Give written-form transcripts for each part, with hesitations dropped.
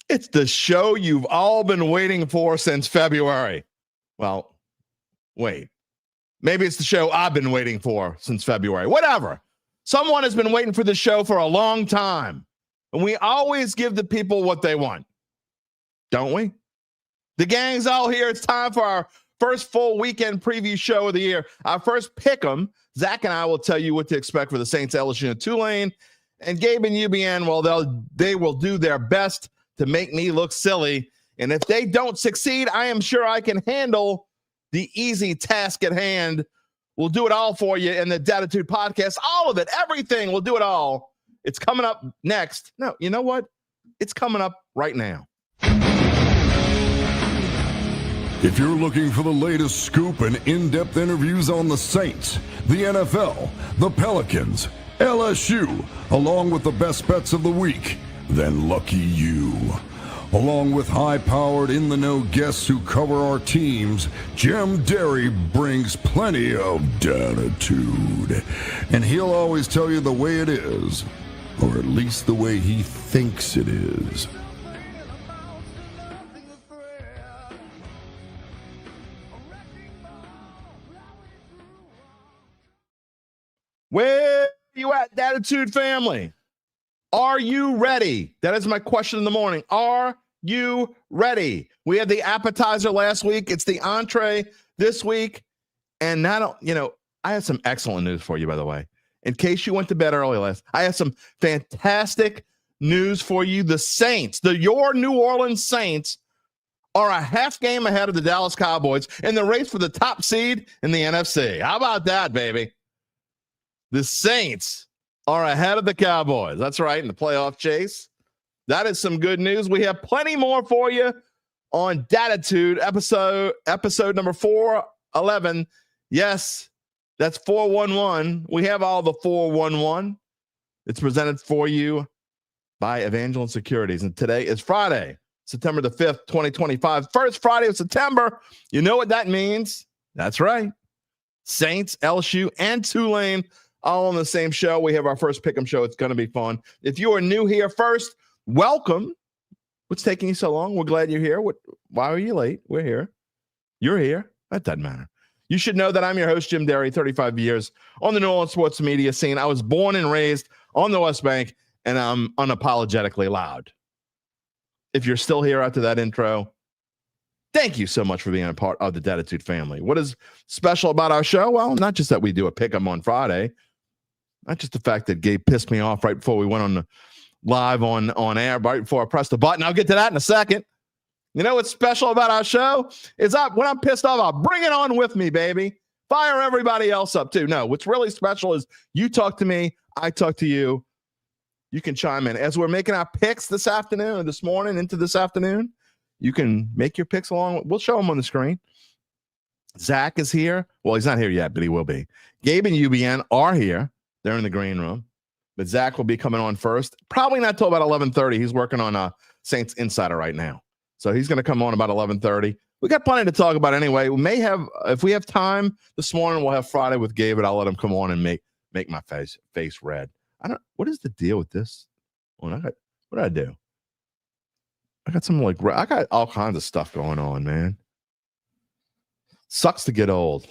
It's the show you've all been waiting for since February. Well, wait. Maybe it's the show I've been waiting for since February. Whatever. Someone has been waiting for the show for a long time. And we always give the people what they want. Don't we? The gang's all here. It's time for our first full weekend preview show of the year. Our first pick 'em. Zach and I will tell you what to expect for the Saints, LSU, and Tulane. And Gabe and UBN, well, they will do their best to make me look silly. And if they don't succeed, I am sure I can handle the easy task at hand. We'll do it all for you in the Dattitude podcast. All of it, everything. We'll do it all. It's coming up next. No, you know what? It's coming up right now. If you're looking for the latest scoop and in-depth interviews on the Saints, the NFL, the Pelicans, LSU, along with the best bets of the week, then lucky you. Along with high-powered, in-the-know guests who cover our teams, Jim Derry brings plenty of Dattitude. And he'll always tell you the way it is, or at least the way he thinks it is. Where you at, Dattitude family? Are you ready? That is my question in the morning. Are you ready? We had the appetizer last week. It's the entree this week. And now, I have some excellent news for you, by the way. In case you went to bed early I have some fantastic news for you. The Saints, your New Orleans Saints, are a half game ahead of the Dallas Cowboys in the race for the top seed in the NFC. How about that, baby? The Saints are ahead of the Cowboys. That's right, in the playoff chase. That is some good news. We have plenty more for you on Dattitude, episode number 411. Yes, that's 411. We have all the 411. It's presented for you by Evangeline Securities. And today is Friday, September the 5th, 2025. First Friday of September. You know what that means? That's right. Saints, LSU, and Tulane all on the same show. We have our first Pick'em show. It's going to be fun. If you are new here first, welcome. What's taking you so long? We're glad you're here. Why are you late? We're here. You're here. That doesn't matter. You should know that I'm your host, Jim Derry, 35 years on the New Orleans sports media scene. I was born and raised on the West Bank, and I'm unapologetically loud. If you're still here after that intro, thank you so much for being a part of the Dattitude family. What is special about our show? Well, not just that we do a Pick'em on Friday, not just the fact that Gabe pissed me off right before we went on the live on air, right before I pressed the button. I'll get to that in a second. You know what's special about our show is when I'm pissed off, I'll bring it on with me, baby. Fire everybody else up too. No, what's really special is you talk to me, I talk to you. You can chime in. As we're making our picks this afternoon or this morning into this afternoon, you can make your picks along. We'll show them on the screen. Zach is here. Well, he's not here yet, but he will be. Gabe and UBN are here. They're in the green room. But Zach will be coming on first. Probably not till about 11:30. He's working on Saints Insider right now. So he's going to come on about 11:30. We got plenty to talk about anyway. We may have, if we have time this morning, we'll have Friday with Gabe, and I'll let him come on and make my face red. What is the deal with this? What did I do? I got all kinds of stuff going on, man. Sucks to get old.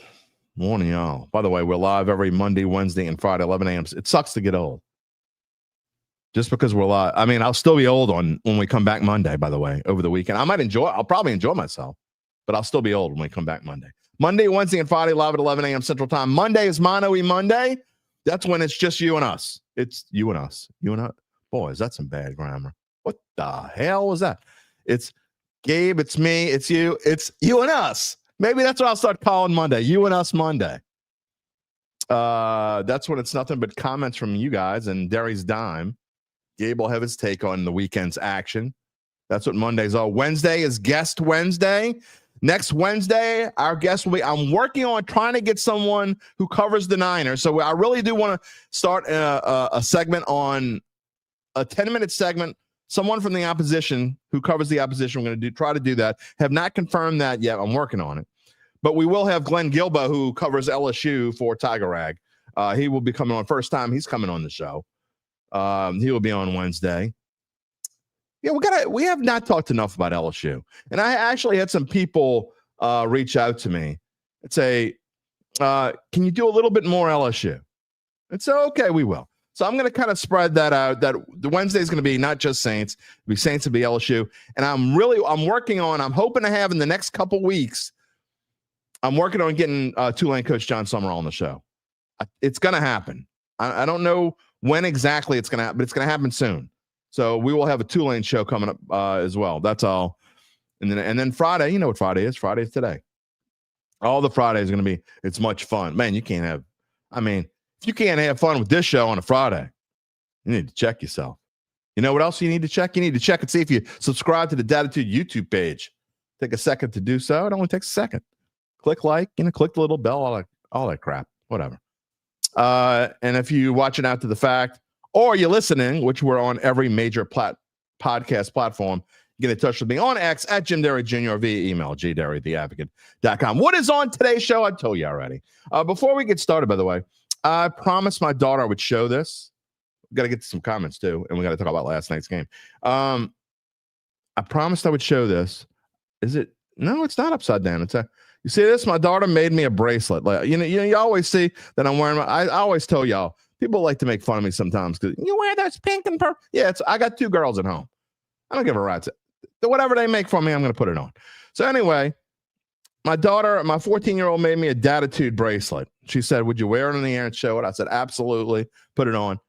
Morning, y'all. By the way, we're live every Monday, Wednesday, and Friday, 11 a.m. It sucks to get old. Just because we're live. I mean, I'll still be old when we come back Monday, by the way, over the weekend. I'll probably enjoy myself, but I'll still be old when we come back Monday. Monday, Wednesday, and Friday, live at 11 a.m. Central Time. Monday is Mono-E Monday. That's when it's just you and us. It's you and us. You and us. Boy, is that some bad grammar. What the hell was that? It's Gabe, it's me, it's you and us. Maybe that's what I'll start calling Monday. You and us Monday. That's when it's nothing but comments from you guys and Derry's dime. Gabe will have his take on the weekend's action. That's what Mondays are. Wednesday is Guest Wednesday. Next Wednesday, our guest will be, I'm working on trying to get someone who covers the Niners. So I really do want to start a segment on a 10-minute segment. Someone from the opposition who covers the opposition. We're going to try to do that. Have not confirmed that yet. I'm working on it. But we will have Glenn Gilba, who covers LSU for Tiger Rag. He will be coming on. First time he's coming on the show. He will be on Wednesday. Yeah, we have not talked enough about LSU. And I actually had some people reach out to me and say, can you do a little bit more LSU? And so, okay, we will. So I'm going to kind of spread that out. That the Wednesday is going to be not just Saints, it'll be Saints, it'll be LSU. And I'm hoping to have in the next couple weeks, I'm working on getting Tulane coach John Summerall on the show. It's going to happen. I don't know when exactly it's going to happen, but it's going to happen soon. So we will have a Tulane show coming up as well. That's all. And then Friday, you know what Friday is? Friday is today. All the Fridays are going to be, it's much fun. Man, if you can't have fun with this show on a Friday, you need to check yourself. You know what else you need to check? You need to check and see if you subscribe to the Dattitude YouTube page. Take a second to do so. It only takes a second. Click like, click the little bell, all that crap, whatever. And if you watch it after the fact, or you're listening, which we're on every major podcast platform, get in touch with me on X at Jim Derry Jr. or via email, jderry@theadvocate.com. What is on today's show? I told you already. Before we get started, by the way, I promised my daughter I would show this. We've got to get to some comments, too, and we got to talk about last night's game. I promised I would show this. Is it? No, it's not upside down. You see this? My daughter made me a bracelet. Like, you always see that I'm wearing. I always tell y'all, people like to make fun of me sometimes because you wear those pink and purple. Yeah, I got 2 girls at home. I don't give a rat's. Whatever they make for me, I'm going to put it on. So anyway, my daughter, my 14-year-old, made me a Dattitude bracelet. She said, "Would you wear it on the air and show it?" I said, "Absolutely. Put it on."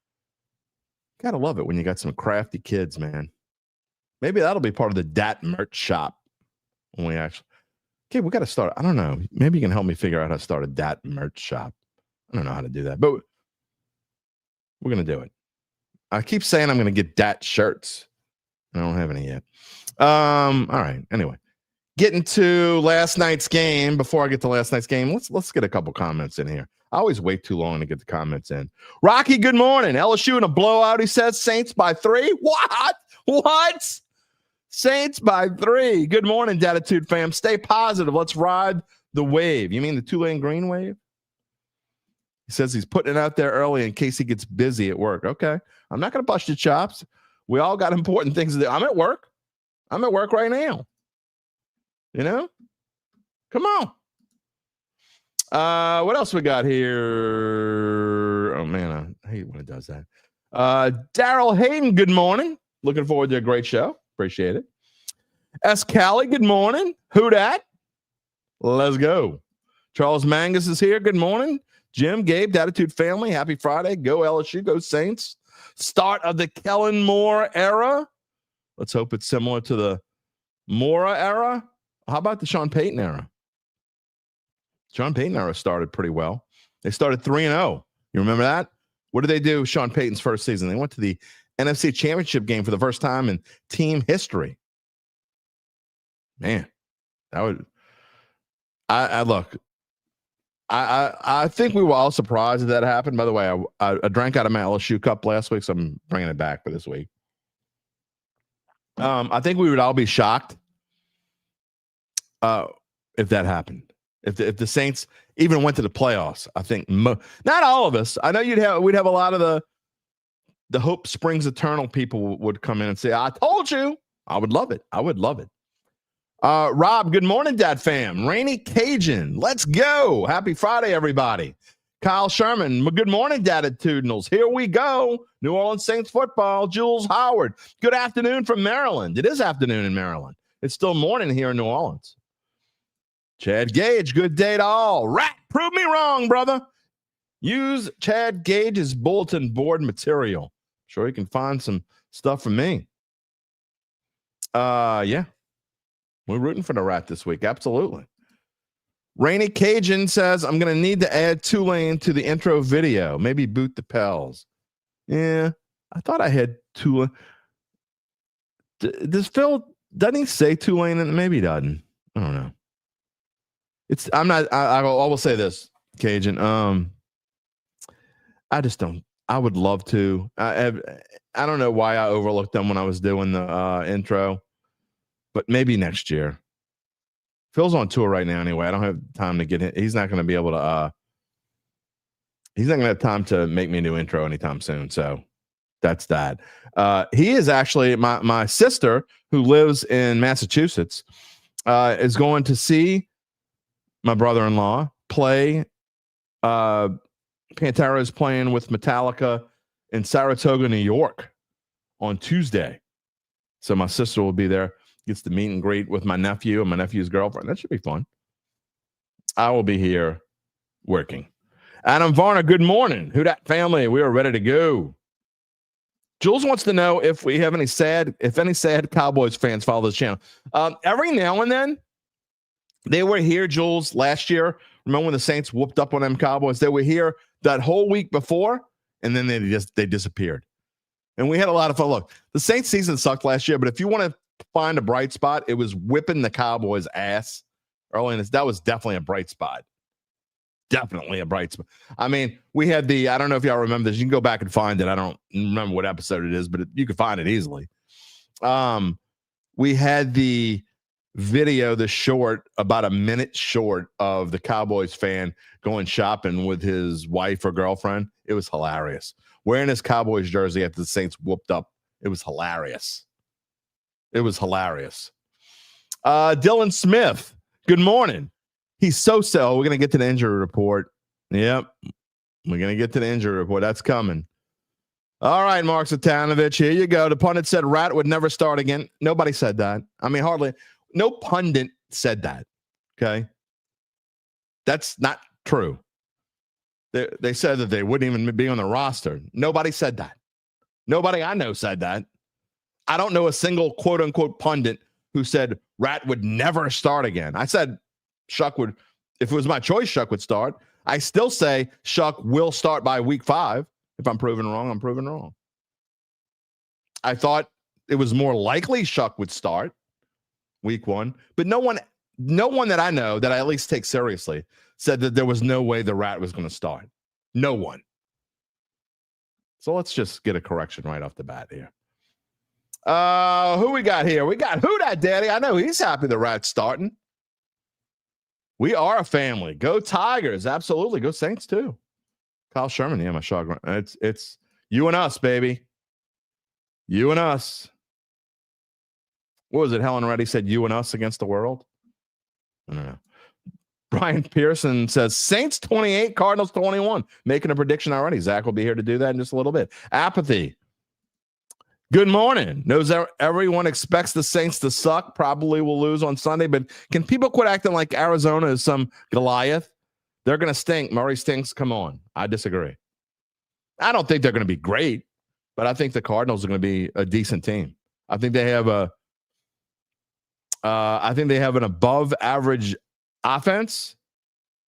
Gotta love it when you got some crafty kids, man. Maybe that'll be part of the Dat merch shop when we actually. Okay, we got to start. I don't know. Maybe you can help me figure out how to start a Dat merch shop. I don't know how to do that, but we're going to do it. I keep saying I'm going to get Dat shirts. I don't have any yet. All right. Anyway, getting to last night's game. Before I get to last night's game, let's get a couple comments in here. I always wait too long to get the comments in. Rocky, good morning. LSU in a blowout, he says. Saints by 3. What? Saints by 3. Good morning, Dattitude fam. Stay positive. Let's ride the wave. You mean the Tulane Green wave? He says he's putting it out there early in case he gets busy at work. Okay. I'm not going to bust your chops. We all got important things to do. I'm at work. I'm at work right now. Come on. What else we got here? Oh, man, I hate when it does that. Daryl Hayden, good morning. Looking forward to a great show. Appreciate it. S. Callie, good morning. Who dat? Let's go. Charles Mangus is here. Good morning. Jim, Gabe, Dattitude family. Happy Friday. Go LSU. Go Saints. Start of the Kellen Moore era. Let's hope it's similar to the Mora era. How about the Sean Payton era? Sean Payton era started pretty well. They started 3-0. You remember that? What did they do Sean Payton's first season? They went to the NFC Championship game for the first time in team history. Man, that would. I think we were all surprised that happened. By the way, I drank out of my LSU cup last week, so I'm bringing it back for this week. I think we would all be shocked if that happened. If the Saints even went to the playoffs. I think not all of us. I know we'd have a lot of the Hope Springs Eternal people would come in and say, "I told you." I would love it. Rob, good morning, Dad fam. Rainy Cajun, let's go. Happy Friday, everybody. Kyle Sherman, good morning, Dattitudinals. Here we go. New Orleans Saints football. Jules Howard, good afternoon from Maryland. It is afternoon in Maryland. It's still morning here in New Orleans. Chad Gage, good day to all. Rat, prove me wrong, brother. Use Chad Gage's bulletin board material. Sure you can find some stuff from me. Yeah. We're rooting for the Rat this week. Absolutely. Rainy Cajun says, I'm going to need to add Tulane to the intro video. Maybe boot the Pels. Yeah, I thought I had Tulane. Does Phil, doesn't he say Tulane? And maybe he doesn't. I don't know. I will say this, Cajun. I just don't. I would love to. I don't know why I overlooked them when I was doing the intro, but maybe next year. Phil's on tour right now anyway. I don't have time to get him. He's not going to be able to. He's not going to have time to make me a new intro anytime soon. So That's Dad. He is actually my sister who lives in Massachusetts is going to see my brother-in-law play. Pantera is playing with Metallica in Saratoga, New York on Tuesday. So my sister will be there, gets to meet and greet with my nephew and my nephew's girlfriend. That should be fun. I will be here working. Adam Varner, good morning. Who dat family? We are ready to go. Jules wants to know if we have any sad Cowboys fans follow this channel. Every now and then, they were here, Jules, last year. Remember when the Saints whooped up on them Cowboys? They were here that whole week before, and then they disappeared. And we had a lot of fun. Look, the Saints season sucked last year, but if you want to find a bright spot, it was whipping the Cowboys' ass early in this. That was definitely a bright spot. Definitely a bright spot. I mean, we had I don't know if y'all remember this. You can go back and find it. I don't remember what episode it is, but you can find it easily. We had the video, the short, about a minute short of the Cowboys fan going shopping with his wife or girlfriend. It was hilarious. Wearing his Cowboys jersey after the Saints whooped up. It was hilarious. It was hilarious. Dylan Smith, good morning. He's so. We're going to get to the injury report. Yep. We're going to get to the injury report. That's coming. All right, Mark Zatanovich, here you go. The pundit said Rat would never start again. Nobody said that. I mean, hardly. No pundit said that. Okay. That's not true. They said that they wouldn't even be on the roster. Nobody said that. Nobody I know said that. I don't know a single quote unquote pundit who said Rat would never start again. I said Shuck would, if it was my choice, Shuck would start. I still say Shuck will start by week 5. If I'm proven wrong, I'm proven wrong. I thought it was more likely Shuck would start week 1, but no one that I know that I at least take seriously said that there was no way the Rat was going to start. No one. So let's just get a correction right off the bat here. Who we got here? We got Who Dat Daddy. I know he's happy the Rat's starting. We are a family. Go Tigers. Absolutely. Go Saints too. Kyle Sherman. Yeah, my shot. It's you and us, baby. You and us. What was it? Helen Reddy said you and us against the world. I don't know. Brian Pearson says Saints 28, Cardinals 21. Making a prediction already. Zach will be here to do that in just a little bit. Apathy. Good morning. Knows everyone expects the Saints to suck. Probably will lose on Sunday, but can people quit acting like Arizona is some Goliath? They're going to stink. Murray stinks. Come on. I disagree. I don't think they're going to be great, but I think the Cardinals are going to be a decent team. I think they have an above average offense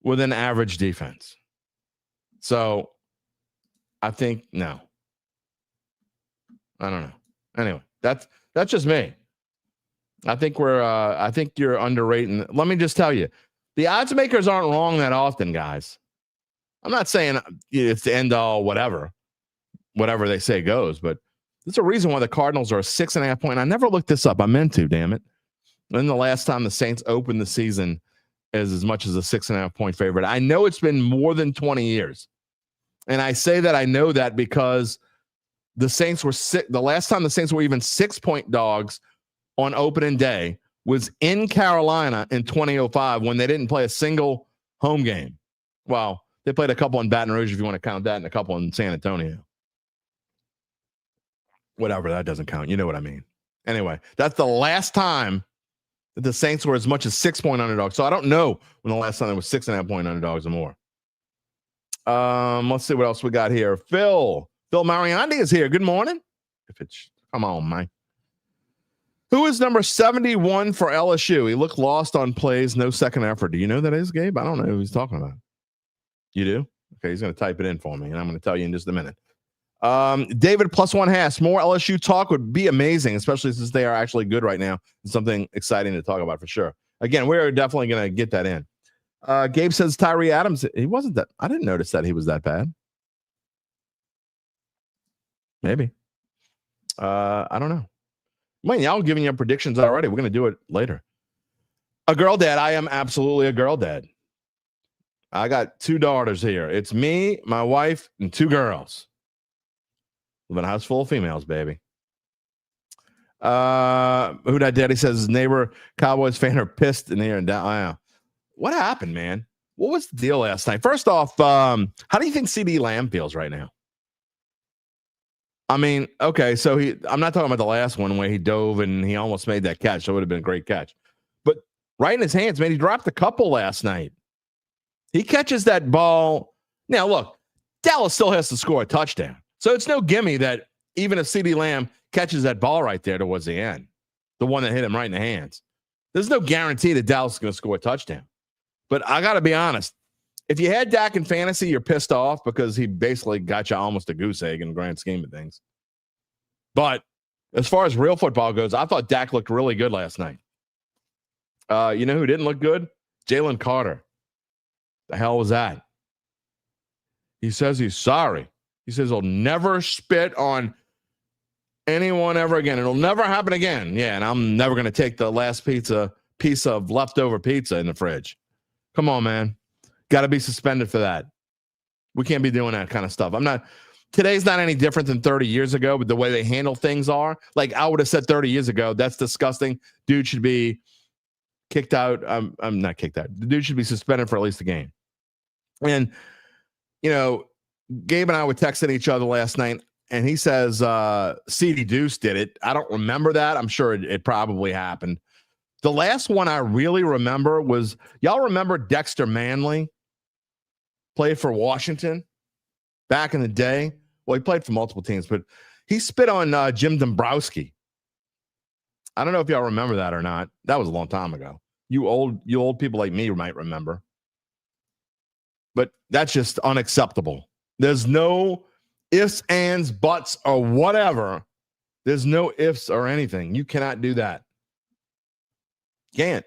with an average defense. So I think no. I don't know. Anyway, that's just me. I think you're underrating. Let me just tell you, the odds makers aren't wrong that often, guys. I'm not saying it's the end all, whatever they say goes, but there's a reason why the Cardinals are a 6.5 point. I never looked this up. I meant to, damn it. When the last time the Saints opened the season as much as a 6.5 point favorite? I know it's been more than 20 years. And I say that I know that because the Saints were the last time the Saints were even 6-point dogs on opening day was in Carolina in 2005 when they didn't play a single home game. Well, they played a couple in Baton Rouge, if you want to count that, and a couple in San Antonio. Whatever, that doesn't count. You know what I mean. Anyway, that's the last time that the Saints were as much as 6-point underdogs. So I don't know when the last time they were 6.5 point underdogs or more. Let's see what else we got here. Phil Mariandi is here. Good morning. Come on, man. Who is number 71 for LSU? He looked lost on plays, no second effort. Do you know who that is, Gabe? I don't know who he's talking about. You do? Okay, he's going to type it in for me, and I'm going to tell you in just a minute. David +1 more LSU talk would be amazing, especially since they are actually good right now. It's something exciting to talk about for sure. Again, we're definitely going to get that in. Gabe says Tyree Adams. He wasn't that. I didn't notice that he was that bad. Maybe. I don't know. Man, y'all giving you predictions already. We're going to do it later. A girl dad. I am absolutely a girl dad. I got 2 daughters here. It's me, my wife, and 2 girls. Live in a house full of females, baby. Who that daddy says his neighbor Cowboys fan are pissed in here and down. Wow. What happened, man? What was the deal last night? First off, how do you think CD Lamb feels right now? I mean, okay, so I'm not talking about the last one where he dove and he almost made that catch. That would have been a great catch. But right in his hands, man, he dropped a couple last night. He catches that ball. Now, look, Dallas still has to score a touchdown. So it's no gimme that even if CD Lamb catches that ball right there towards the end, the one that hit him right in the hands, there's no guarantee that Dallas is going to score a touchdown. But I got to be honest. If you had Dak in fantasy, you're pissed off because he basically got you almost a goose egg in the grand scheme of things. But as far as real football goes, I thought Dak looked really good last night. You know who didn't look good? Jalen Carter. The hell was that? He says he's sorry. He says he'll never spit on anyone ever again. It'll never happen again. Yeah, and I'm never going to take the last piece of leftover pizza in the fridge. Come on, man. Got to be suspended for that. We can't be doing that kind of stuff. Today's not any different than 30 years ago, but the way they handle things are. Like I would have said 30 years ago, that's disgusting. Dude should be kicked out. I'm not kicked out. The dude should be suspended for at least a game. And, you know, Gabe and I were texting each other last night, and he says CD Deuce did it. I don't remember that. I'm sure it probably happened. The last one I really remember was, y'all remember Dexter Manley? Played for Washington back in the day. Well, he played for multiple teams, but he spit on Jim Dombrowski. I don't know if y'all remember that or not. That was a long time ago. You old people like me might remember. But that's just unacceptable. There's no ifs, ands, buts, or whatever. There's no ifs or anything. You cannot do that. Can't.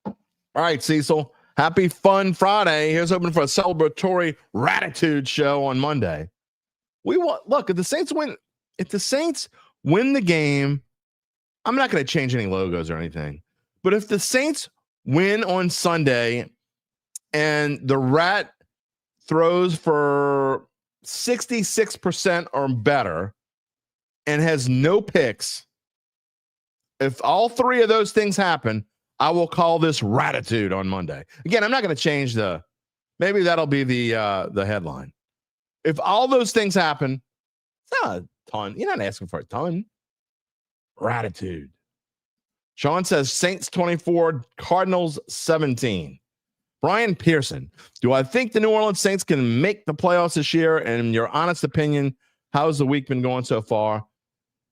All right, Cecil. Happy Fun Friday. Here's hoping for a celebratory Dattitude show on Monday. Look, if the Saints win the game, I'm not going to change any logos or anything. But if the Saints win on Sunday and the Rat throws for 66% or better and has no picks, if all three of those things happen, I will call this Dattitude on Monday. Again, I'm not going to change maybe that'll be the headline. If all those things happen, it's not a ton. You're not asking for a ton. Dattitude. Sean says Saints 24, Cardinals 17. Brian Pearson, do I think the New Orleans Saints can make the playoffs this year? And in your honest opinion, how's the week been going so far?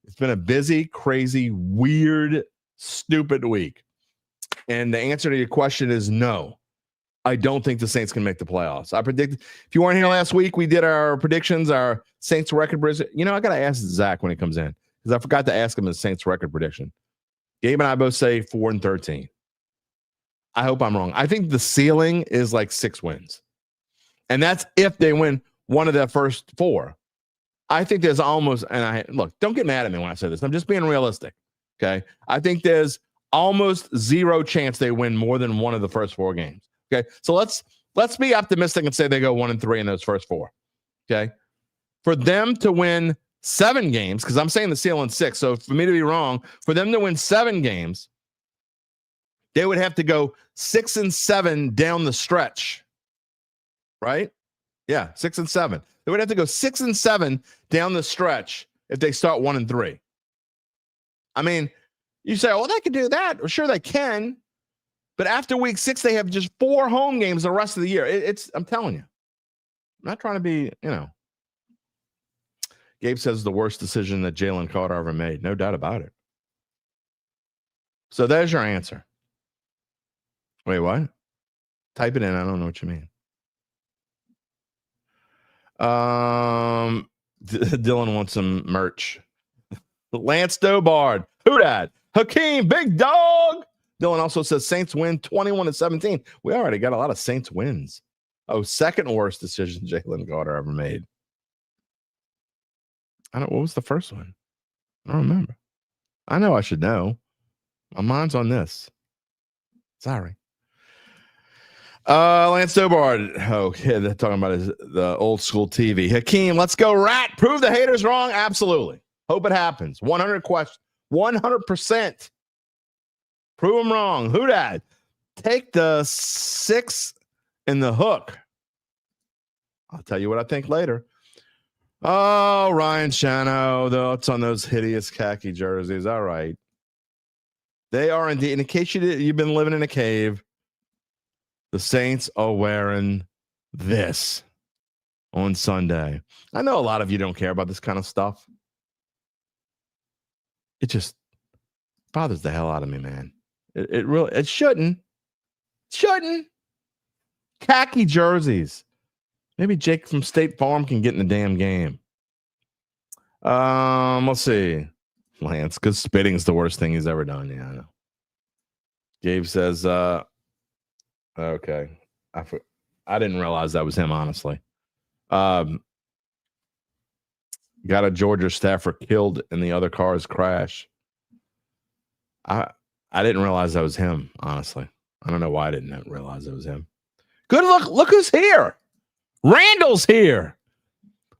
It's been a busy, crazy, weird, stupid week. And the answer to your question is no. I don't think the Saints can make the playoffs. I predict. If you weren't here last week, we did our predictions, our Saints record prediction. You know, I got to ask Zach when he comes in because I forgot to ask him his Saints record prediction. Gabe and I both say 4-13. I hope I'm wrong. I think the ceiling is like 6 wins. And that's if they win one of their first 4. I think there's almost, look, don't get mad at me when I say this. I'm just being realistic. Okay. I think there's almost 0 chance they win more than one of the first 4 games. Okay. So let's be optimistic and say they go 1-3 in those first 4. Okay. For them to win 7 games, because I'm saying the ceiling 6. So for me to be wrong, for them to win 7 games, they would have to go 6-7 down the stretch. Right? Yeah, 6-7. They would have to go 6-7 down the stretch if they start 1-3. I mean, you say, well, they can do that. Well, sure, they can. But after week 6, they have just 4 home games the rest of the year. I'm telling you. I'm not trying to be, Gabe says the worst decision that Jalen Carter ever made. No doubt about it. So there's your answer. Wait, what? Type it in. I don't know what you mean. Dylan wants some merch. Lance Dobard. Who dat? Hakeem, big dog. Dylan also says Saints win 21-17. We already got a lot of Saints wins. Oh, second worst decision Jalen Carter ever made. What was the first one? I don't remember. I know I should know. My mind's on this. Sorry. Lance Dobard. Oh, yeah, they're talking about the old school TV. Hakeem, let's go Rat. Prove the haters wrong. Absolutely. Hope it happens. 100 questions. 100%. Prove them wrong. Who dat? Take the 6 in the hook. I'll tell you what I think later. Oh, Ryan Shano, thoughts on those hideous khaki jerseys. All right. They are indeed, in case you've been living in a cave, the Saints are wearing this on Sunday. I know a lot of you don't care about this kind of stuff. It just bothers the hell out of me, man. It shouldn't. Shouldn't. Khaki jerseys. Maybe Jake from State Farm can get in the damn game. Let's see. Lance, because spitting is the worst thing he's ever done. Yeah, I know. Gabe says, okay. I didn't realize that was him, honestly. Got a Georgia staffer killed in the other car's crash. I didn't realize that was him, honestly. I don't know why I didn't realize it was him. Good look. Look who's here. Randall's here.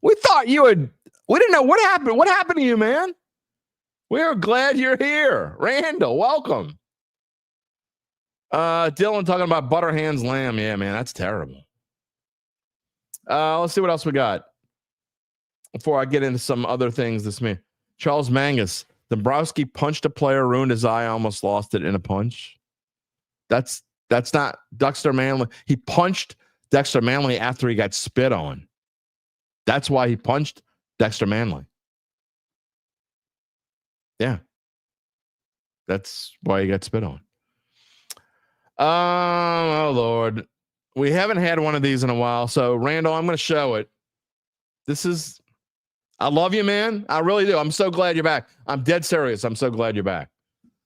We thought you had. We didn't know what happened. What happened to you, man? We're glad you're here. Randall, welcome. Dylan talking about butter hands lamb. Yeah, man, that's terrible. Let's see what else we got before I get into some other things. Charles Mangus. Dombrowski punched a player, ruined his eye, almost lost it in a punch. That's not Dexter Manley. He punched Dexter Manley after he got spit on. That's why he punched Dexter Manley. Yeah. That's why he got spit on. Oh, Lord. We haven't had one of these in a while. So, Randall, I'm going to show it. I love you, man. I really do. I'm so glad you're back. I'm dead serious. I'm so glad you're back.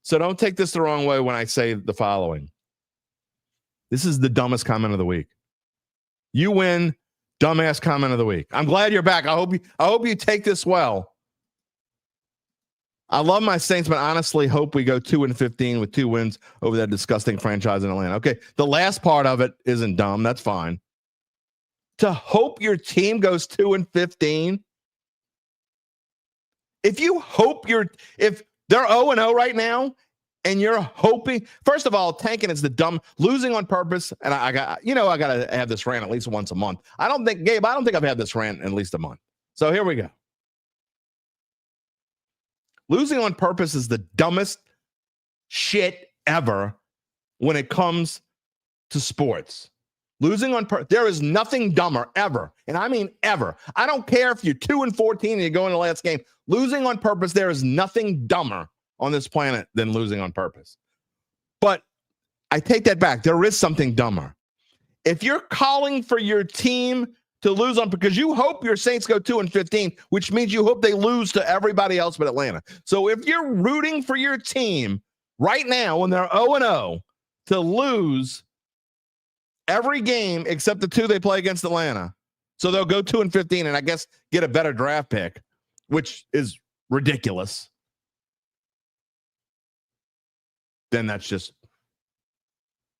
So don't take this the wrong way when I say the following. This is the dumbest comment of the week. You win dumbass comment of the week. I'm glad you're back. I hope you take this well. I love my Saints, but honestly hope we go 2-15 with 2 wins over that disgusting franchise in Atlanta. Okay, the last part of it isn't dumb. That's fine. To hope your team goes 2-15. If they're 0-0 right now, and you're hoping, first of all, tanking is the dumb, losing on purpose. And I got to have this rant at least once a month. I don't think I've had this rant in at least a month. So here we go. Losing on purpose is the dumbest shit ever when it comes to sports. Losing on purpose, there is nothing dumber ever. And I mean ever. I don't care if you're 2-14 and you go in the last game. Losing on purpose, there is nothing dumber on this planet than losing on purpose. But I take that back. There is something dumber. If you're calling for your team to lose on, because you hope your Saints go 2-15, which means you hope they lose to everybody else but Atlanta. So if you're rooting for your team right now when they're 0-0 to lose every game except the 2 they play against Atlanta, so they'll go 2-15 and I guess get a better draft pick, which is ridiculous, then that's just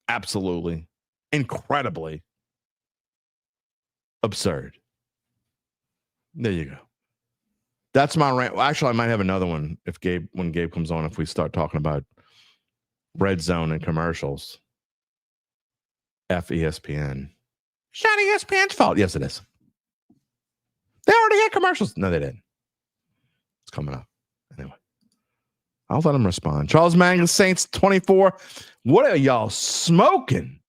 absolutely, incredibly absurd. There you go. That's my rant. Well, actually, I might have another one when Gabe comes on, if we start talking about red zone and commercials. ESPN. It's not ESPN's fault. Yes, it is. They already had commercials. No, they didn't. It's coming up. Anyway. I'll let him respond. Charles Mangus, Saints 24. What are y'all smoking?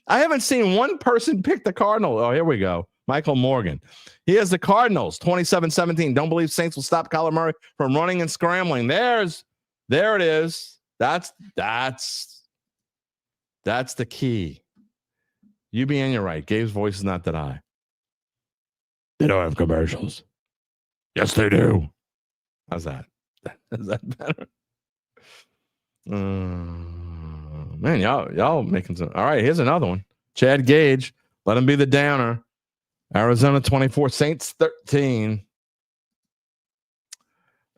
I haven't seen one person pick the Cardinals. Oh, here we go. Michael Morgan. He has the Cardinals 27-17. Don't believe Saints will stop Kyler Murray from running and scrambling. There it is. That's the key. UBN, you're right. Gabe's voice is not that high. They don't have commercials. Yes, they do. How's that? Is that better? Man, y'all making some. All right, here's another one. Chad Gage, let him be the downer. Arizona 24, Saints 13.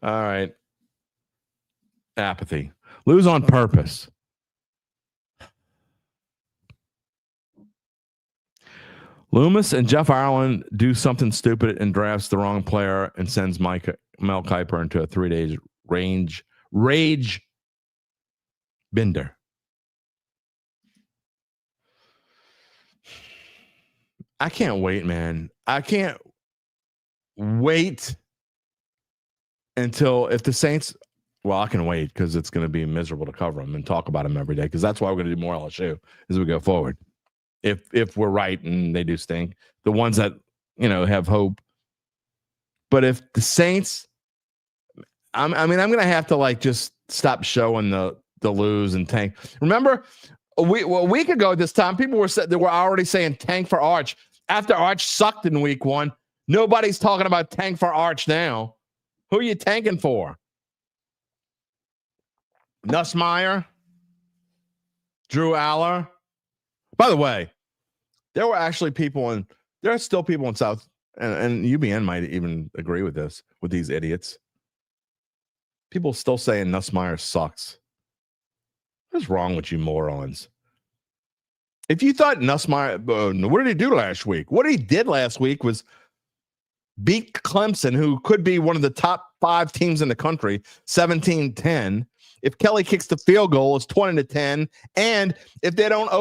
All right. Apathy. Lose on purpose. Loomis and Jeff Ireland do something stupid and drafts the wrong player and sends Mel Kiper into a 3 days rage bender. I can't wait, man. I can't wait until if the Saints, well, I can wait because it's going to be miserable to cover them and talk about them every day because that's why we're going to do more LSU as we go forward. If we're right and they do stink, the ones that, have hope. But if the Saints, I'm going to have to just stop showing the lose and tank. Remember, a week ago at this time, people were already saying tank for Arch. After Arch sucked in week 1, nobody's talking about tank for Arch now. Who are you tanking for? Nussmeier? Drew Aller? By the way, there were actually there are still people in South, and UBN might even agree with this, with these idiots. People still saying Nussmeier sucks. What's wrong with you morons? If you thought Nussmeier, what did he do last week? What he did last week was beat Clemson, who could be one of the top 5 teams in the country, 17-10. If Kelly kicks the field goal, it's 20-10. And if they don't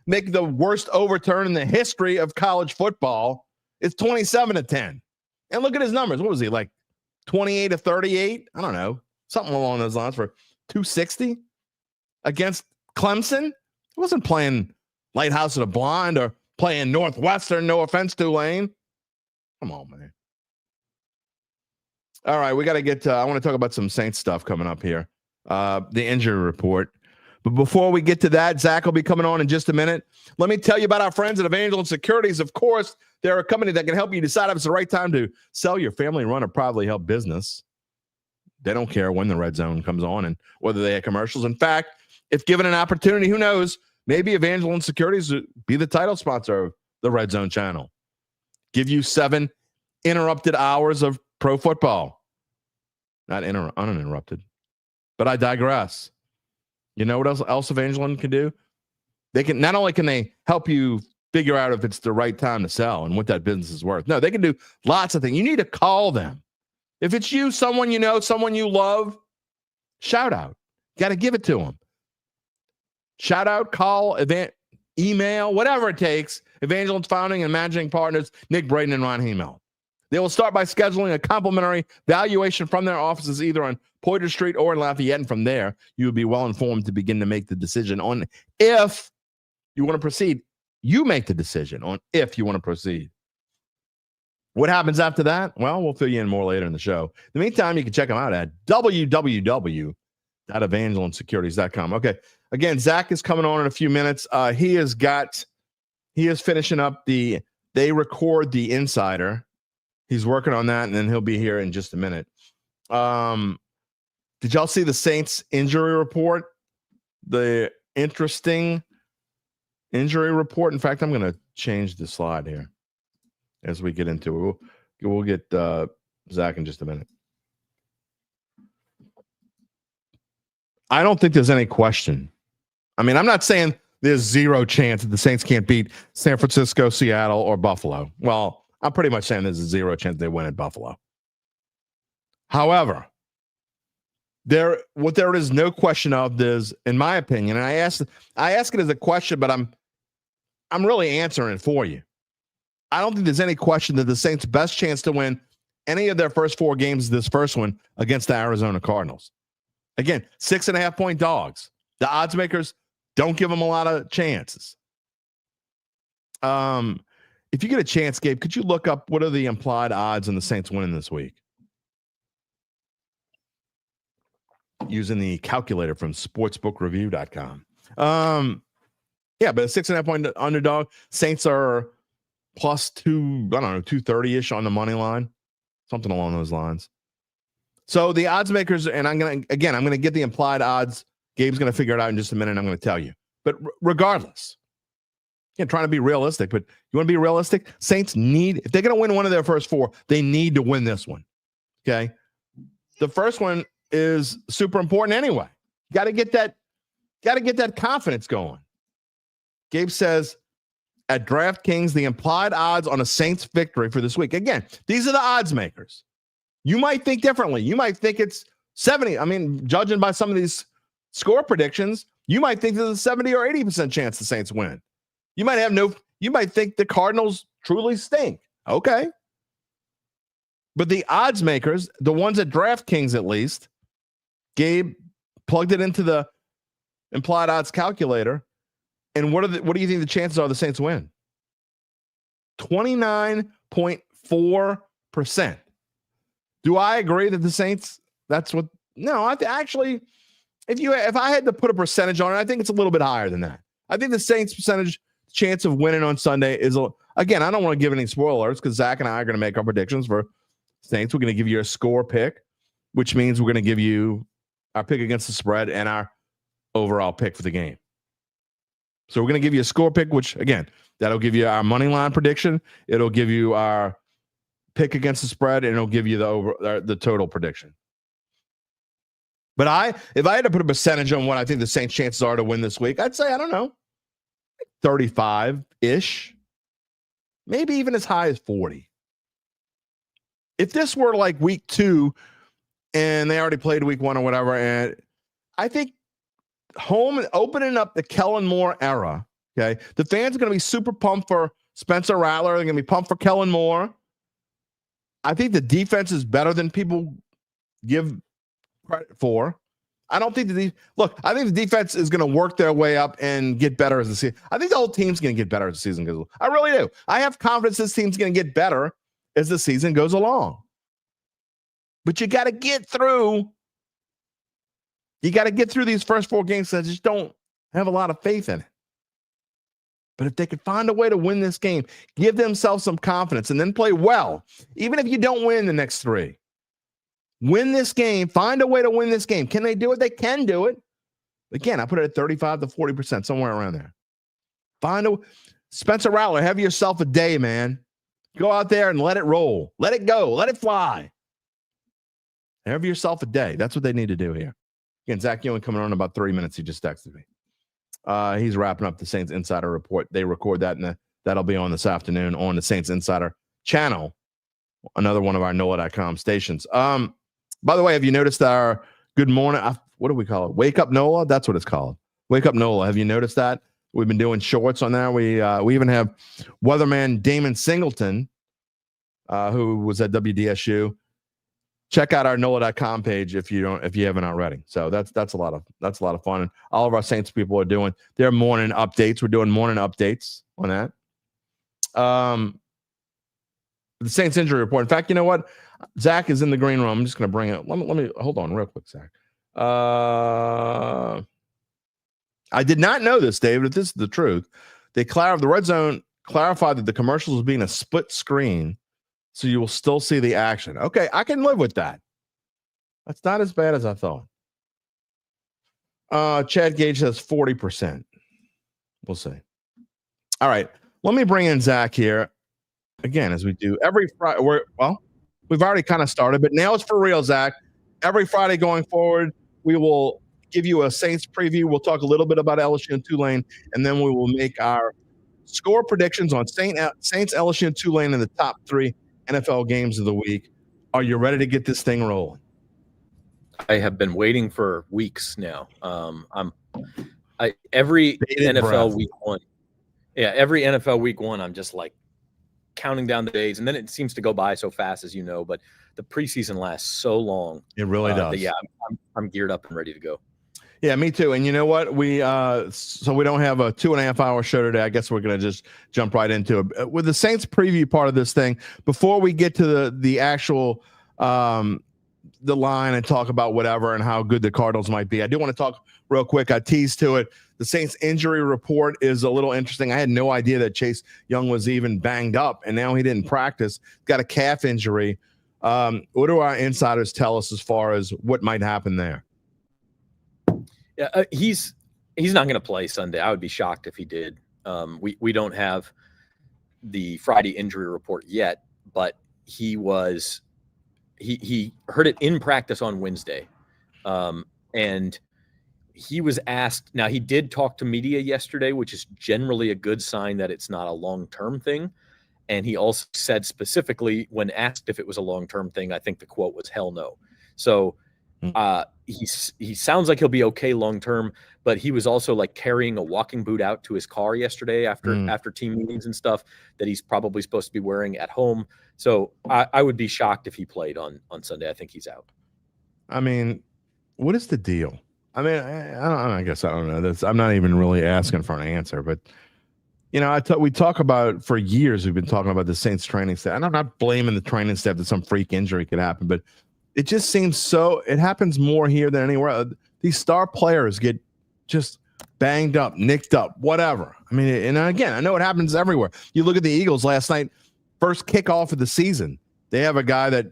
make the worst overturn in the history of college football, it's 27-10. And look at his numbers. What was he, 28-38? I don't know. Something along those lines for 260 against Clemson. He wasn't playing Lighthouse of the Blind or playing Northwestern. No offense, Tulane. Come on, man. All right, we got to get I want to talk about some Saints stuff coming up here. The injury report. But before we get to that, Zach will be coming on in just a minute. Let me tell you about our friends at Evangeline Securities. Of course, they're a company that can help you decide if it's the right time to sell your family-run or privately held business. They don't care when the red zone comes on and whether they have commercials. In fact, if given an opportunity, who knows, maybe Evangeline Securities would be the title sponsor of the Red Zone channel. Give you 7 uninterrupted hours of pro football. Not uninterrupted. But I digress. You know what else Evangeline can do? They can not only can they help you figure out if it's the right time to sell and what that business is worth. No, they can do lots of things. You need to call them. If it's you, someone you know, someone you love, shout out. Got to give it to them. Shout out, call, email, whatever it takes. Evangeline's founding and managing partners, Nick Braden and Ron Hemel. They will start by scheduling a complimentary valuation from their offices either on Poydras Street or in Lafayette. And from there, you will be well informed to begin to make the decision on if you want to proceed. You make the decision on if you want to proceed. What happens after that? Well, we'll fill you in more later in the show. In the meantime, you can check them out at www.evangelinesecurities.com. Okay. Again, Zach is coming on in a few minutes. He is finishing up they record the Insider. He's working on that, and then he'll be here in just a minute. Did y'all see the Saints injury report? The interesting injury report. In fact, I'm going to change the slide here as we get into it. We'll get Zach in just a minute. I don't think there's any question. I mean, I'm not saying there's zero chance that the Saints can't beat San Francisco, Seattle, or Buffalo. Well, I'm pretty much saying there's a zero chance they win at Buffalo. However, what there is no question of is, in my opinion, and I ask it as a question, but I'm really answering it for you. I don't think there's any question that the Saints' best chance to win any of their first 4 games is this first one against the Arizona Cardinals. Again, 6.5-point dogs. The odds makers don't give them a lot of chances. If you get a chance, Gabe, could you look up what are the implied odds on the Saints winning this week? Using the calculator from sportsbookreview.com. Yeah, but a 6.5-point underdog. Saints are plus 230-ish on the money line. Something along those lines. So the odds makers, and I'm going to get the implied odds. Gabe's going to figure it out in just a minute, and I'm going to tell you. But regardless, trying to be realistic, but you want to be realistic? Saints if they're going to win one of their first 4, they need to win this one. Okay? The first one is super important anyway. Got to get that confidence going. Gabe says at DraftKings, the implied odds on a Saints victory for this week. Again, these are the odds makers. You might think differently. You might think it's 70. I mean, judging by some of these score predictions, you might think there's a 70 or 80% chance the Saints win. You might think the Cardinals truly stink. Okay. But the odds makers, the ones at DraftKings at least, Gabe plugged it into the implied odds calculator. And what do you think the chances are the Saints win? 29.4%. Do I agree that the Saints, that's what, no, actually, if I had to put a percentage on it, I think it's a little bit higher than that. I think the Saints percentage chance of winning on Sunday is, again, I don't want to give any spoilers because Zach and I are going to make our predictions for Saints. We're going to give you a score pick, which means we're going to give you our pick against the spread and our overall pick for the game. So we're going to give you a score pick, which, again, that'll give you our money line prediction. It'll give you our pick against the spread, and it'll give you the total prediction. But if I had to put a percentage on what I think the Saints' chances are to win this week, I'd say, I don't know, 35-ish, maybe even as high as 40. If this were like week 2 and they already played week 1 or whatever, and I think home opening up the Kellen Moore era, okay, the fans are going to be super pumped for Spencer Rattler. They're going to be pumped for Kellen Moore. I think the defense is better than people give credit for. I don't think I think the defense is going to work their way up and get better as the season. I think the whole team's going to get better as the season goes along. I really do. I have confidence this team's going to get better as the season goes along. But you got to get through. You got to get through these first 4 games. I just don't have a lot of faith in it. But if they could find a way to win this game, give themselves some confidence, and then play well, even if you don't win the next 3, win this game, find a way to win this game. Can they do it? They can do it. Again, I put it at 35 to 40%, somewhere around there. Spencer Rattler, have yourself a day, man. Go out there and let it roll. Let it go. Let it fly. Have yourself a day. That's what they need to do here. Again, Zach Ewing coming on in about 3 minutes. He just texted me. He's wrapping up the Saints Insider Report. They record that, and that'll be on this afternoon on the Saints Insider channel, another one of our NOLA.com stations. By the way, have you noticed our good morning? What do we call it? Wake Up NOLA? That's what it's called. Wake Up NOLA. Have you noticed that? We've been doing shorts on there. We even have weatherman Damon Singleton, who was at WDSU. Check out our NOLA.com page if you haven't already. So that's a lot of fun. And all of our Saints people are doing their morning updates. We're doing morning updates on that. The Saints injury report. In fact, you know what? Zach is in the green room. I'm just going to bring it. Let me hold on real quick, Zach. I did not know this, David. If this is the truth, the Red Zone clarified that the commercials was being a split screen, so you will still see the action. Okay, I can live with that. That's not as bad as I thought. Chad Gage says 40%. We'll see. All right, let me bring in Zach here again, as we do every Friday. We've already kind of started, but now it's for real, Zach. Every Friday going forward, we will give you a Saints preview. We'll talk a little bit about LSU and Tulane, and then we will make our score predictions on Saints, LSU, and Tulane in the top 3 NFL games of the week. Are you ready to get this thing rolling? I have been waiting for weeks now. Every NFL week 1. Yeah, every NFL week 1, I'm just like counting down the days, and then it seems to go by so fast, as you know, but the preseason lasts so long. It really does. Yeah, I'm geared up and ready to go. Yeah, me too. And you know what? So we don't have a 2.5 hour show today. I guess we're going to just jump right into it. With the Saints preview part of this thing, before we get to the actual the line and talk about whatever and how good the Cardinals might be, I do want to talk real quick. I teased to it. The Saints injury report is a little interesting. I had no idea that Chase Young was even banged up, and now he didn't practice. Got a calf injury. What do our insiders tell us as far as what might happen there? Yeah, he's not going to play Sunday. I would be shocked if he did. We don't have the Friday injury report yet, but he heard it in practice on Wednesday, and he was asked. Now, he did talk to media yesterday, which is generally a good sign that it's not a long-term thing. And he also said specifically, when asked if it was a long-term thing, I think the quote was "hell no." So he sounds like he'll be okay long-term, but he was also like carrying a walking boot out to his car yesterday after team meetings and stuff that he's probably supposed to be wearing at home. So I would be shocked if he played on Sunday. I think he's out. I mean, what is the deal? I mean, I guess I don't know. I'm not even really asking for an answer, but you know, we talk about for years. We've been talking about the Saints training staff, and I'm not blaming the training staff that some freak injury could happen, but it just seems it happens more here than anywhere else. These star players get just banged up, nicked up, whatever. I mean, and again, I know it happens everywhere. You look at the Eagles last night, first kickoff of the season. They have a guy that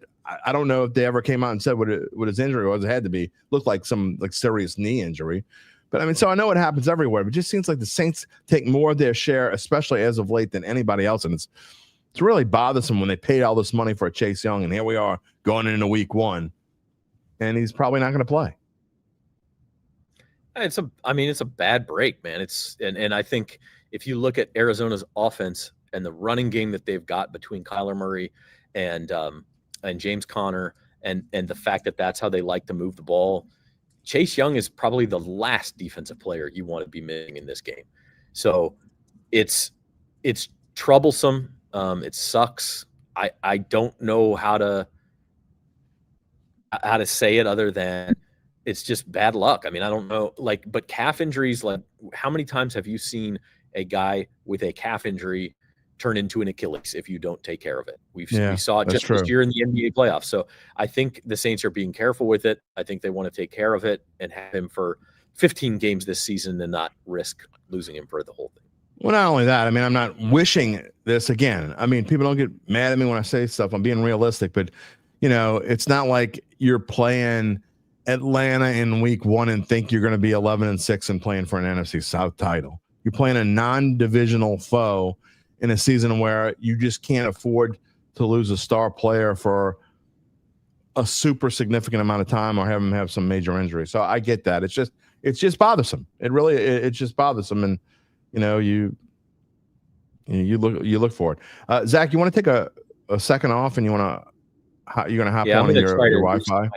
I don't know if they ever came out and said what his injury was. It had to be looked like some serious knee injury. But I mean, so I know it happens everywhere, but it just seems like the Saints take more of their share, especially as of late, than anybody else. And it's really bothersome when they paid all this money for Chase Young, and here we are going into week 1, and he's probably not going to play. It's a bad break, man. And I think if you look at Arizona's offense and the running game that they've got between Kyler Murray and James Conner, and the fact that that's how they like to move the ball, Chase Young is probably the last defensive player you want to be missing in this game. So it's troublesome. It sucks. I don't know how to say it other than it's just bad luck. I mean, I don't know, but calf injuries, how many times have you seen a guy with a calf injury turn into an Achilles if you don't take care of it? We saw it just this year in the NBA playoffs. So I think the Saints are being careful with it. I think they want to take care of it and have him for 15 games this season and not risk losing him for the whole thing. Well, not only that, I mean, I'm not wishing this again. I mean, people don't get mad at me when I say stuff. I'm being realistic, but you know, it's not like you're playing Atlanta in week 1 and think you're going to be 11-6 and playing for an NFC South title. You're playing a non-divisional foe in a season where you just can't afford to lose a star player for a super significant amount of time or have him have some major injury. So I get that. It's just bothersome. It's just bothersome. And you know, you look for it. Zach, you want to take a second off, and you're going to hop on your Wi-Fi?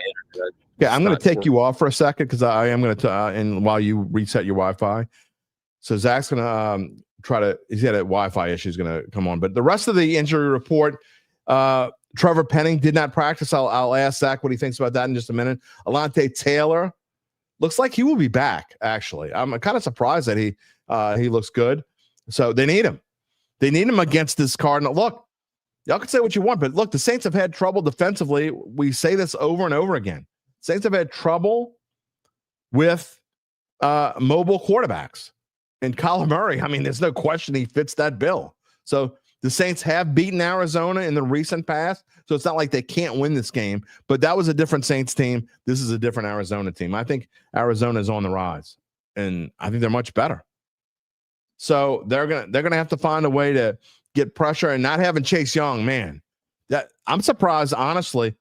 Yeah, I'm going to take you off for a second because I am going to, and while you reset your Wi-Fi. So Zach's going to he's got a Wi-Fi issue. He's going to come on. But the rest of the injury report, Trevor Penning did not practice. I'll ask Zach what he thinks about that in just a minute. Alontae Taylor looks like he will be back, actually. I'm kind of surprised that he looks good. So they need him. They need him against this Cardinal. Look, y'all can say what you want, but look, the Saints have had trouble defensively. We say this over and over again. Saints have had trouble with mobile quarterbacks. And Kyler Murray, I mean, there's no question he fits that bill. So the Saints have beaten Arizona in the recent past, so it's not like they can't win this game. But that was a different Saints team. This is a different Arizona team. I think Arizona is on the rise, and I think they're much better. So they're gonna have to find a way to get pressure, and not having Chase Young, man. That I'm surprised, honestly.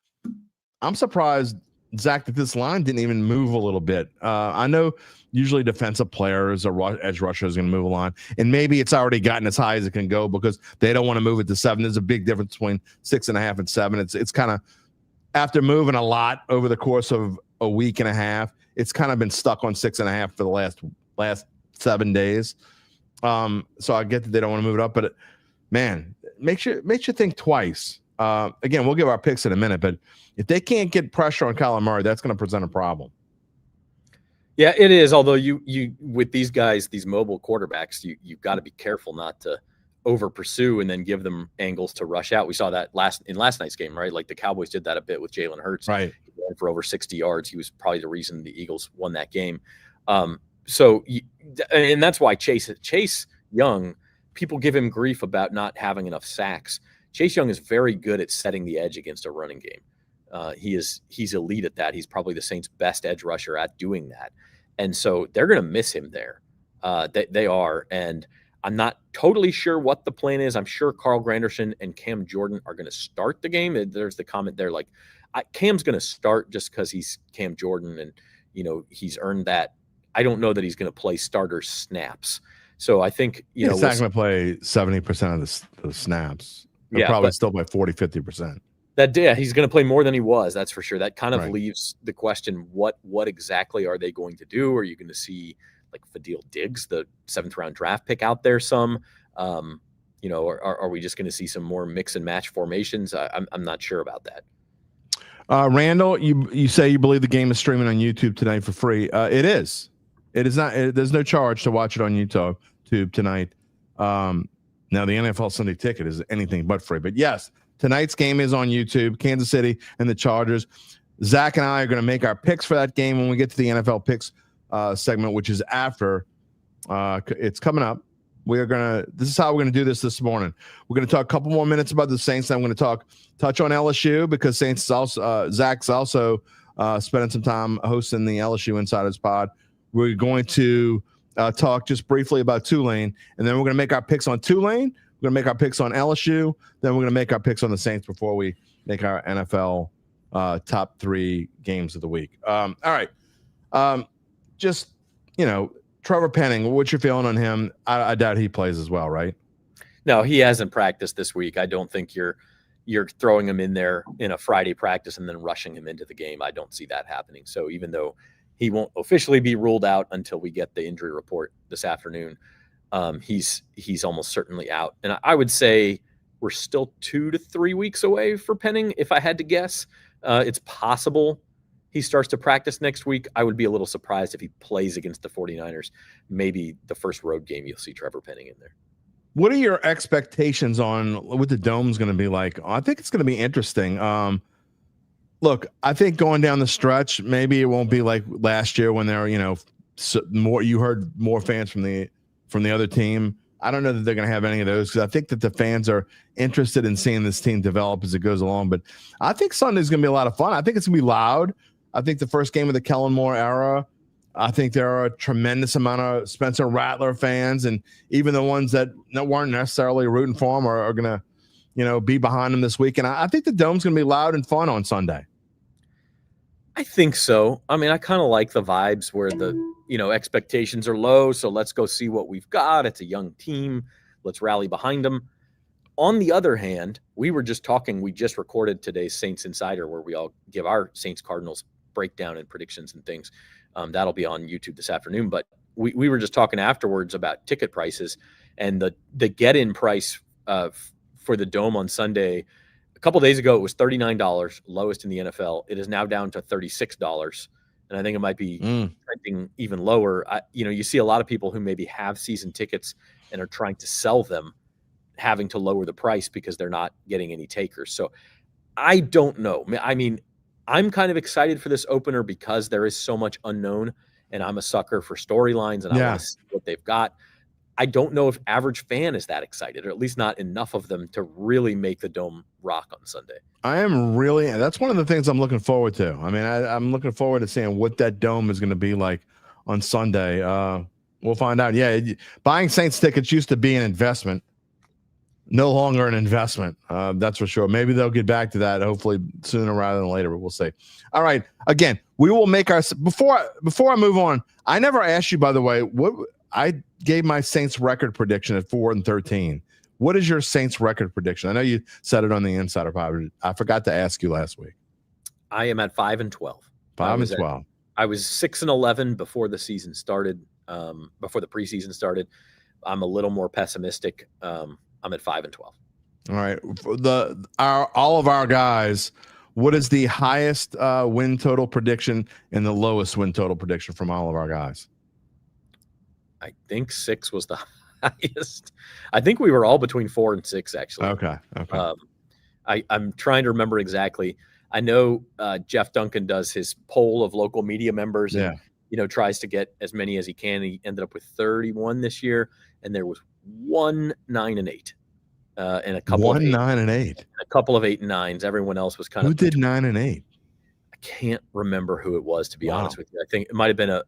I'm surprised, Zach, that this line didn't even move a little bit. I know usually defensive players or edge rushers are going to move a line, and maybe it's already gotten as high as it can go because they don't want to move it to 7. There's a big difference between 6.5 and 7. It's kind of, after moving a lot over the course of a week and a half, it's kind of been stuck on 6.5 for the last 7 days. So I get that they don't want to move it up, but man, makes you think twice. Again, we'll give our picks in a minute, but if they can't get pressure on Kyler Murray, that's going to present a problem. Yeah, it is. Although you with these guys, these mobile quarterbacks, you've got to be careful not to over pursue and then give them angles to rush out. We saw that last night's game, right? Like the Cowboys did that a bit with Jalen Hurts, right? He ran for over 60 yards. He was probably the reason the Eagles won that game. And that's why Chase Young, people give him grief about not having enough sacks. Chase Young is very good at setting the edge against a running game. He's elite at that. He's probably the Saints' best edge rusher at doing that. And so they're going to miss him there. They are. And I'm not totally sure what the plan is. I'm sure Carl Granderson and Cam Jordan are going to start the game. There's the comment there, Cam's going to start just because he's Cam Jordan and, he's earned that. I don't know that he's going to play starter snaps. So I think, he's not going to play 70% of the snaps. He'll probably still play 40, 50%. He's going to play more than he was. That's for sure. That kind of leaves the question: what exactly are they going to do? Are you going to see like Fadil Diggs, the 7th round draft pick, out there some? Or are we just going to see some more mix and match formations? I'm not sure about that. Randall, you say you believe the game is streaming on YouTube tonight for free. It is. It is not. There's no charge to watch it on YouTube tonight. Now the NFL Sunday Ticket is anything but free, but yes. Tonight's game is on YouTube, Kansas City and the Chargers. Zach and I are going to make our picks for that game when we get to the NFL picks segment, which is after. It's coming up. This is how we're going to do this morning. We're going to talk a couple more minutes about the Saints. I'm going to touch on LSU because Saints is also, Zach's also spending some time hosting the LSU Insiders Pod. We're going to talk just briefly about Tulane, and then we're going to make our picks on Tulane. We're going to make our picks on LSU. Then we're going to make our picks on the Saints before we make our NFL top 3 games of the week. All right. Trevor Penning, what's your feeling on him? I doubt he plays as well, right? No, he hasn't practiced this week. I don't think you're throwing him in there in a Friday practice and then rushing him into the game. I don't see that happening. So even though he won't officially be ruled out until we get the injury report this afternoon, he's almost certainly out. And I would say we're still 2 to 3 weeks away for Penning. If I had to guess, it's possible he starts to practice next week. I would be a little surprised if he plays against the 49ers. Maybe the first road game, you'll see Trevor Penning in there. What are your expectations on what the Dome's going to be like? I think it's going to be interesting. Look, I think going down the stretch, maybe it won't be like last year when there were, more. You heard more fans from the other team. I don't know that they're going to have any of those because I think that the fans are interested in seeing this team develop as it goes along. But I think Sunday's going to be a lot of fun. I think it's going to be loud. I think the first game of the Kellen Moore era, I think there are a tremendous amount of Spencer Rattler fans, and even the ones that weren't necessarily rooting for him are going to, be behind him this week. And I think the Dome's going to be loud and fun on Sunday. I think so. I mean, I kind of like the vibes where the expectations are low. So let's go see what we've got. It's a young team. Let's rally behind them. On the other hand, we just recorded today's Saints Insider where we all give our Saints-Cardinals breakdown and predictions and things. That'll be on YouTube this afternoon. But we were just talking afterwards about ticket prices, and the get-in price for the Dome on Sunday. A couple days ago, it was $39, lowest in the NFL. It is now down to $36. And I think it might be trending even lower. You see a lot of people who maybe have season tickets and are trying to sell them, having to lower the price because they're not getting any takers. So I don't know. I mean, I'm kind of excited for this opener because there is so much unknown, and I'm a sucker for storylines, and I want to see what they've got. I don't know if average fan is that excited, or at least not enough of them to really make the Dome rock on Sunday. That's one of the things I'm looking forward to. I mean, I'm looking forward to seeing what that Dome is going to be like on Sunday. We'll find out. Yeah, buying Saints tickets used to be an investment. No longer an investment. That's for sure. Maybe they'll get back to that hopefully sooner rather than later, but we'll see. All right. Again, we will make our before I move on. I never asked you, by the way, what I gave my Saints record prediction at 4-13. What is your Saints record prediction? I know you said it on the Insider Pod. I forgot to ask you last week. I am at 5-12. 5-12. I was 6-11 before the season started. Before the preseason started. I'm a little more pessimistic. I'm at 5-12. All right. All of our guys, what is the highest win total prediction and the lowest win total prediction from all of our guys? I think 6 was the highest. I think we were all between 4 and 6, actually. Okay. I'm trying to remember exactly. I know Jeff Duncan does his poll of local media members and tries to get as many as he can. He ended up with 31 this year, and there was 1 9-8, and a couple 1 9-8, a couple of 8 and 9s. Everyone else was kind of. Who did 9 and 8? I can't remember who it was, to be honest with you. I think it might have been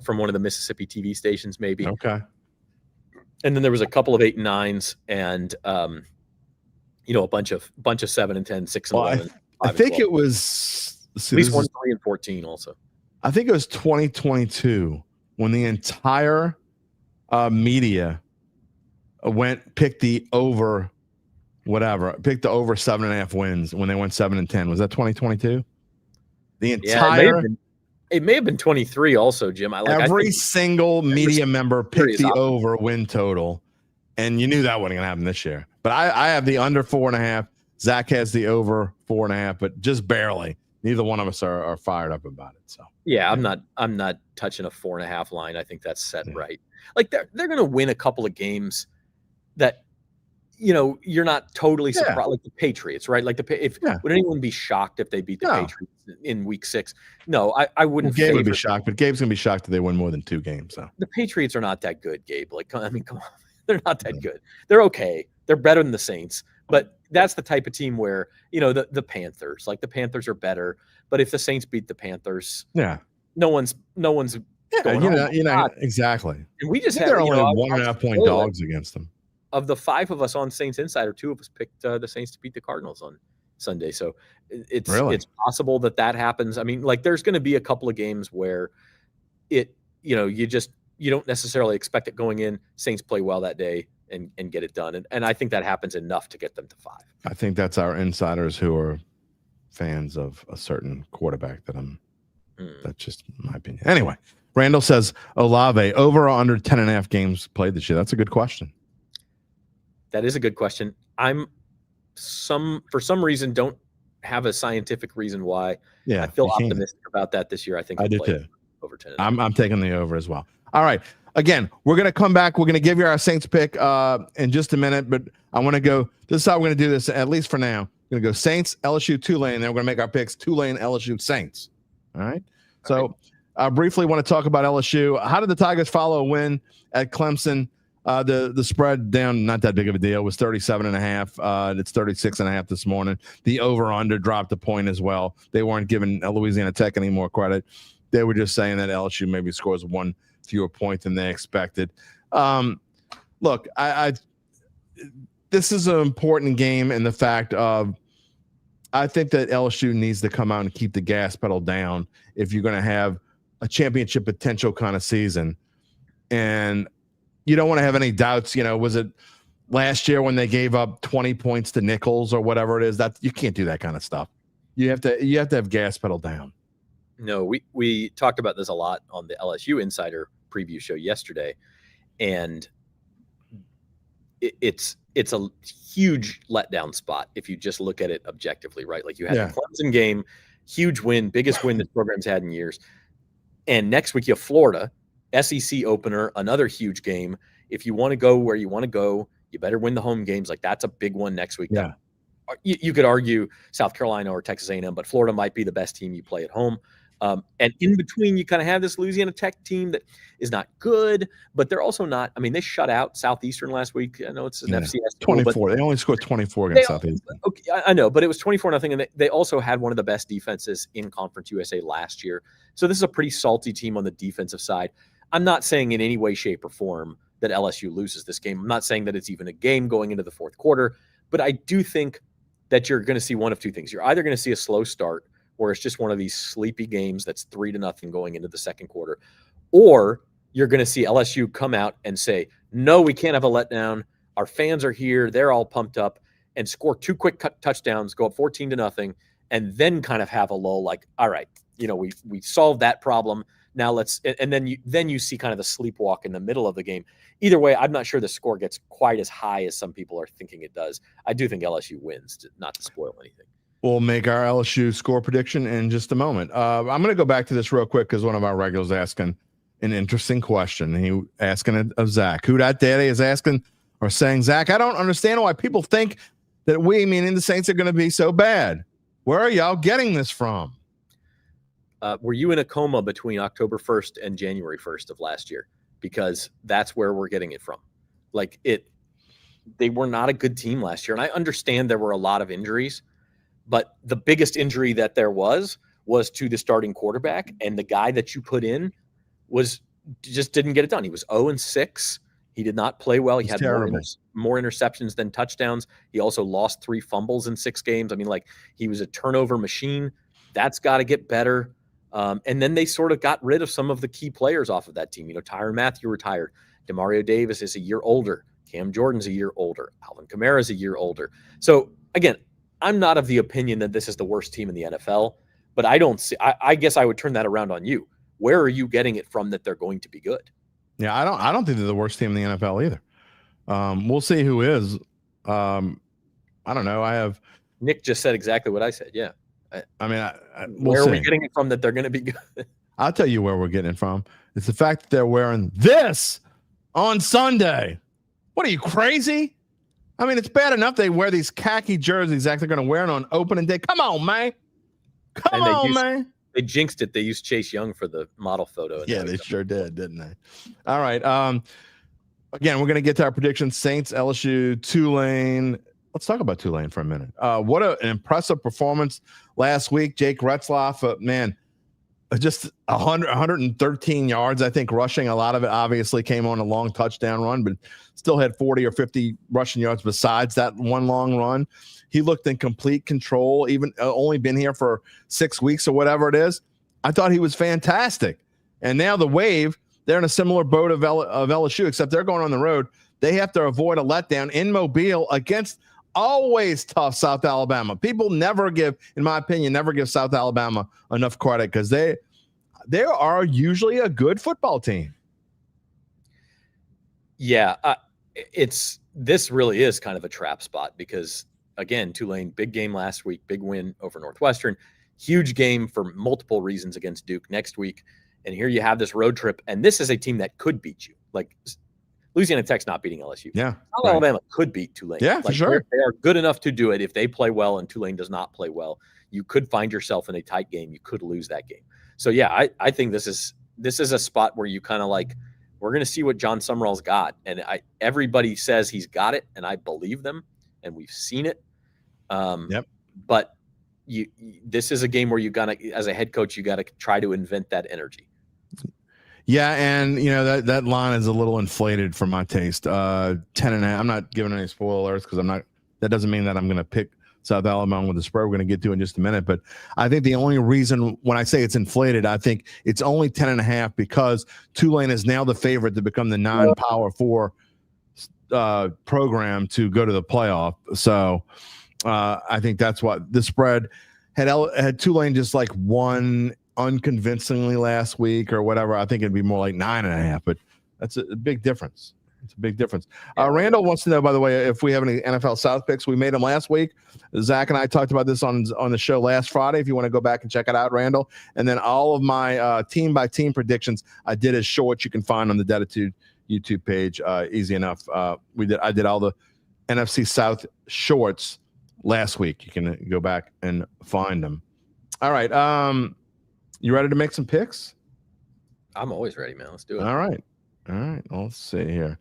from one of the Mississippi TV stations, maybe. Okay. And then there was a couple of 8 and 9s, and a bunch of 7 and 10, 6 and 11. I think it was at least 1 3 and 14 also. I think it was 2022 when the entire media picked the over, picked the over 7.5 wins when they went 7-10. Was that 2022? The entire. It may have been 23 also, Jim. Every single media member picked the over win total, and you knew that wasn't going to happen this year. But I have the under 4.5. Zach has the over 4.5, but just barely. Neither one of us are fired up about it. So yeah, I'm not touching a 4.5 line. I think that's set right. Like they're going to win a couple of games that you're not totally surprised, like the Patriots, right? Like would anyone be shocked if they beat the Patriots in Week 6? No, I wouldn't. Gabe would be shocked, but Gabe's gonna be shocked if they win more than 2 games. So the Patriots are not that good, Gabe. Like, I mean, come on, they're not that good. They're okay. They're better than the Saints, but that's the type of team where the Panthers, like the Panthers are better. But if the Saints beat the Panthers, no one's going exactly. And we just had they're only 1.5 point dogs against them. Of the 5 of us on Saints Insider, 2 of us picked the Saints to beat the Cardinals on Sunday. So it's possible that happens. I mean, like there's going to be a couple of games where you don't necessarily expect it going in. Saints play well that day and get it done. And I think that happens enough to get them to 5. I think that's our insiders who are fans of a certain quarterback that's just my opinion. Anyway, Randall says Olave over or under 10.5 games played this year. That's a good question. That is a good question. For some reason, don't have a scientific reason why. Yeah, I feel optimistic about that this year. I think I do too. Over 10. I'm taking the over as well. All right. Again, we're going to come back. We're going to give you our Saints pick in just a minute, but I want to go. This is how we're going to do this, at least for now. We're going to go Saints, LSU, Tulane, and then we're going to make our picks Tulane, LSU, Saints. All right. So I briefly want to talk about LSU. How did the Tigers follow a win at Clemson? The spread down, not that big of a deal. It was 37.5. It's 36.5 this morning. The over-under dropped a point as well. They weren't giving Louisiana Tech any more credit. They were just saying that LSU maybe scores 1 fewer point than they expected. Look, this is an important game in the fact of I think that LSU needs to come out and keep the gas pedal down if you're going to have a championship potential kind of season. And you don't want to have any doubts. Was it last year when they gave up 20 points to Nichols or whatever it is? That you can't do that kind of stuff. You have to have gas pedal down. No, we talked about this a lot on the LSU Insider preview show yesterday, and it's a huge letdown spot if you just look at it objectively, right? Like you had the Clemson game, huge win, biggest win this program's had in years, and next week you have Florida. SEC opener, another huge game. If you want to go where you want to go, you better win the home games. Like that's a big one next week. Yeah. You could argue South Carolina or Texas A&M, but Florida might be the best team you play at home. And in between, you kind of have this Louisiana Tech team that is not good, but they're also not. I mean, they shut out Southeastern last week. I know it's an FCS 24. They only scored 24 against Southeastern. Okay, I know, but it was 24-0, and they also had one of the best defenses in Conference USA last year. So this is a pretty salty team on the defensive side. I'm not saying in any way, shape, or form that LSU loses this game. I'm not saying that it's even a game going into the fourth quarter, but I do think that you're going to see one of two things. You're either going to see a slow start where it's just one of these sleepy games that's 3-0 going into the second quarter, or you're going to see LSU come out and say, no, we can't have a letdown. Our fans are here. They're all pumped up, and score 2 quick touchdowns, go up 14-0, and then kind of have a lull like, all right, we solved that problem. Now let's, and then you see kind of the sleepwalk in the middle of the game. Either way, I'm not sure the score gets quite as high as some people are thinking it does. I do think LSU wins, not to spoil anything. We'll make our LSU score prediction in just a moment. I'm going to go back to this real quick because one of our regulars asking an interesting question. He asking it of Zach. Who that daddy is asking or saying, Zach, I don't understand why people think that we, meaning the Saints, are going to be so bad. Where are y'all getting this from? Were you in a coma between October 1st and January 1st of last year? Because that's where we're getting it from. They were not a good team last year. And I understand there were a lot of injuries, but the biggest injury that there was to the starting quarterback, and the guy that you put in just didn't get it done. He was 0-6. He did not play well. He had more interceptions than touchdowns. He also lost 3 fumbles in 6 games. I mean, he was a turnover machine. That's got to get better. And then they sort of got rid of some of the key players off of that team. Tyrann Mathieu retired. Demario Davis is a year older. Cam Jordan's a year older. Alvin Kamara's a year older. So, again, I'm not of the opinion that this is the worst team in the NFL, but I guess I would turn that around on you. Where are you getting it from that they're going to be good? Yeah, I don't think they're the worst team in the NFL either. We'll see who is. I don't know. Nick just said exactly what I said. Yeah. Where are we getting it from that they're going to be good? I'll tell you where we're getting it from. It's the fact that they're wearing this on Sunday. What are you, crazy? I mean, it's bad enough they wear these khaki jerseys like they're going to wear it on opening day. Come on, man. Come on, man. They jinxed it. They used Chase Young for the model photo. Yeah, they sure did, didn't they? All right. Again, we're going to get to our predictions. Saints, LSU, Tulane. Let's talk about Tulane for a minute. What an impressive performance last week. Jake Retzlaff, man, just 113 yards, I think, rushing. A lot of it obviously came on a long touchdown run, but still had 40 or 50 rushing yards besides that one long run. He looked in complete control, even only been here for 6 weeks or whatever it is. I thought he was fantastic. And now the Wave, they're in a similar boat of LSU, except they're going on the road. They have to avoid a letdown in Mobile against always tough South Alabama. People never give, in my opinion, South Alabama enough credit because they are usually a good football team. Yeah, this really is kind of a trap spot because, again, Tulane, big game last week, big win over Northwestern, huge game for multiple reasons against Duke next week. And here you have this road trip, and this is a team that could beat you. Like Louisiana Tech's not beating LSU. Yeah, South Alabama could beat Tulane. Yeah, for sure. They are good enough to do it. If they play well and Tulane does not play well, you could find yourself in a tight game. You could lose that game. So yeah, I think this is a spot where you kind of like, we're going to see what John Summerall's got, and everybody says he's got it, and I believe them, and we've seen it. Yep. But this is a game where you gotta, as a head coach, you got to try to invent that energy. Yeah, and that line is a little inflated for my taste. 10.5. I'm not giving any spoilers because that doesn't mean that I'm going to pick South Alabama with the spread. We're going to get to in just a minute, but I think the only reason when I say it's inflated, I think it's only 10.5 because Tulane is now the favorite to become the non-Power 4 program to go to the playoff. So I think that's what the spread had Tulane just like won unconvincingly last week or whatever. I think it'd be more like 9.5, but that's a big difference. It's a big difference. Randall wants to know, by the way, if we have any NFL South picks. We made them last week. Zach and I talked about this on the show last Friday. If you want to go back and check it out, Randall. And then all of my team by team predictions I did as shorts you can find on the Dattitude YouTube page. Easy enough. I did all the NFC South shorts last week. You can go back and find them. All right. You ready to make some picks? I'm always ready, man. Let's do it. All right. Let's see here.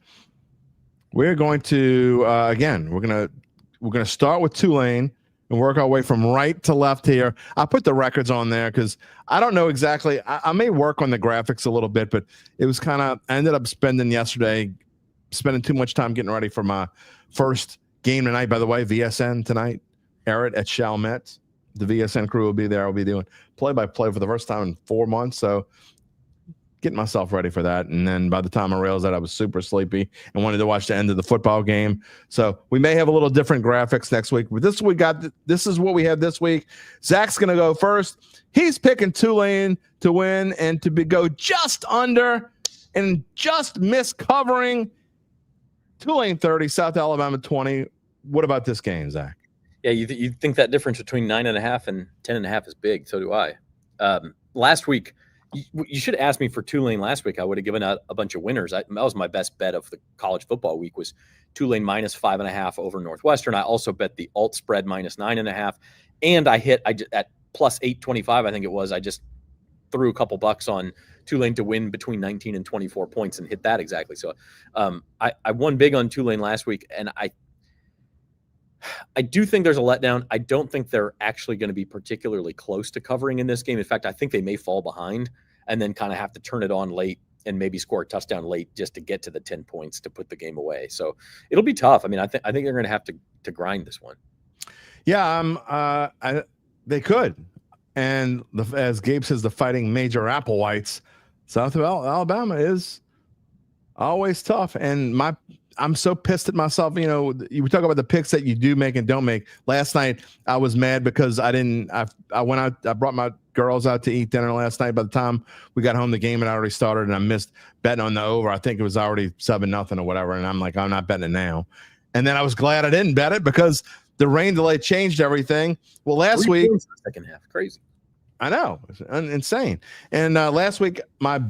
We're going to again. We're gonna start with Tulane and work our way from right to left here. I put the records on there because I don't know exactly. I may work on the graphics a little bit, but it was kind of. I ended up spending too much time getting ready for my first game tonight. By the way, VSN tonight. Eric at Chalmette. The VSN crew will be there. I'll be doing play-by-play for the first time in 4 months. So getting myself ready for that. And then by the time I realized that, I was super sleepy and wanted to watch the end of the football game. So we may have a little different graphics next week. But this is what we have this week. Zach's going to go first. He's picking Tulane to win and to go just under and just miss covering. Tulane 30, South Alabama 20. What about this game, Zach? Yeah, you think that difference between 9.5 and 10.5 is big. So do I. Last week, you should have asked me for Tulane last week. I would have given out a bunch of winners. That was my best bet of the college football week was Tulane minus 5.5 over Northwestern. I also bet the alt spread minus 9.5, and I hit at plus 825. I think it was. I just threw a couple bucks on Tulane to win between 19 and 24 points and hit that exactly. So I won big on Tulane last week, and I do think there's a letdown. I don't think they're actually going to be particularly close to covering in this game. In fact, I think they may fall behind and then kind of have to turn it on late and maybe score a touchdown late just to get to the 10 points to put the game away. So it'll be tough. I mean, I think they're going to have to grind this one. Yeah, they could. And as Gabe says, the Fighting Major Applewhites, South Alabama is always tough. And I'm so pissed at myself. You know, you talk about the picks that you do make and don't make. Last night I was mad because I went out. I brought my girls out to eat dinner last night. By the time we got home, the game had already started, and I missed betting on the over. I think it was already 7-0 or whatever. And I'm like, I'm not betting it now. And then I was glad I didn't bet it because the rain delay changed everything. Well, last week, second half, crazy. I know, it's insane. And last week, my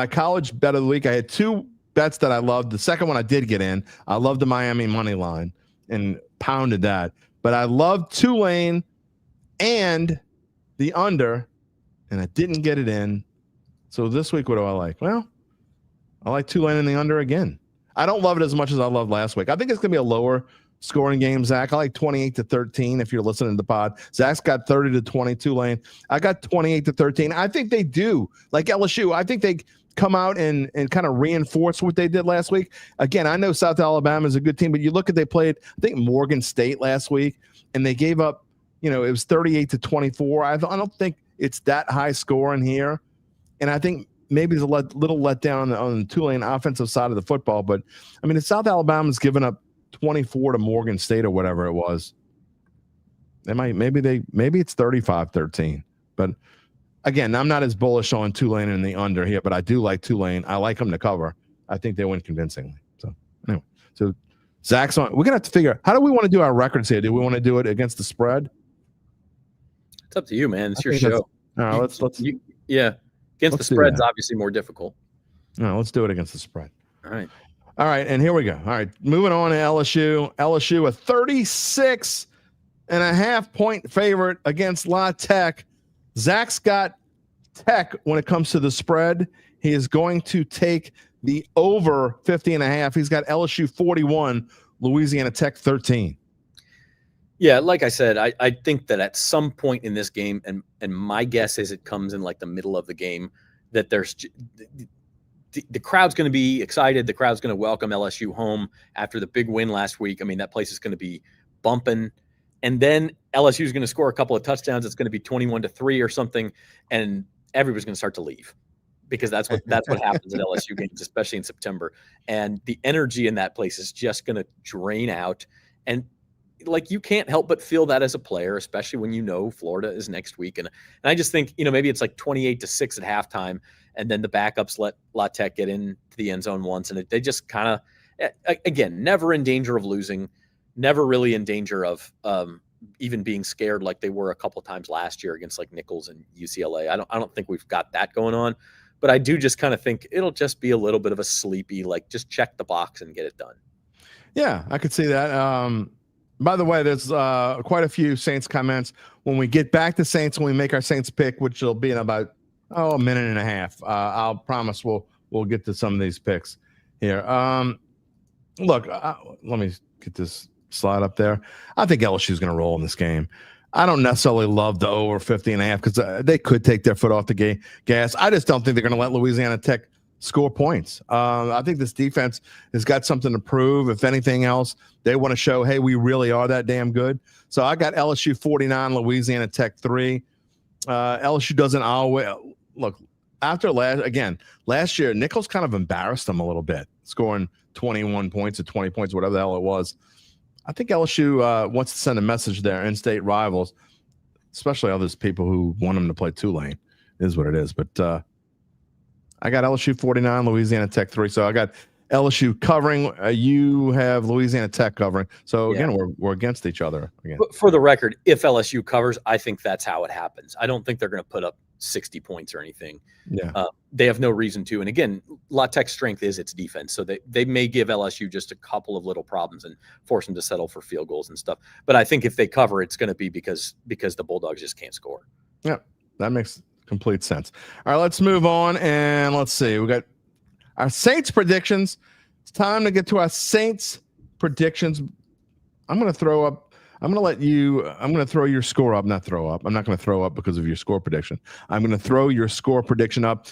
college bet of the week, I had 2 bets that I loved. The second one I did get in. I loved the Miami money line and pounded that. But I loved Tulane and the under, and I didn't get it in. So this week, what do I like? Well, I like Tulane and the under again. I don't love it as much as I loved last week. I think it's going to be a lower scoring game, Zach. I like 28-13 if you're listening to the pod. Zach's got 30-20 Tulane. I got 28-13. I think they do. Like LSU, I think they come out and kind of reinforce what they did last week. Again, I know South Alabama is a good team, but you look at they played, I think, Morgan State last week, and they gave up, it was 38-24. I don't think it's that high scoring here. And I think maybe there's a little letdown on the Tulane offensive side of the football. But, I mean, if South Alabama's given up 24 to Morgan State or whatever it was, maybe it's 35-13. But again, I'm not as bullish on Tulane in the under here, but I do like Tulane. I like them to cover. I think they win convincingly. So anyway, so Zach's on. We're gonna have to figure out, how do we want to do our records here? Do we want to do it against the spread? It's up to you, man. It's your show. Let's against the spread's obviously more difficult. No, let's do it against the spread. All right, and here we go. All right, moving on to LSU. LSU, a 36.5 point favorite against La Tech. Zach's got Tech when it comes to the spread. He is going to take the over 50.5. He's got LSU 41, Louisiana Tech 13. Yeah, like I said, I think that at some point in this game, and my guess is it comes in like the middle of the game, that there's the crowd's going to be excited. The crowd's going to welcome LSU home after the big win last week. I mean, that place is going to be bumping. And then LSU is going to score a couple of touchdowns. It's going to be 21-3 or something, and everybody's going to start to leave because that's what happens at LSU games, especially in September. And the energy in that place is just going to drain out. And like, you can't help but feel that as a player, especially when Florida is next week. And I just think maybe it's like 28-6 at halftime, and then the backups let La Tech get into the end zone once, and they just kind of, again, never in danger of losing. Never really in danger of even being scared like they were a couple of times last year against like Nichols and UCLA. I don't think we've got that going on, but I do just kind of think it'll just be a little bit of a sleepy, like, just check the box and get it done. Yeah, I could see that. By the way, there's quite a few Saints comments. When we get back to Saints, when we make our Saints pick, which will be in about a minute and a half, I'll promise we'll get to some of these picks here. Look, let me get this slide up there. I think LSU is going to roll in this game. I don't necessarily love the over 50.5 because they could take their foot off the gas. I just don't think they're going to let Louisiana Tech score points. I think this defense has got something to prove. If anything else, they want to show, hey, we really are that damn good. So I got LSU 49, Louisiana Tech 3. LSU doesn't always look after last year. Nichols kind of embarrassed them a little bit, scoring 21 points or 20 points, whatever the hell it was. I think LSU wants to send a message there, in-state rivals, especially all those people who want them to play Tulane. It is what it is. But I got LSU 49, Louisiana Tech 3. So I got LSU covering. You have Louisiana Tech covering. So, again, we're against each other again. But for the record, if LSU covers, I think that's how it happens. I don't think they're going to put up 60 points or anything. Yeah. They have no reason to. And again, La Tech's strength is its defense. So they may give LSU just a couple of little problems and force them to settle for field goals and stuff. But I think if they cover, it's going to be because the Bulldogs just can't score. Yeah, that makes complete sense. All right, let's move on. And let's see. We got our Saints predictions. It's time to get to our Saints predictions. I'm going to throw your score up, not throw up. I'm not going to throw up because of your score prediction. I'm going to throw your score prediction up.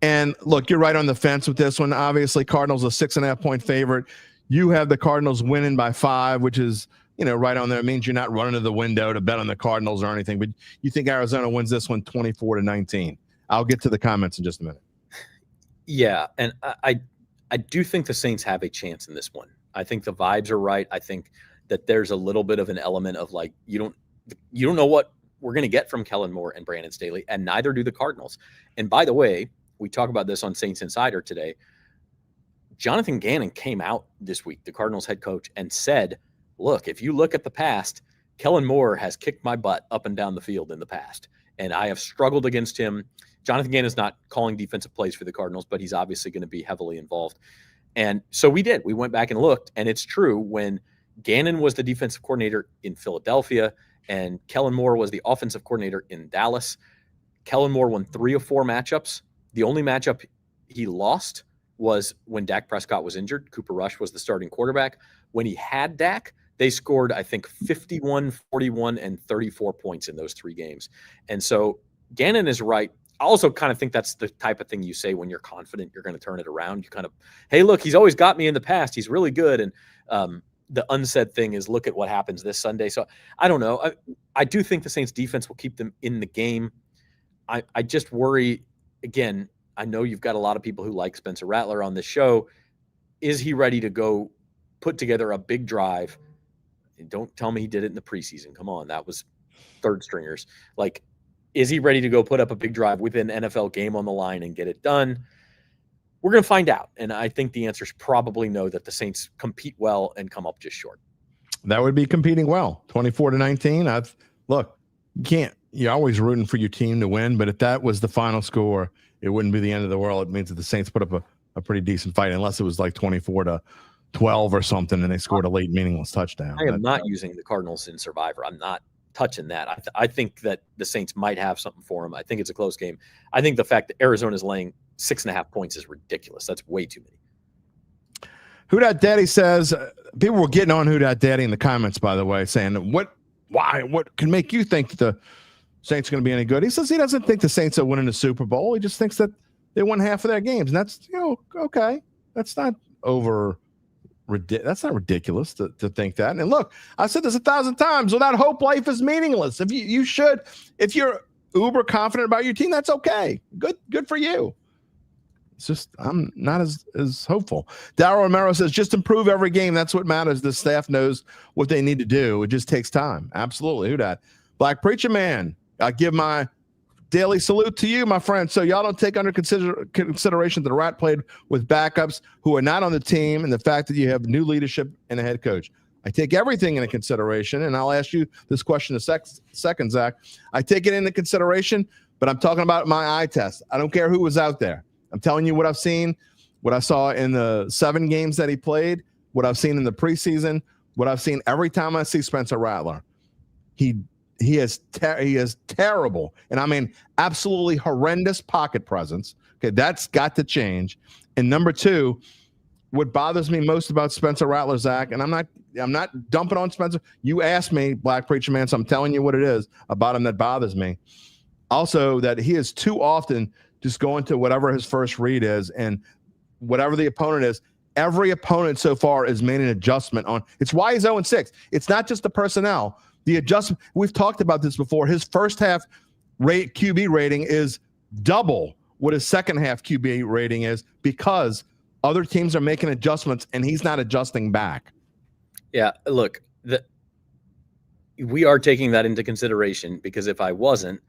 And look, you're right on the fence with this one. Obviously, Cardinals a 6.5 point favorite. You have the Cardinals winning by 5, which is right on there. It means you're not running to the window to bet on the Cardinals or anything, but you think Arizona wins this one 24-19. I'll get to the comments in just a minute. Yeah, and I do think the Saints have a chance in this one. I think the vibes are right. I think that there's a little bit of an element of like you don't know what we're going to get from Kellen Moore and Brandon Staley, and neither do the Cardinals. And by the way, we talk about this on Saints Insider today. Jonathan Gannon came out this week, the Cardinals head coach, and said, look, if you look at the past, Kellen Moore has kicked my butt up and down the field in the past, and I have struggled against him. Jonathan Gannon is not calling defensive plays for the Cardinals, but he's obviously going to be heavily involved. And so we did. We went back and looked, and it's true. When Gannon was the defensive coordinator in Philadelphia and Kellen Moore was the offensive coordinator in Dallas, Kellen Moore won 3 of 4 matchups. The only matchup he lost was when Dak Prescott was injured. Cooper Rush was the starting quarterback. When he had Dak, they scored, I think, 51, 41, and 34 points in those 3 games. And so Gannon is right. I also kind of think that's the type of thing you say when you're confident you're going to turn it around. You kind of, hey, look, he's always got me in the past. He's really good. And the unsaid thing is, look at what happens this Sunday. So I don't know. I do think the Saints defense will keep them in the game. I just worry, again, I know you've got a lot of people who like Spencer Rattler on this show. Is he ready to go put together a big drive? And don't tell me he did it in the preseason. Come on, that was third stringers. Like, is he ready to go put up a big drive with an NFL game on the line and get it done? We're going to find out. And I think the answer is probably no, that the Saints compete well and come up just short. That would be competing well. 24-19. Look, you're always rooting for your team to win, but if that was the final score, it wouldn't be the end of the world. It means that the Saints put up a pretty decent fight, unless it was like 24-12 or something, and they scored a late meaningless touchdown. I am not using the Cardinals in Survivor. I'm not touching that. I think that the Saints might have something for them. I think it's a close game. I think the fact that Arizona's laying 6.5 points is ridiculous. That's way too many. Who Dat Daddy says, people were getting on Who Dat Daddy in the comments, by the way, saying, what can make you think that the Saints are going to be any good? He says he doesn't think the Saints are winning the Super Bowl. He just thinks that they won half of their games. And that's, okay. That's not that's not ridiculous to think that. And look, I said this 1,000 times. Without hope, life is meaningless. If you're uber confident about your team, that's okay. Good for you. It's just I'm not as hopeful. Darryl Romero says, just improve every game. That's what matters. The staff knows what they need to do. It just takes time. Absolutely. Who dat? Black Preacher Man, I give my daily salute to you, my friend. So y'all don't take under consideration that the Rat played with backups who are not on the team, and the fact that you have new leadership and a head coach. I take everything into consideration, and I'll ask you this question in a second, Zach. I take it into consideration, but I'm talking about my eye test. I don't care who was out there. I'm telling you what I've seen, what I saw in the 7 games that he played, what I've seen in the preseason, what I've seen every time I see Spencer Rattler. He is terrible, and I mean absolutely horrendous pocket presence. Okay, that's got to change. And number 2, what bothers me most about Spencer Rattler, Zach, and I'm not dumping on Spencer. You asked me, Black Preacher Man, so I'm telling you what it is about him that bothers me. Also, that he is too often just going to whatever his first read is, and whatever the opponent is. Every opponent so far has made an adjustment on. It's why he's 0-6. It's not just the personnel. The adjustment, we've talked about this before. His first half QB rating is double what his second half QB rating is, because other teams are making adjustments and he's not adjusting back. Yeah, look, we are taking that into consideration, because if I wasn't,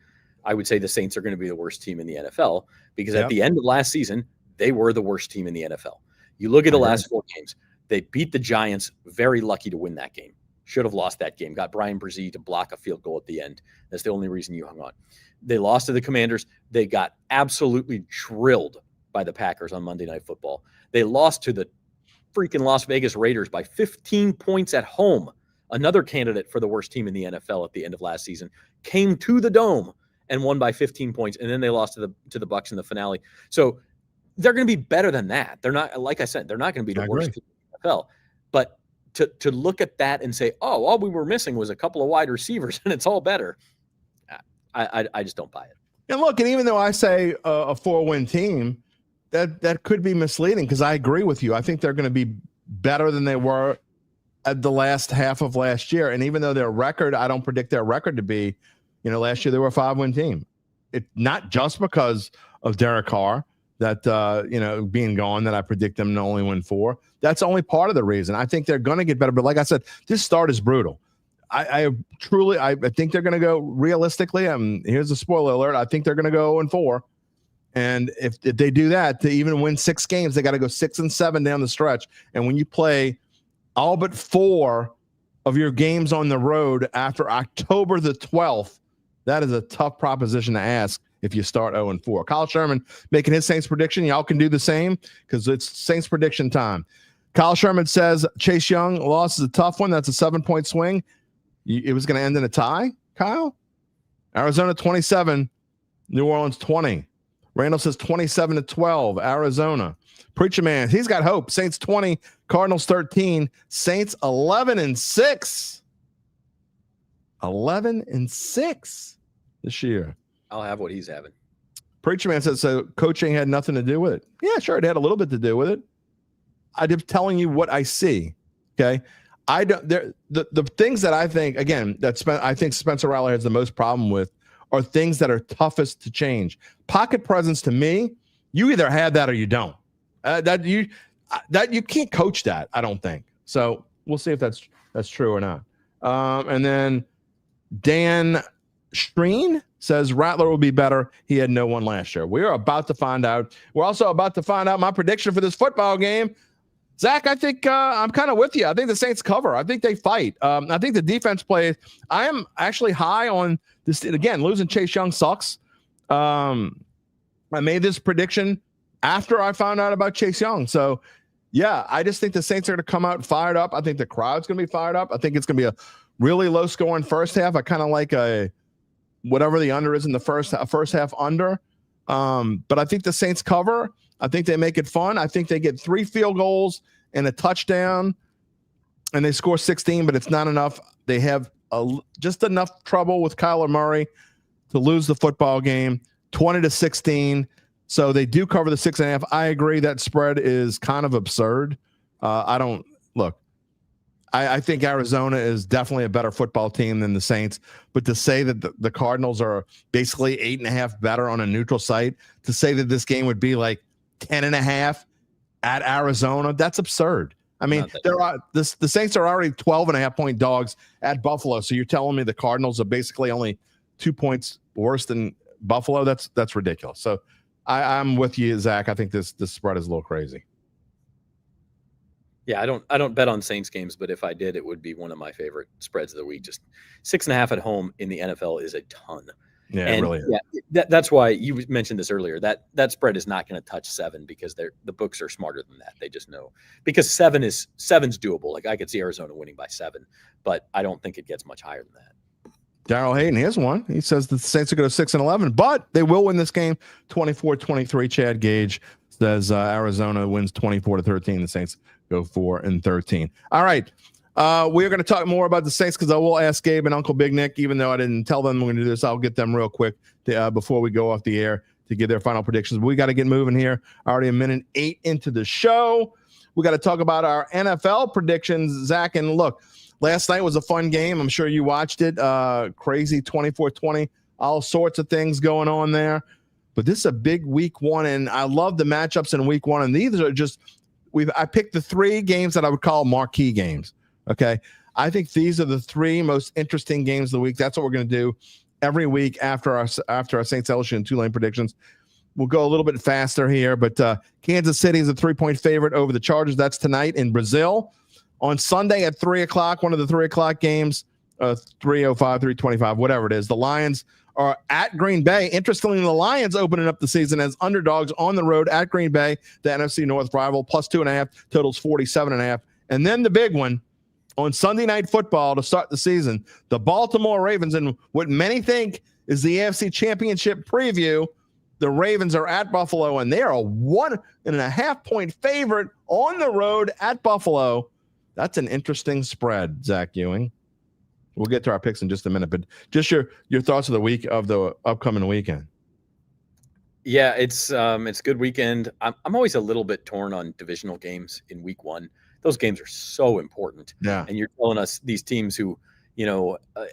I would say the Saints are going to be the worst team in the NFL, because at the end of last season, they were the worst team in the NFL. You look at the last 4 games, they beat the Giants, very lucky to win that game. Should have lost that game. Got Brian Brzee to block a field goal at the end. That's the only reason you hung on. They lost to the Commanders. They got absolutely drilled by the Packers on Monday Night Football. They lost to the freaking Las Vegas Raiders by 15 points at home. Another candidate for the worst team in the NFL at the end of last season came to the Dome and won by 15 points. And then they lost to the Bucs in the finale. So they're going to be better than that. They're not, like I said, they're not going to be the worst team in the NFL. But to look at that and say, oh, all we were missing was a couple of wide receivers and it's all better, I just don't buy it. And look, and even though I say a 4-win team, that could be misleading, because I agree with you. I think they're going to be better than they were at the last half of last year. And even though their record, I don't predict their record to be, last year they were a 5-win team. It not just because of Derek Carr that, being gone, that I predict them to only win 4. That's only part of the reason. I think they're going to get better. But like I said, this start is brutal. I truly think they're going to go realistically. Here's a spoiler alert. I think they're going to go 0-4. And if they do that, to even win 6 games, they got to go 6-7 down the stretch. And when you play all but 4 of your games on the road after October the 12th, that is a tough proposition to ask if you start 0-4. Kyle Sherman making his Saints prediction. Y'all can do the same because it's Saints prediction time. Kyle Sherman says Chase Young loss is a tough one. That's a 7-point swing. It was going to end in a tie, Kyle? Arizona 27, New Orleans 20. Randall says 27-12, Arizona. Preacher Man, he's got hope. Saints 20, Cardinals 13, Saints 11-6. 11-6 this year. I'll have what he's having. Preacher Man says, so coaching had nothing to do with it. Yeah, sure, it had a little bit to do with it. I'm just telling you what I see. Okay. The things that I think, again, I think Spencer Rattler has the most problem with are things that are toughest to change. Pocket presence, to me, you either have that or you don't. That you can't coach that, I don't think. So we'll see if that's true or not. And then Dan Streen says Rattler will be better. He had no one last year. We're about to find out. We're also about to find out my prediction for this football game. Zach, I think I'm kind of with you. I think the Saints cover. I think they fight. I think the defense plays. I am actually high on this. Again, losing Chase Young sucks. I made this prediction after I found out about Chase Young. So, yeah, I just think the Saints are going to come out fired up. I think the crowd's going to be fired up. I think it's going to be a really low scoring first half. I kind of like whatever the under is in the first half under. But I think the Saints cover. I think they make it fun. I think they get 3 field goals and a touchdown, and they score 16, but it's not enough. They have just enough trouble with Kyler Murray to lose the football game, 20-16. So they do cover the 6.5. I agree that spread is kind of absurd. I think Arizona is definitely a better football team than the Saints, but to say that the Cardinals are basically 8.5 better on a neutral site, to say that this game would be like 10.5 at Arizona, that's absurd. I mean, the Saints are already 12.5 point dogs at Buffalo. So you're telling me the Cardinals are basically only 2 points worse than Buffalo? That's ridiculous. So I'm with you, Zach. I think this spread is a little crazy. Yeah, I don't bet on Saints games, but if I did, it would be one of my favorite spreads of the week. Just 6.5 at home in the NFL is a ton. Yeah, it really is. Yeah, that's why you mentioned this earlier. That spread is not going to touch 7 because the books are smarter than that. They just know because 7's doable. Like I could see Arizona winning by 7, but I don't think it gets much higher than that. Daryl Hayden, here's one. He says the Saints are going to 6-11, but they will win this game 24-23. Chad Gage says Arizona wins 24-13. The Saints go 4-13. All right. We're going to talk more about the Saints because I will ask Gabe and Uncle Big Nick, even though I didn't tell them we're going to do this. I'll get them real quick before we go off the air to give their final predictions. But we got to get moving here. Already a minute 8 into the show. We got to talk about our NFL predictions, Zach. And look, last night was a fun game. I'm sure you watched it. Crazy 24-20, all sorts of things going on there. But this is a big week 1, and I love the matchups in week 1. And these are just I picked the 3 games that I would call marquee games. Okay. I think these are the 3 most interesting games of the week. That's what we're going to do every week after our Saints, LSU, and Tulane predictions. We'll go a little bit faster here, but Kansas City is a 3-point favorite over the Chargers. That's tonight in Brazil. On Sunday at 3 o'clock, one of the 3 o'clock games, 3:05, 3:25, whatever it is. The Lions are at Green Bay. Interestingly, the Lions opening up the season as underdogs on the road at Green Bay, the NFC North rival, plus 2.5, totals 47.5. And then the big one, on Sunday Night Football to start the season, the Baltimore Ravens, and what many think is the AFC Championship preview, the Ravens are at Buffalo, and they are a 1.5 point favorite on the road at Buffalo. That's an interesting spread, Zach Ewing. We'll get to our picks in just a minute, but just your thoughts of the week of the upcoming weekend. Yeah, it's a good weekend. I'm always a little bit torn on divisional games in week 1. those games are so important. Yeah. And you're telling us these teams who,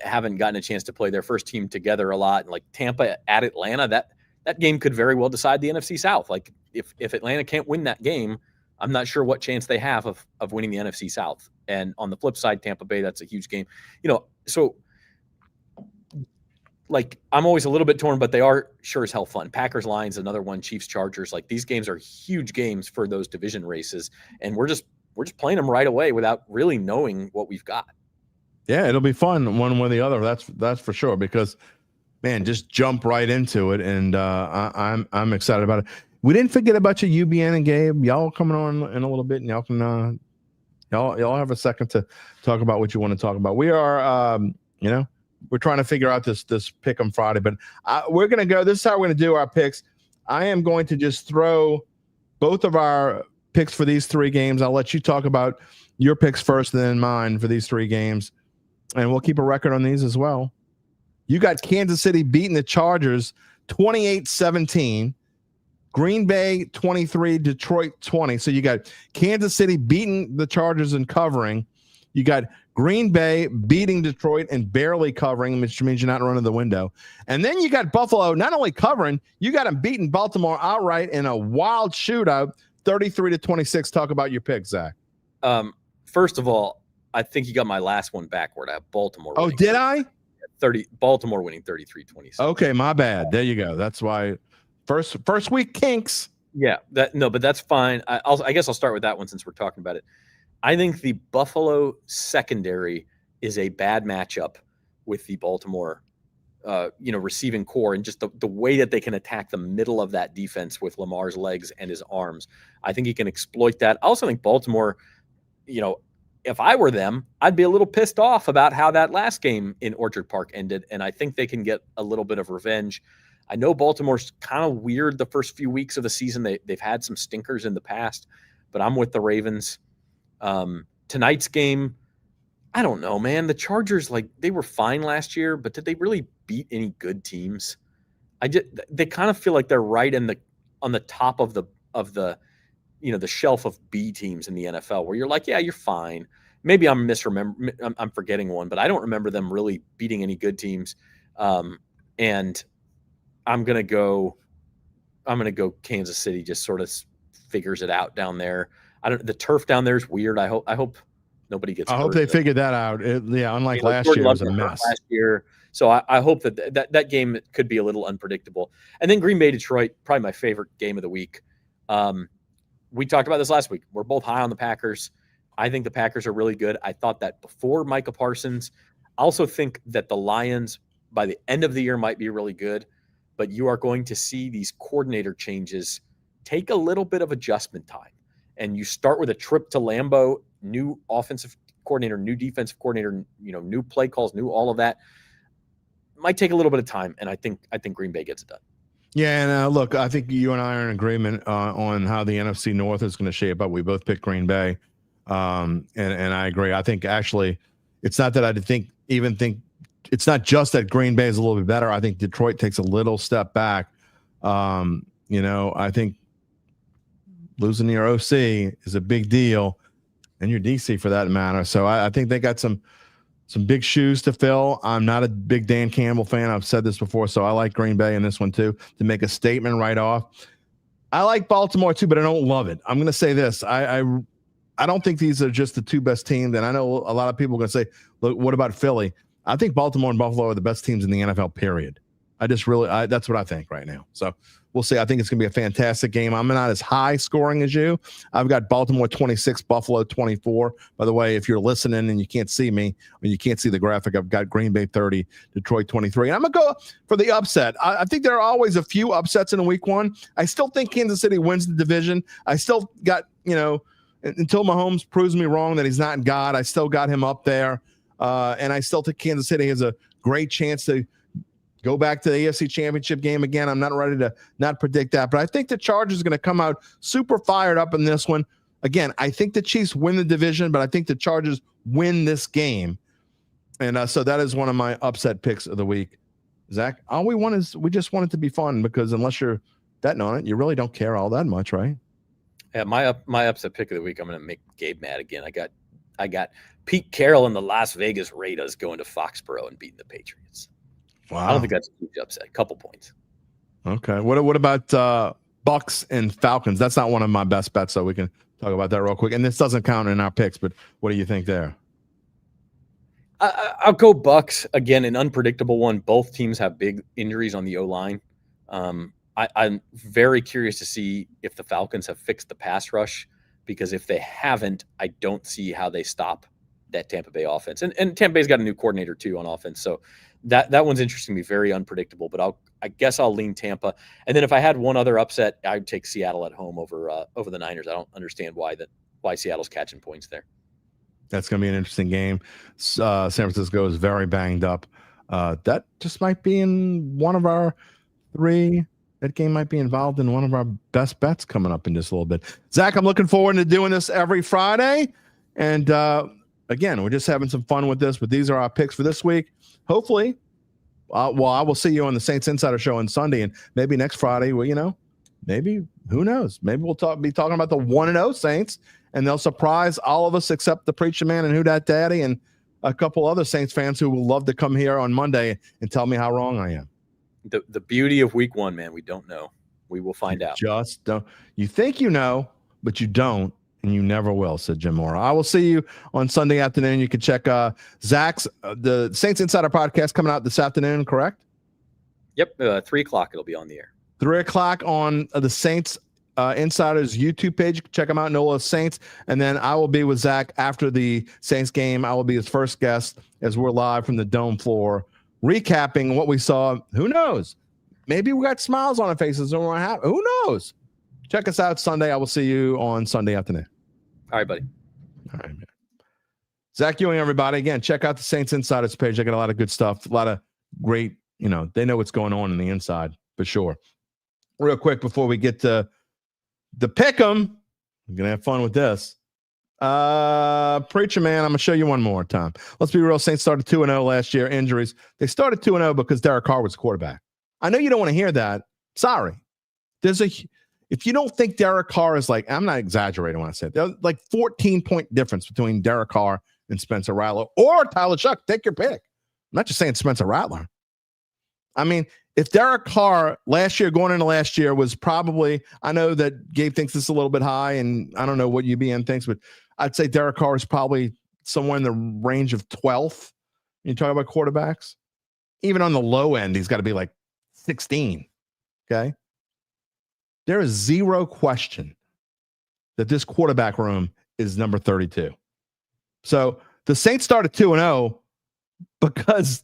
haven't gotten a chance to play their first team together a lot, and like Tampa at Atlanta, that game could very well decide the NFC South. Like if Atlanta can't win that game, I'm not sure what chance they have of winning the NFC South. And on the flip side, Tampa Bay, that's a huge game. So like I'm always a little bit torn, but they are sure as hell fun. Packers Lions, another one, Chiefs Chargers. Like these games are huge games for those division races, and we're just playing them right away without really knowing what we've got. Yeah, it'll be fun one way or the other. That's for sure, because man, just jump right into it, and I'm excited about it. We didn't forget about you, UBN and Gabe. Y'all coming on in a little bit, and y'all can y'all have a second to talk about what you want to talk about. We are we're trying to figure out this pick 'em Friday, but we're gonna go. This is how we're gonna do our picks. I am going to just throw both of our picks for these 3 games. I'll let you talk about your picks first, and then mine for these 3 games. And we'll keep a record on these as well. You got Kansas City beating the Chargers 28-17, Green Bay 23, Detroit 20. So you got Kansas City beating the Chargers and covering. You got Green Bay beating Detroit and barely covering, which means you're not running the window. And then you got Buffalo not only covering, you got them beating Baltimore outright in a wild shootout, 33-26. Talk about your picks, Zach. First of all, I think you got my last one backward. I have Baltimore. Oh, did I? Baltimore winning 33-26. Okay, my bad. There you go. That's why first week kinks. Yeah, but that's fine. I guess I'll start with that one since we're talking about it. I think the Buffalo secondary is a bad matchup with the Baltimore receiving core, and just the way that they can attack the middle of that defense with Lamar's legs and his arms. I think he can exploit that. I also think Baltimore, if I were them, I'd be a little pissed off about how that last game in Orchard Park ended, and I think they can get a little bit of revenge. I know Baltimore's kind of weird the first few weeks of the season. They've had some stinkers in the past, but I'm with the Ravens. Tonight's game, I don't know, man. The Chargers, they were fine last year, but did they really beat any good teams? They kind of feel like they're right on the top of the the shelf of B teams in the NFL, where you're like, yeah, you're fine. Maybe I'm forgetting one, but I don't remember them really beating any good teams. And I'm gonna go Kansas City. Just sort of figures it out down there. The turf down there is weird. I hope nobody gets hurt. I hope they figured that out. Unlike last year, it was a mess. Last year, so I hope that game could be a little unpredictable. And then Green Bay Detroit, probably my favorite game of the week. We talked about this last week. We're both high on the Packers. I think the Packers are really good. I thought that before Micah Parsons. I also think that the Lions, by the end of the year, might be really good. But you are going to see these coordinator changes take a little bit of adjustment time. And you start with a trip to Lambeau, new offensive coordinator, new defensive coordinator, new play calls, new all of that. Might take a little bit of time, and I think Green Bay gets it done. Yeah, and look, I think you and I are in agreement on how the NFC North is going to shape up. We both picked Green Bay, and I agree. I think actually, it's not that I think it's not just that Green Bay is a little bit better. I think Detroit takes a little step back. I think losing your OC is a big deal, and your DC for that matter. So I think they got some big shoes to fill. I'm not a big Dan Campbell fan. I've said this before, so I like Green Bay in this one too, to make a statement right off. I like Baltimore too, but I don't love it. I'm going to say this. I don't think these are just the 2 best teams, and I know a lot of people are going to say, look, what about Philly? I think Baltimore and Buffalo are the best teams in the NFL, period. That's what I think right now. So we'll see. I think it's going to be a fantastic game. I'm not as high scoring as you. I've got Baltimore 26, Buffalo 24. By the way, if you're listening and you can't see me, you can't see the graphic, I've got Green Bay 30, Detroit 23. And I'm going to go for the upset. I think there are always a few upsets in week 1. I still think Kansas City wins the division. I still got, until Mahomes proves me wrong that he's not God, I still got him up there. And I still think Kansas City has a great chance to go back to the AFC Championship game again. I'm not ready to not predict that, but I think the Chargers are going to come out super fired up in this one. Again, I think the Chiefs win the division, but I think the Chargers win this game. And so that is one of my upset picks of the week. Zach, all we want is we just want it to be fun, because unless you're betting on it, you really don't care all that much, right? Yeah, my upset pick of the week. I'm going to make Gabe mad again. I got Pete Carroll and the Las Vegas Raiders going to Foxborough and beating the Patriots. Wow. I don't think that's a huge upset. A couple points. Okay. What about Bucks and Falcons? That's not one of my best bets, so we can talk about that real quick. And this doesn't count in our picks, but what do you think there? I'll go Bucks again. An unpredictable one. Both teams have big injuries on the O-line. I'm very curious to see if the Falcons have fixed the pass rush, because if they haven't, I don't see how they stop that Tampa Bay offense. And Tampa Bay's got a new coordinator too on offense, so that one's interesting to me. Very unpredictable, but I guess I'll lean Tampa. And then if I had one other upset, I'd take Seattle at home over the Niners. I don't understand why Seattle's catching points there. That's going to be an interesting game. San Francisco is very banged up. That just might be in one of our three. That game might be involved in one of our best bets coming up in just a little bit. Zach, I'm looking forward to doing this every Friday. And again, we're just having some fun with this, but these are our picks for this week. Hopefully, I will see you on the Saints Insider Show on Sunday, and maybe next Friday, well, maybe, who knows? Maybe we'll be talking about the 1-0 Saints, and they'll surprise all of us except the Preacher Man and Who Dat Daddy and a couple other Saints fans who will love to come here on Monday and tell me how wrong I am. The beauty of week one, man, we don't know. We will find out. Just don't. You think you know, but you don't, and you never will, said Jim Mora. I will see you on Sunday afternoon. You can check Zach's the Saints Insider podcast coming out this afternoon, correct? Yep, 3 o'clock it'll be on the air. 3 o'clock on the Saints Insider's YouTube page. Check them out, NOLA Saints. And then I will be with Zach after the Saints game. I will be his first guest as we're live from the dome floor, recapping what we saw. Who knows? Maybe we got smiles on our faces and we're happy. Who knows? Check us out Sunday. I will see you on Sunday afternoon. All right, buddy. All right, man. Zach Ewing, everybody. Again, check out the Saints Insiders page. They got a lot of good stuff, a lot of great, they know what's going on in the inside for sure. Real quick before we get to the pick'em, I'm going to have fun with this. Preacher Man, I'm going to show you one more time. Let's be real. Saints started 2-0 last year. Injuries. They started 2-0 because Derek Carr was quarterback. I know you don't want to hear that. Sorry. If you don't think Derek Carr is I'm not exaggerating when I said there's 14-point difference between Derek Carr and Spencer Rattler or Tyler Shuck. Take your pick. I'm not just saying Spencer Rattler. I mean, if Derek Carr going into last year was probably, I know that Gabe thinks this is a little bit high, and I don't know what UBN thinks, but I'd say Derek Carr is probably somewhere in the range of 12th. You talk about quarterbacks. Even on the low end, he's got to be 16. Okay. There is zero question that this quarterback room is number 32. So the Saints started 2-0 because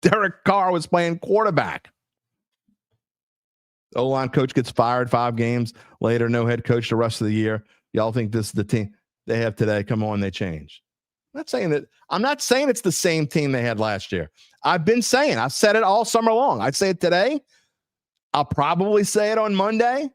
Derek Carr was playing quarterback. The O-line coach gets fired 5 games later, no head coach the rest of the year. Y'all think this is the team they have today? Come on, they changed. I'm not saying it's the same team they had last year. I've said it all summer long. I'd say it today. I'll probably say it on Monday.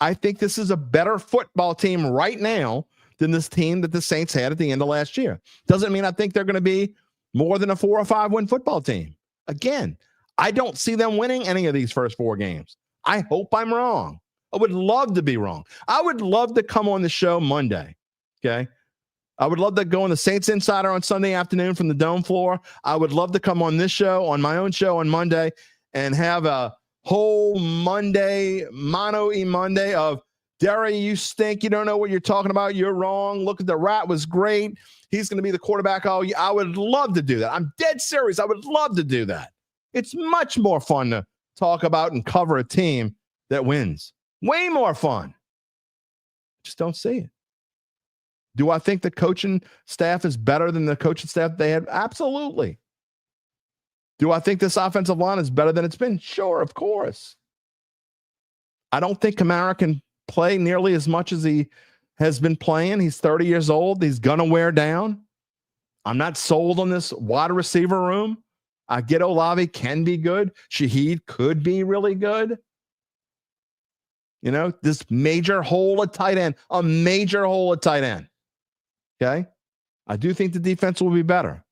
I think this is a better football team right now than this team that the Saints had at the end of last year. Doesn't mean I think they're going to be more than a 4 or 5 win football team. Again, I don't see them winning any of these first 4 games. I hope I'm wrong. I would love to be wrong. I would love to come on the show Monday. Okay. I would love to go on the Saints Insider on Sunday afternoon from the dome floor. I would love to come on this show, on my own show on Monday, and have a whole Monday, Monday of Derry, you stink. You don't know what you're talking about. You're wrong. Look at the Rat was great. He's going to be the quarterback. Oh, I would love to do that. I'm dead serious. I would love to do that. It's much more fun to talk about and cover a team that wins. Way more fun. Just don't see it. Do I think the coaching staff is better than the coaching staff they had? Absolutely. Do I think this offensive line is better than it's been? Sure, of course. I don't think Kamara can play nearly as much as he has been playing. He's 30 years old. He's going to wear down. I'm not sold on this wide receiver room. I get Olave can be good. Shaheed could be really good. This major hole at tight end, a major hole at tight end. Okay. I do think the defense will be better.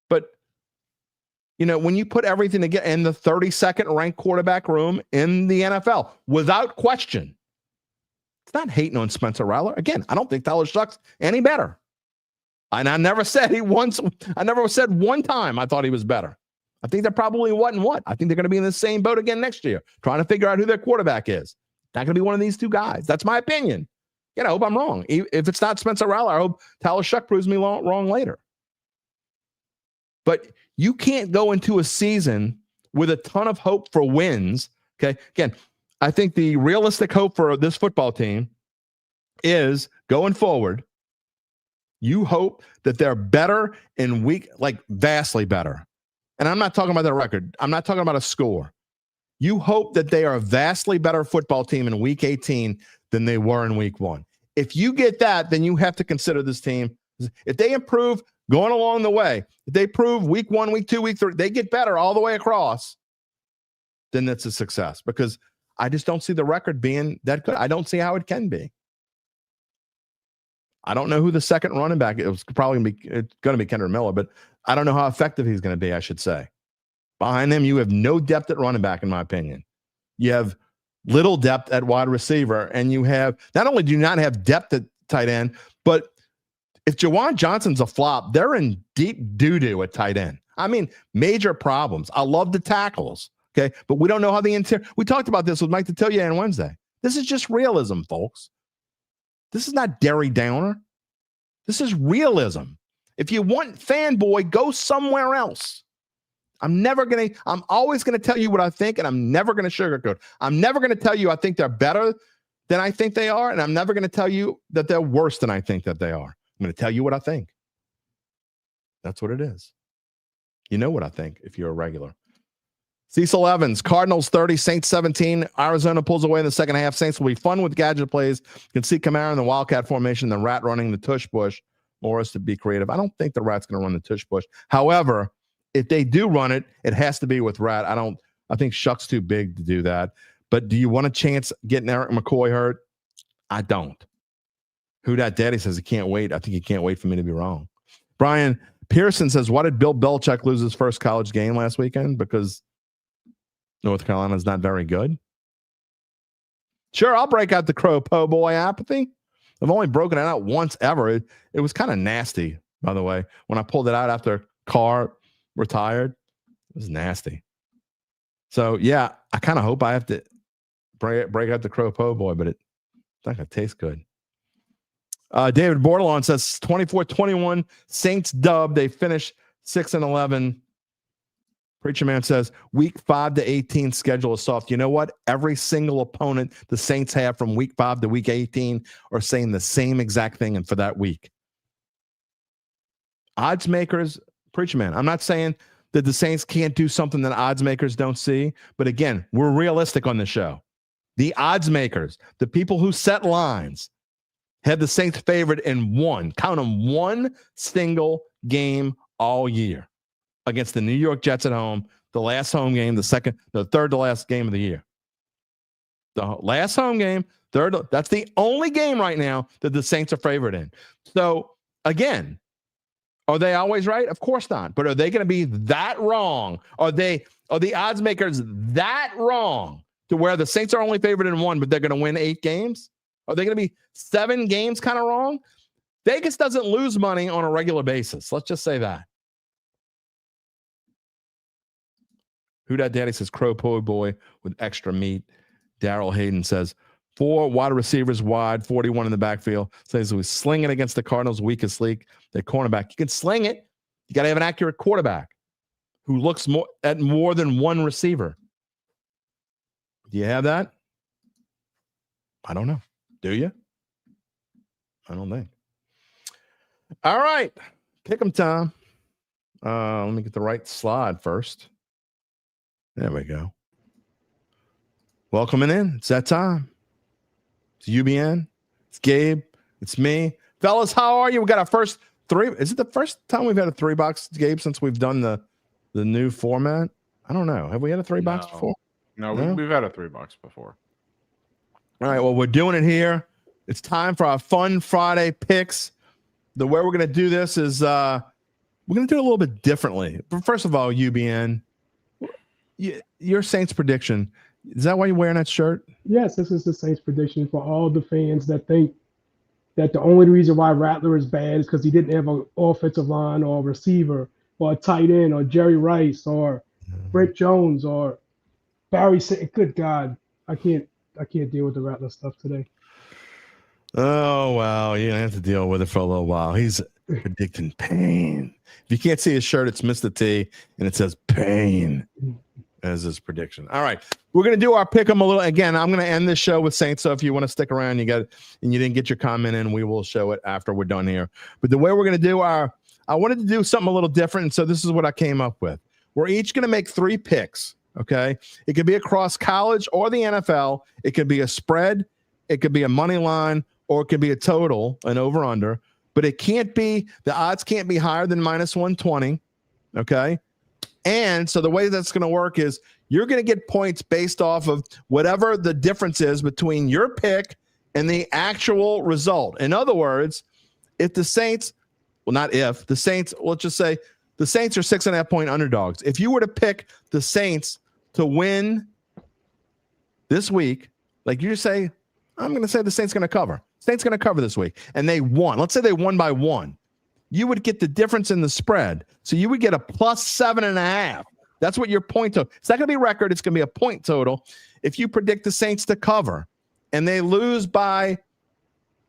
But, when you put everything together in the 32nd ranked quarterback room in the NFL, without question, It's not hating on Spencer Rattler. Again, I don't think Tyler Shuck's any better. And I never said one time I thought he was better. I think they're probably what and what. I think they're going to be in the same boat again next year, trying to figure out who their quarterback is. Not going to be one of these two guys. That's my opinion. I hope I'm wrong. If it's not Spencer Rattler, I hope Tyler Shuck proves me wrong later. But you can't go into a season with a ton of hope for wins. Okay. Again, I think the realistic hope for this football team is going forward. You hope that they're better in vastly better. And I'm not talking about their record. I'm not talking about a score. You hope that they are a vastly better football team in week 18 than they were in week 1. If you get that, then you have to consider this team. If they improve going along the way, if they prove week 1, week 2, week 3, they get better all the way across, then that's a success. Because I just don't see the record being that good. I don't see how it can be. I don't know who the second running back is. It's probably going to be Kendrick Miller, but I don't know how effective he's going to be, I should say. Behind them, you have no depth at running back, in my opinion. You have little depth at wide receiver, and you have not only do you not have depth at tight end, but if Jawan Johnson's a flop, they're in deep doo-doo at tight end. I mean, major problems. I love the tackles, okay, but we don't know how the interior. We talked about this with Mike Detillier on Wednesday. This is just realism, folks. This is not Derry Downer. This is realism. If you want fanboy, go somewhere else. I'm always going to tell you what I think, and I'm never going to sugarcoat. I'm never going to tell you I think they're better than I think they are, and I'm never going to tell you that they're worse than I think that they are. I'm going to tell you what I think. That's what it is. You know what I think if you're a regular. Cecil Evans, Cardinals 30, Saints 17. Arizona pulls away in the second half. Saints will be fun with gadget plays. You can see Kamara in the Wildcat formation, the rat running the tush push. Morris to be creative. I don't think the rat's going to run the tush push. However, if they do run it, it has to be with rat. I think Shuck's too big to do that. But do you want a chance getting Eric McCoy hurt? I don't. Who that daddy says he can't wait. I think he can't wait for me to be wrong. Brian Pearson says, why did Bill Belichick lose his first college game last weekend? Because North Carolina's not very good. Sure, I'll break out the Crow Po' Boy apathy. I've only broken it out once ever. It was kind of nasty, by the way. When I pulled it out after Carr retired, it was nasty. So, yeah, I kind of hope I have to break out the Crow Po' Boy, but it's not going to taste good. David Bordelon says 24-21 Saints dub. They finish 6-11. Preacher Man says week 5 to 18 schedule is soft. You know what? Every single opponent the Saints have from week 5 to week 18 are saying the same exact thing and for that week. Odds makers, Preacher Man, I'm not saying that the Saints can't do something that odds makers don't see, but again, we're realistic on the show. The odds makers, the people who set lines, had the Saints favored in one single game all year against the New York Jets at home, the last home game, the third to last game of the year. The last home game, that's the only game right now that the Saints are favored in. So, again, are they always right? Of course not. But are they going to be that wrong? Are the odds makers that wrong to where the Saints are only favored in 1, but they're going to win 8 games? Are they going to be 7 games kind of wrong? Vegas doesn't lose money on a regular basis. Let's just say that. Who Dat Daddy says Crow Po' Boy with extra meat. Daryl Hayden says 4 wide receivers wide, 41 in the backfield. Says we sling it against the Cardinals' weakest league. Their cornerback. You can sling it. You got to have an accurate quarterback who looks at more than one receiver. Do you have that? I don't know. Do you? I don't think. All right. Pick 'em time. Let me get the right slide first. There we go. Welcoming in. It's that time. It's UBN. It's Gabe. It's me. Fellas, how are you? We got our first 3. Is it the first time we've had a 3-box, Gabe, since we've done the new format? I don't know. Have we had a 3-box before? No, we've had a 3-box before. All right. Well, we're doing it here. It's time for our fun Friday picks. The way we're going to do this is we're going to do it a little bit differently. But first of all, UBN, your Saints prediction Is that why you're wearing that shirt? Yes, this is the Saints prediction for all the fans that think that the only reason why Rattler is bad is because he didn't have an offensive line or a receiver or a tight end or Jerry Rice or Brett Jones or Barry. Good God, I can't deal with the Rattler stuff today. Oh, wow. You're going to have to deal with it for a little while. He's predicting pain. If you can't see his shirt, it's Mr. T, and it says pain as his prediction. All right. We're going to do our pick 'em a little. Again, I'm going to end this show with Saints, so if you want to stick around, you didn't get your comment in, we will show it after we're done here. But the way we're going to do I wanted to do something a little different, and so this is what I came up with. We're each going to make 3 picks, okay? It could be across college or the NFL. It could be a spread. It could be a money line, or it could be a total, an over-under. But it can't be, the odds can't be higher than minus 120, okay? And so the way that's going to work is you're going to get points based off of whatever the difference is between your pick and the actual result. In other words, if the Saints, well, not if, the Saints, let's just say the Saints are 6.5-point underdogs. If you were to pick the Saints to win this week, like you say, I'm going to say the Saints going to cover. Saints going to cover this week. And they won. Let's say they won by 1. You would get the difference in the spread. So you would get a plus 7.5. That's what your point total. It's not going to be a record. It's going to be a point total. If you predict the Saints to cover and they lose by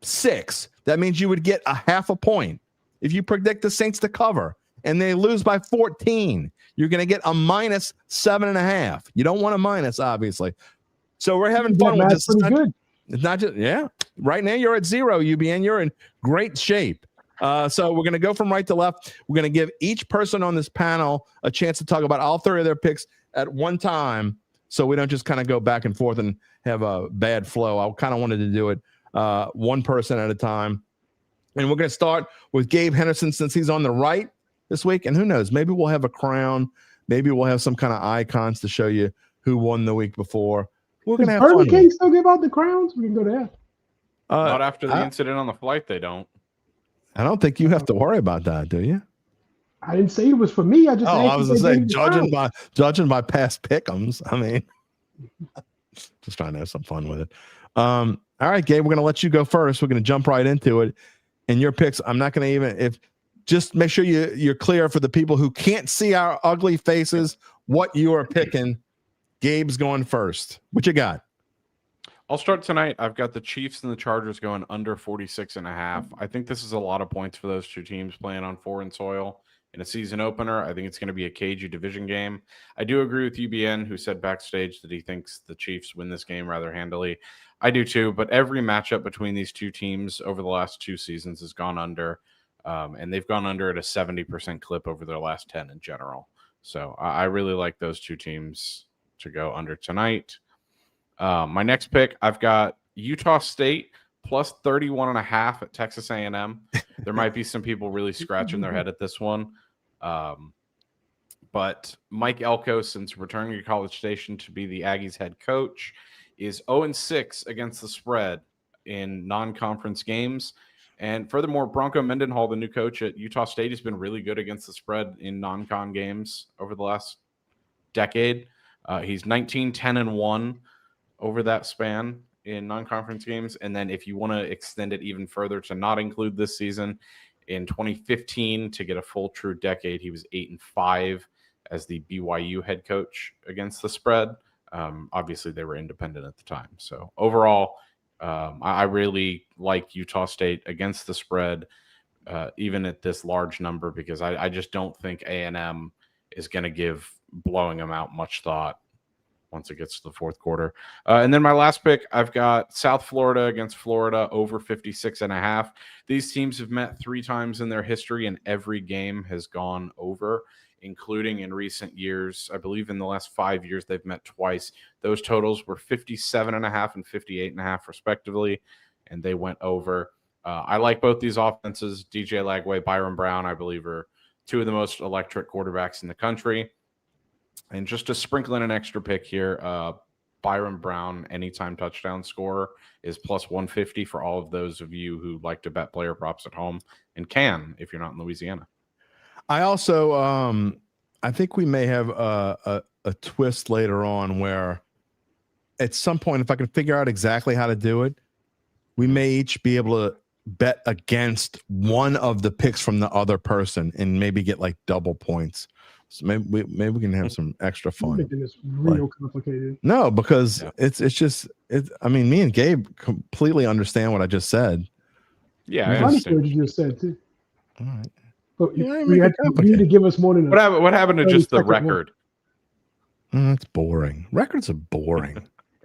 6, that means you would get a 0.5 point. If you predict the Saints to cover and they lose by 14, you're going to get a minus 7.5. You don't want a minus, obviously. So we're having fun with this. It's not just, yeah. Right now you're at 0, UBN. You're in great shape. So we're going to go from right to left. We're going to give each person on this panel a chance to talk about all 3 of their picks at one time, so we don't just kind of go back and forth and have a bad flow. I kind of wanted to do it one person at a time. And we're going to start with Gabe Henderson since he's on the right this week. And who knows, maybe we'll have a crown. Maybe we'll have some kind of icons to show you who won the week before. We're going to have Burger King still give out the crowns? We can go there. Not after the incident on the flight, they don't. I don't think you have to worry about that, do you? I didn't say it was for me. I just I was going to say, judging by past pick'ems, I mean, just trying to have some fun with it. All right, Gabe, we're going to let you go first. We're going to jump right into it. And your picks, I'm not going to even, just make sure you're clear for the people who can't see our ugly faces, what you are picking. Gabe's going first. What you got? I'll start tonight. I've got the Chiefs and the Chargers going under 46.5. I think this is a lot of points for those two teams playing on foreign soil in a season opener. I think it's going to be a cagey division game. I do agree with UBN, who said backstage that he thinks the Chiefs win this game rather handily. I do too, but every matchup between these two teams over the last 2 seasons has gone under, and they've gone under at a 70% clip over their last 10 in general. So I really like those two teams to go under tonight. My next pick, I've got Utah State plus 31.5 at Texas A&M. There might be some people really scratching their head at this one. But Mike Elko, since returning to College Station to be the Aggies head coach, is 0-6 against the spread in non-conference games. And furthermore, Bronco Mendenhall, the new coach at Utah State, has been really good against the spread in non-con games over the last decade. He's 19-10-1 over that span in non-conference games. And then if you want to extend it even further to not include this season, in 2015, to get a full true decade, he was 8-5 as the BYU head coach against the spread. Obviously, they were independent at the time. So overall, I really like Utah State against the spread, even at this large number, because I just don't think A&M is going to give blowing them out much thought once it gets to the fourth quarter. And then my last pick, I've got South Florida against Florida over 56.5. These teams have met 3 times in their history, and every game has gone over, including in recent years. I believe in the last 5 years, they've met twice. Those totals were 57.5 and 58.5 respectively, and they went over. I like both these offenses. DJ Lagway, Byron Brown, I believe, are 2 of the most electric quarterbacks in the country. And just to sprinkle in an extra pick here, Byron Brown, anytime touchdown scorer, is plus 150 for all of those of you who like to bet player props at home and can if you're not in Louisiana. I also, I think we may have a twist later on where at some point, if I can figure out exactly how to do it, we may each be able to bet against one of the picks from the other person and maybe get like double points. So maybe we can have some extra You're fun. making this real complicated. No, because it's just I mean, me and Gabe completely understand what I just said. Yeah, I understand what you just said too. All right. But Yeah, you need to give us more than what happened to just the 30-second record? That's boring. Records are boring.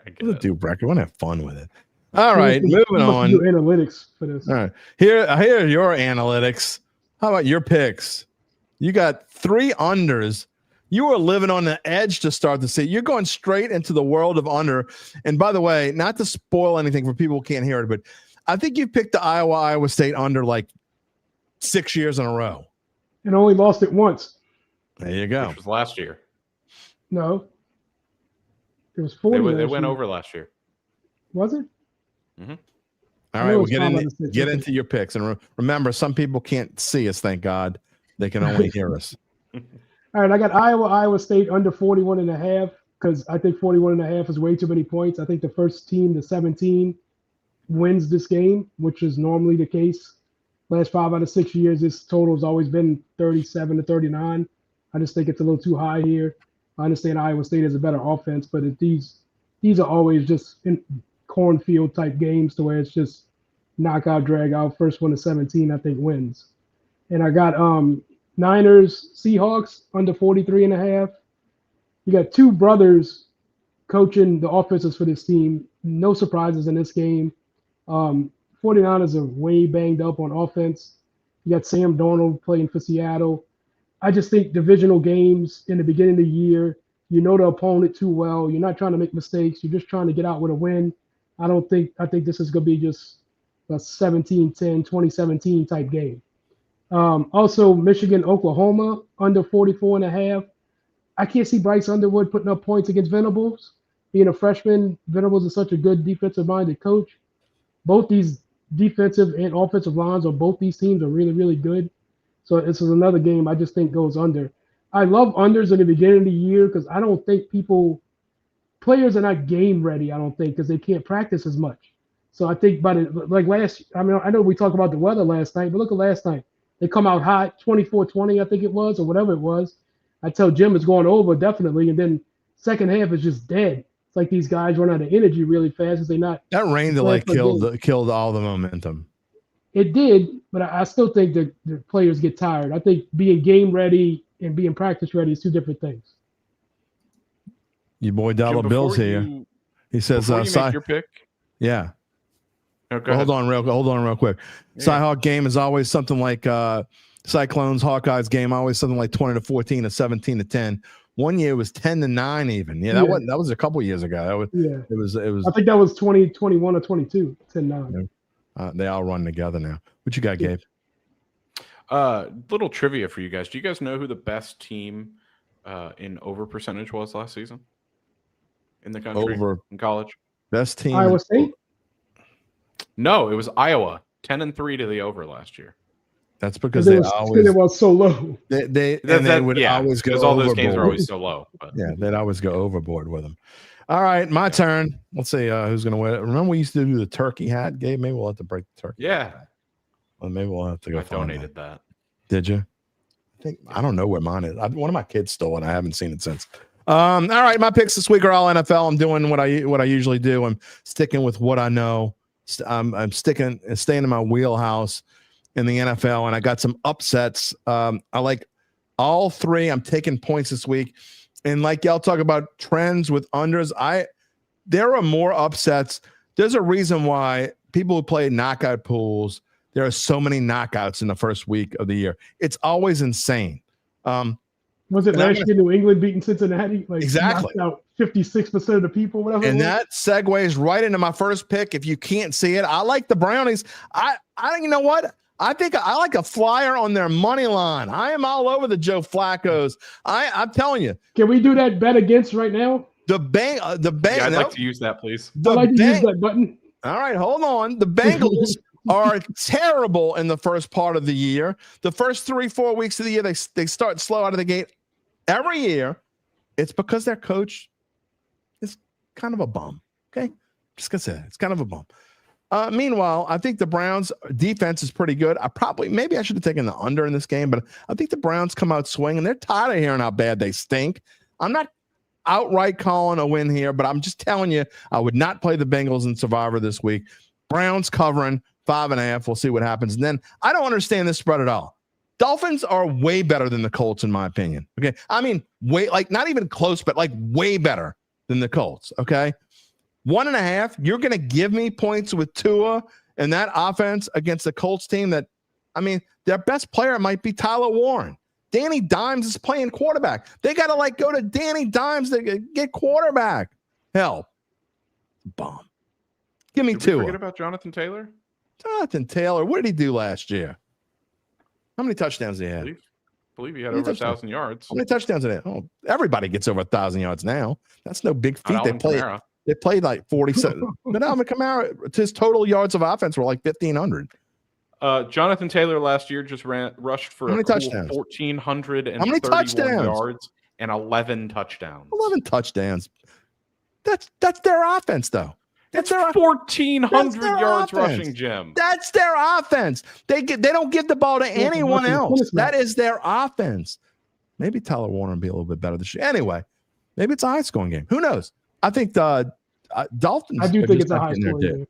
I get Let's it. do record. I want to have fun with it. All right, moving on. Do analytics for this. All right, here are your analytics. How about your picks? You got 3 unders. You were living on the edge to start the season. You're going straight into the world of under. And by the way, not to spoil anything for people who can't hear it, but I think you picked the Iowa State under like 6 years in a row. And only lost it once. There you go. Which was last year. No. It was 40. They went over last year. Was it? All right, we'll get into your picks. And remember, some people can't see us, thank God. They can only hear us. All right, I got Iowa State under 41.5 because I think 41.5 is way too many points. I think the first team to 17 wins this game, which is normally the case. Last 5 out of 6 years, this total has always been 37 to 39. I just think it's a little too high here. I understand Iowa State has a better offense, but these are always just cornfield type games to where it's just knockout, drag out. First one to 17, I think, wins. And I got Niners, Seahawks under 43.5. You got 2 brothers coaching the offenses for this team. No surprises in this game. 49ers are way banged up on offense. You got Sam Darnold playing for Seattle. I just think divisional games in the beginning of the year, you know the opponent too well. You're not trying to make mistakes. You're just trying to get out with a win. I think this is going to be just a 17-10, 2017 type game. Also, Michigan, Oklahoma under 44.5. I can't see Bryce Underwood putting up points against Venables. Being a freshman, Venables is such a good defensive-minded coach. Both these defensive and offensive lines on both these teams are really, really good. So this is another game I just think goes under. I love unders in the beginning of the year because I don't think players are not game ready, I don't think, because they can't practice as much. So I think I know we talked about the weather last night, but look at last night. They come out hot, 24-20, I think it was, or whatever it was. I tell Jim it's going over definitely, and then second half is just dead. It's like these guys run out of energy really fast because they're not. That rain delay killed all the momentum. It did, but I still think that the players get tired. I think being game ready and being practice ready is 2 different things. Your boy Dollar Jim, Bill's here. He says, before you make your pick. Yeah. Okay. Hold on real quick. Yeah. Cyhawk game is always something like Cyclones Hawkeyes game, always something like 20-14 or 17-10. One year it was 10-9 even. Yeah, that was a couple years ago. It was. I think that was 2021 or 22, 10-9. They all run together now. What you got, Gabe? Little trivia for you guys. Do you guys know who the best team in over percentage was last season in the country in college? Best team. Iowa State? No, it was Iowa. 10-3 to the over last year. That's because they was so low. They would always go because all those overboard. games are always so low. But. Yeah, they'd always go overboard with them. All right, my turn. Let's see who's going to win. Remember we used to do the turkey hat, Gabe? Maybe we'll have to break the turkey. Yeah. Well, maybe we'll have to go. I donated that. Did you? I don't know where mine is. One of my kids stole it. I haven't seen it since. All right, my picks this week are all NFL. I'm doing what I usually do. I'm sticking with what I know. I'm staying in my wheelhouse in the NFL, and I got some upsets. I like all 3. I'm taking points this week. And like y'all talk about trends with unders, there are more upsets. There's a reason why people who play knockout pools, there are so many knockouts in the first week of the year. It's always insane. Was it last year New England beating Cincinnati? Like exactly. Out 56% of the people, whatever. And that segues right into my first pick. If you can't see it, I like the Brownies. You know what? I think I like a flyer on their money line. I am all over the Joe Flacco's. I'm telling you. Can we do that bet against right now? The bank. Yeah, I'd like to use that, please. I'd like to use that button. All right, hold on. The Bengals are terrible in the first part of the year. The first 3-4 weeks of the year, they start slow out of the gate. Every year, it's because their coach is kind of a bum. Okay, just gonna say that. It's kind of a bump. Meanwhile, I think the Browns defense is pretty good. Maybe I should have taken the under in this game, but I think the Browns come out swinging. They're tired of hearing how bad they stink. I'm not outright calling a win here, but I'm just telling you, I would not play the Bengals in Survivor this week. Browns covering 5.5. We'll see what happens. And then I don't understand this spread at all. Dolphins are way better than the Colts, in my opinion. Okay. I mean, not even close, but way better than the Colts. Okay. 1.5. You're going to give me points with Tua and that offense against the Colts team that, their best player might be Tyler Warren. Danny Dimes is playing quarterback. They got to go to Danny Dimes to get quarterback. Hell, bomb. Give me Tua. Forget about Jonathan Taylor. Jonathan Taylor. What did he do last year? How many touchdowns did he have? I believe he had over 1,000 yards. How many touchdowns did he have? Oh, everybody gets over 1,000 yards now. That's no big feat. They played like 47. But Alvin Kamara, his total yards of offense were like 1,500. Jonathan Taylor last year just rushed for 1,431 yards and 11 touchdowns. 11 touchdowns. That's their offense, though. That's 1,400 yards rushing, Jim. That's their offense. They don't give the ball to anyone else. That is their offense. Maybe Tyler Warner will be a little bit better this year. Anyway, maybe it's a high-scoring game. Who knows? I think the Dolphins. I do think it's a high-scoring game.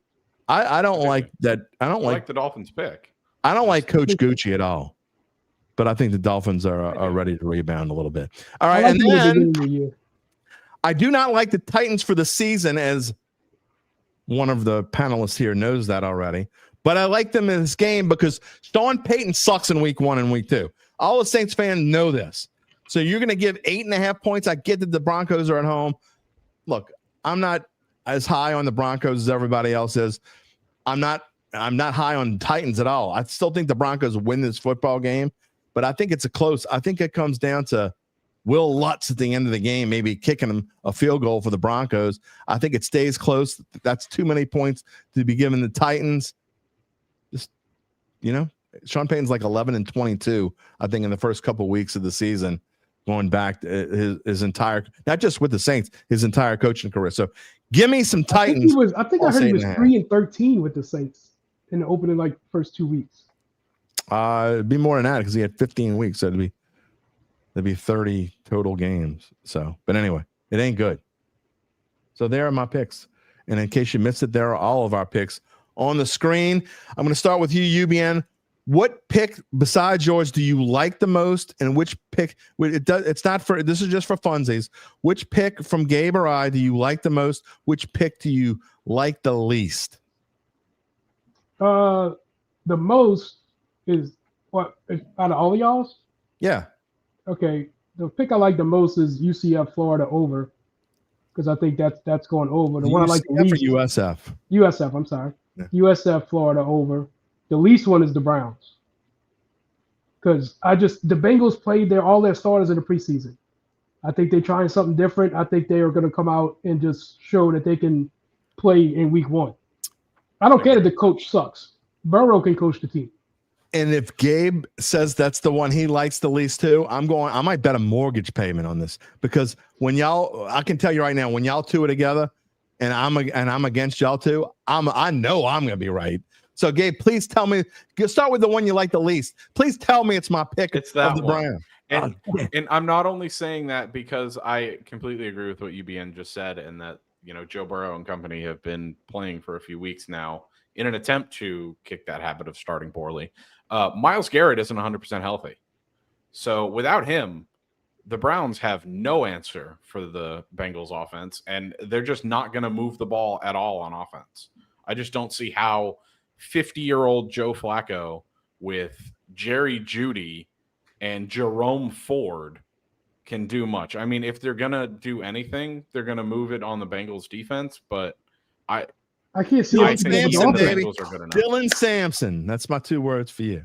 I don't like that. I don't like the Dolphins pick. I don't like Coach Gucci at all, but I think the Dolphins are ready to rebound a little bit. All right, and then I do not like the Titans for the season, as one of the panelists here knows that already. But I like them in this game because Sean Payton sucks in week 1 and week 2. All the Saints fans know this. So you're going to give 8.5 points. I get that the Broncos are at home. Look, I'm not as high on the Broncos as everybody else is. I'm not high on Titans at all. I still think the Broncos win this football game, but I think it's I think it comes down to Will Lutz at the end of the game, maybe kicking them a field goal for the Broncos. I think it stays close. That's too many points to be given the Titans. Just, Sean Payton's like 11-22, I think, in the first couple of weeks of the season, going back to his entire, not just with the Saints, his entire coaching career. So give me some Titans. I think I heard he was 3-13 with the Saints in the opening first 2 weeks. It'd be more than that because he had 15 weeks. So it'd be 30 total games. So, but anyway, it ain't good. So there are my picks. And in case you missed it, there are all of our picks on the screen. I'm going to start with you, UBN. What pick besides yours do you like the most, and which pick? It's not for. This is just for funsies. Which pick from Gabe or I do you like the most? Which pick do you like the least? The most is what out of all of y'all's? Yeah. Okay. The pick I like the most is UCF Florida over, because I think that's going over. The one I like the least for USF. USF. I'm sorry. Yeah. USF Florida over. The least one is the Browns, because the Bengals played all their starters in the preseason. I think they're trying something different. I think they are going to come out and just show that they can play in week 1. I don't care that the coach sucks. Burrow can coach the team. And if Gabe says that's the one he likes the least too, I might bet a mortgage payment on this, because I can tell you right now, when y'all two are together and I'm against y'all two, I know I'm going to be right. So, Gabe, please tell me. Start with the one you like the least. Please tell me it's my pick. It's that of the one. And I'm not only saying that because I completely agree with what UBN just said, and that Joe Burrow and company have been playing for a few weeks now in an attempt to kick that habit of starting poorly. Myles Garrett isn't 100% healthy, so without him, the Browns have no answer for the Bengals offense, and they're just not going to move the ball at all on offense. I just don't see how 50-year-old Joe Flacco with Jerry Jeudy and Jerome Ford can do much. I mean, if they're going to do anything, they're going to move it on the Bengals defense, but I can't see Dylan Sampson, baby. Dylan Sampson. That's my 2 words for you.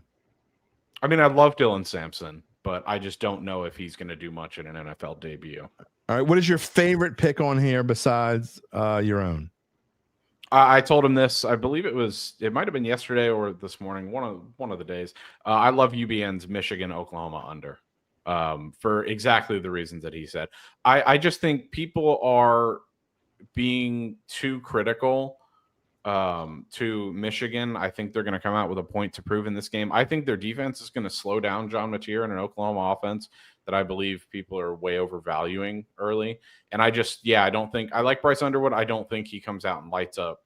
I mean, I love Dylan Sampson, but I just don't know if he's going to do much in an NFL debut. All right. What is your favorite pick on here besides your own? I told him this. I believe it might have been yesterday or this morning, one of the days. I love UBN's Michigan-Oklahoma under for exactly the reasons that he said. I just think people are being too critical to Michigan. I think they're going to come out with a point to prove in this game. I think their defense is going to slow down John Mateer in an Oklahoma offense that I believe people are way overvaluing early. And I don't think I like Bryce Underwood. I don't think he comes out and lights up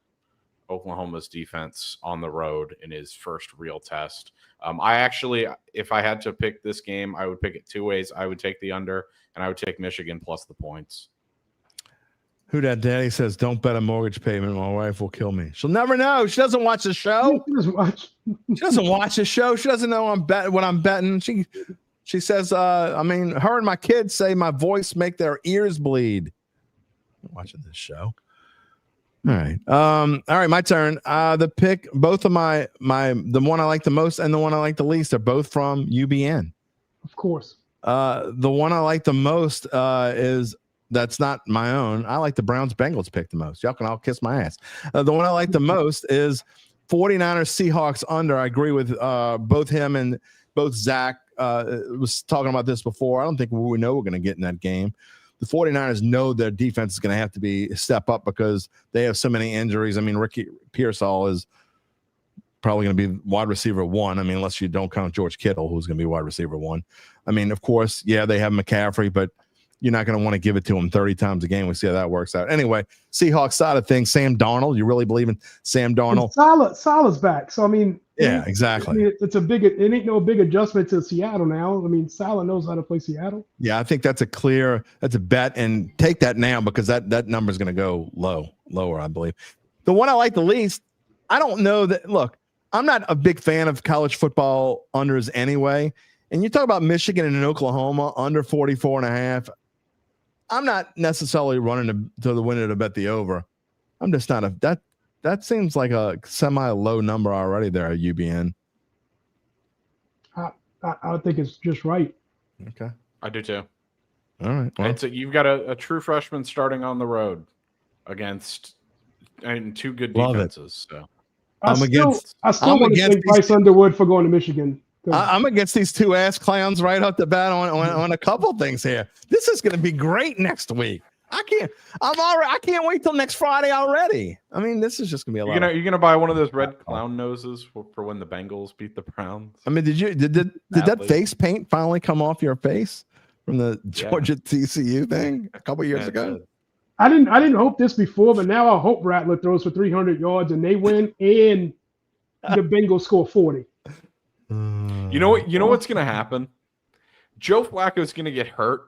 Oklahoma's defense on the road in his first real test. If I had to pick this game, I would pick it two ways. I would take the under, and I would take Michigan plus the points. Who that daddy says, don't bet a mortgage payment. My wife will kill me. She'll never know. She doesn't watch the show. She doesn't watch. She doesn't watch the show. She doesn't know what I'm betting. She says, her and my kids say my voice make their ears bleed. I'm watching this show. All right. All right, my turn. The pick, both of the one I like the most and the one I like the least are both from UBN. Of course. The one I like the most that's not my own. I like the Browns-Bengals pick the most. Y'all can all kiss my ass. The one I like the most is 49ers-Seahawks under. I agree with both him and both Zach was talking about this before. I don't think we know we're going to get in that game. The 49ers know their defense is going to have to step up because they have so many injuries. I mean, Ricky Pearsall is probably going to be wide receiver 1. I mean, unless you don't count George Kittle, who's going to be wide receiver 1. I mean, of course, yeah, they have McCaffrey, but you're not going to want to give it to him 30 times a game. We see how that works out. Anyway, Seahawks side of things, Sam Darnold. You really believe in Sam Darnold? Salah's back. So, I mean, yeah, exactly. It ain't no big adjustment to Seattle now. I mean, Salah knows how to play Seattle. Yeah, I think that's a bet, and take that now because that number is going to go lower, I believe. The one I like the least, I don't know that. Look, I'm not a big fan of college football unders anyway. And you talk about Michigan and Oklahoma under 44.5. I'm not necessarily running to the winner to bet the over. I'm just not that seems like a semi-low number already there at UBN. I think it's just right. Okay. I do too. All right. Well, you've got a true freshman starting on the road against two good defenses. So I still want to thank Bryce Underwood for going to Michigan. I'm against these two ass clowns right off the bat on a couple things here. This is going to be great next week. I can't wait till next Friday already. I mean, this is just going to be a lot. You're gonna buy one of those red clown noses for when the Bengals beat the Browns. I mean, did that face paint finally come off your face from the Georgia TCU thing a couple years ago? I didn't hope this before, but now I hope Rattler throws for 300 yards and they win and the Bengals score 40. You know what's going to happen? Joe Flacco's going to get hurt,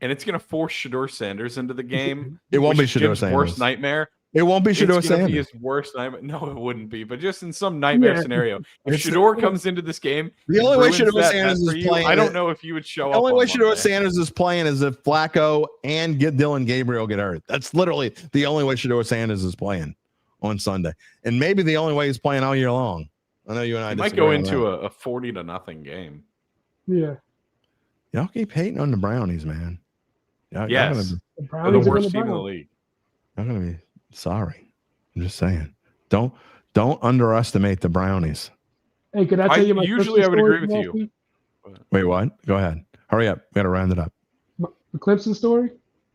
and it's going to force Shedeur Sanders into the game. It won't be Shedeur Sanders' worst nightmare. It won't be Shedeur Sanders. It's going to be his worst nightmare. No, it wouldn't be. But just in some nightmare scenario, if Shedeur comes into this game, the only way Shedeur Sanders is playing, I don't know if you would show up. The only way Shedeur Sanders is playing is if Flacco and Dylan Gabriel get hurt. That's literally the only way Shedeur Sanders is playing on Sunday, and maybe the only way he's playing all year long. I know you and I might go into a 40-0 game. Yeah. Y'all keep hating on the Brownies, man. Yes. They're the worst team in the league. I'm going to be sorry. I'm just saying. Don't underestimate the Brownies. Hey, could I tell you my usually I would agree with you. Week? Wait, what? Go ahead. Hurry up. We got to round it up. The Clemson story?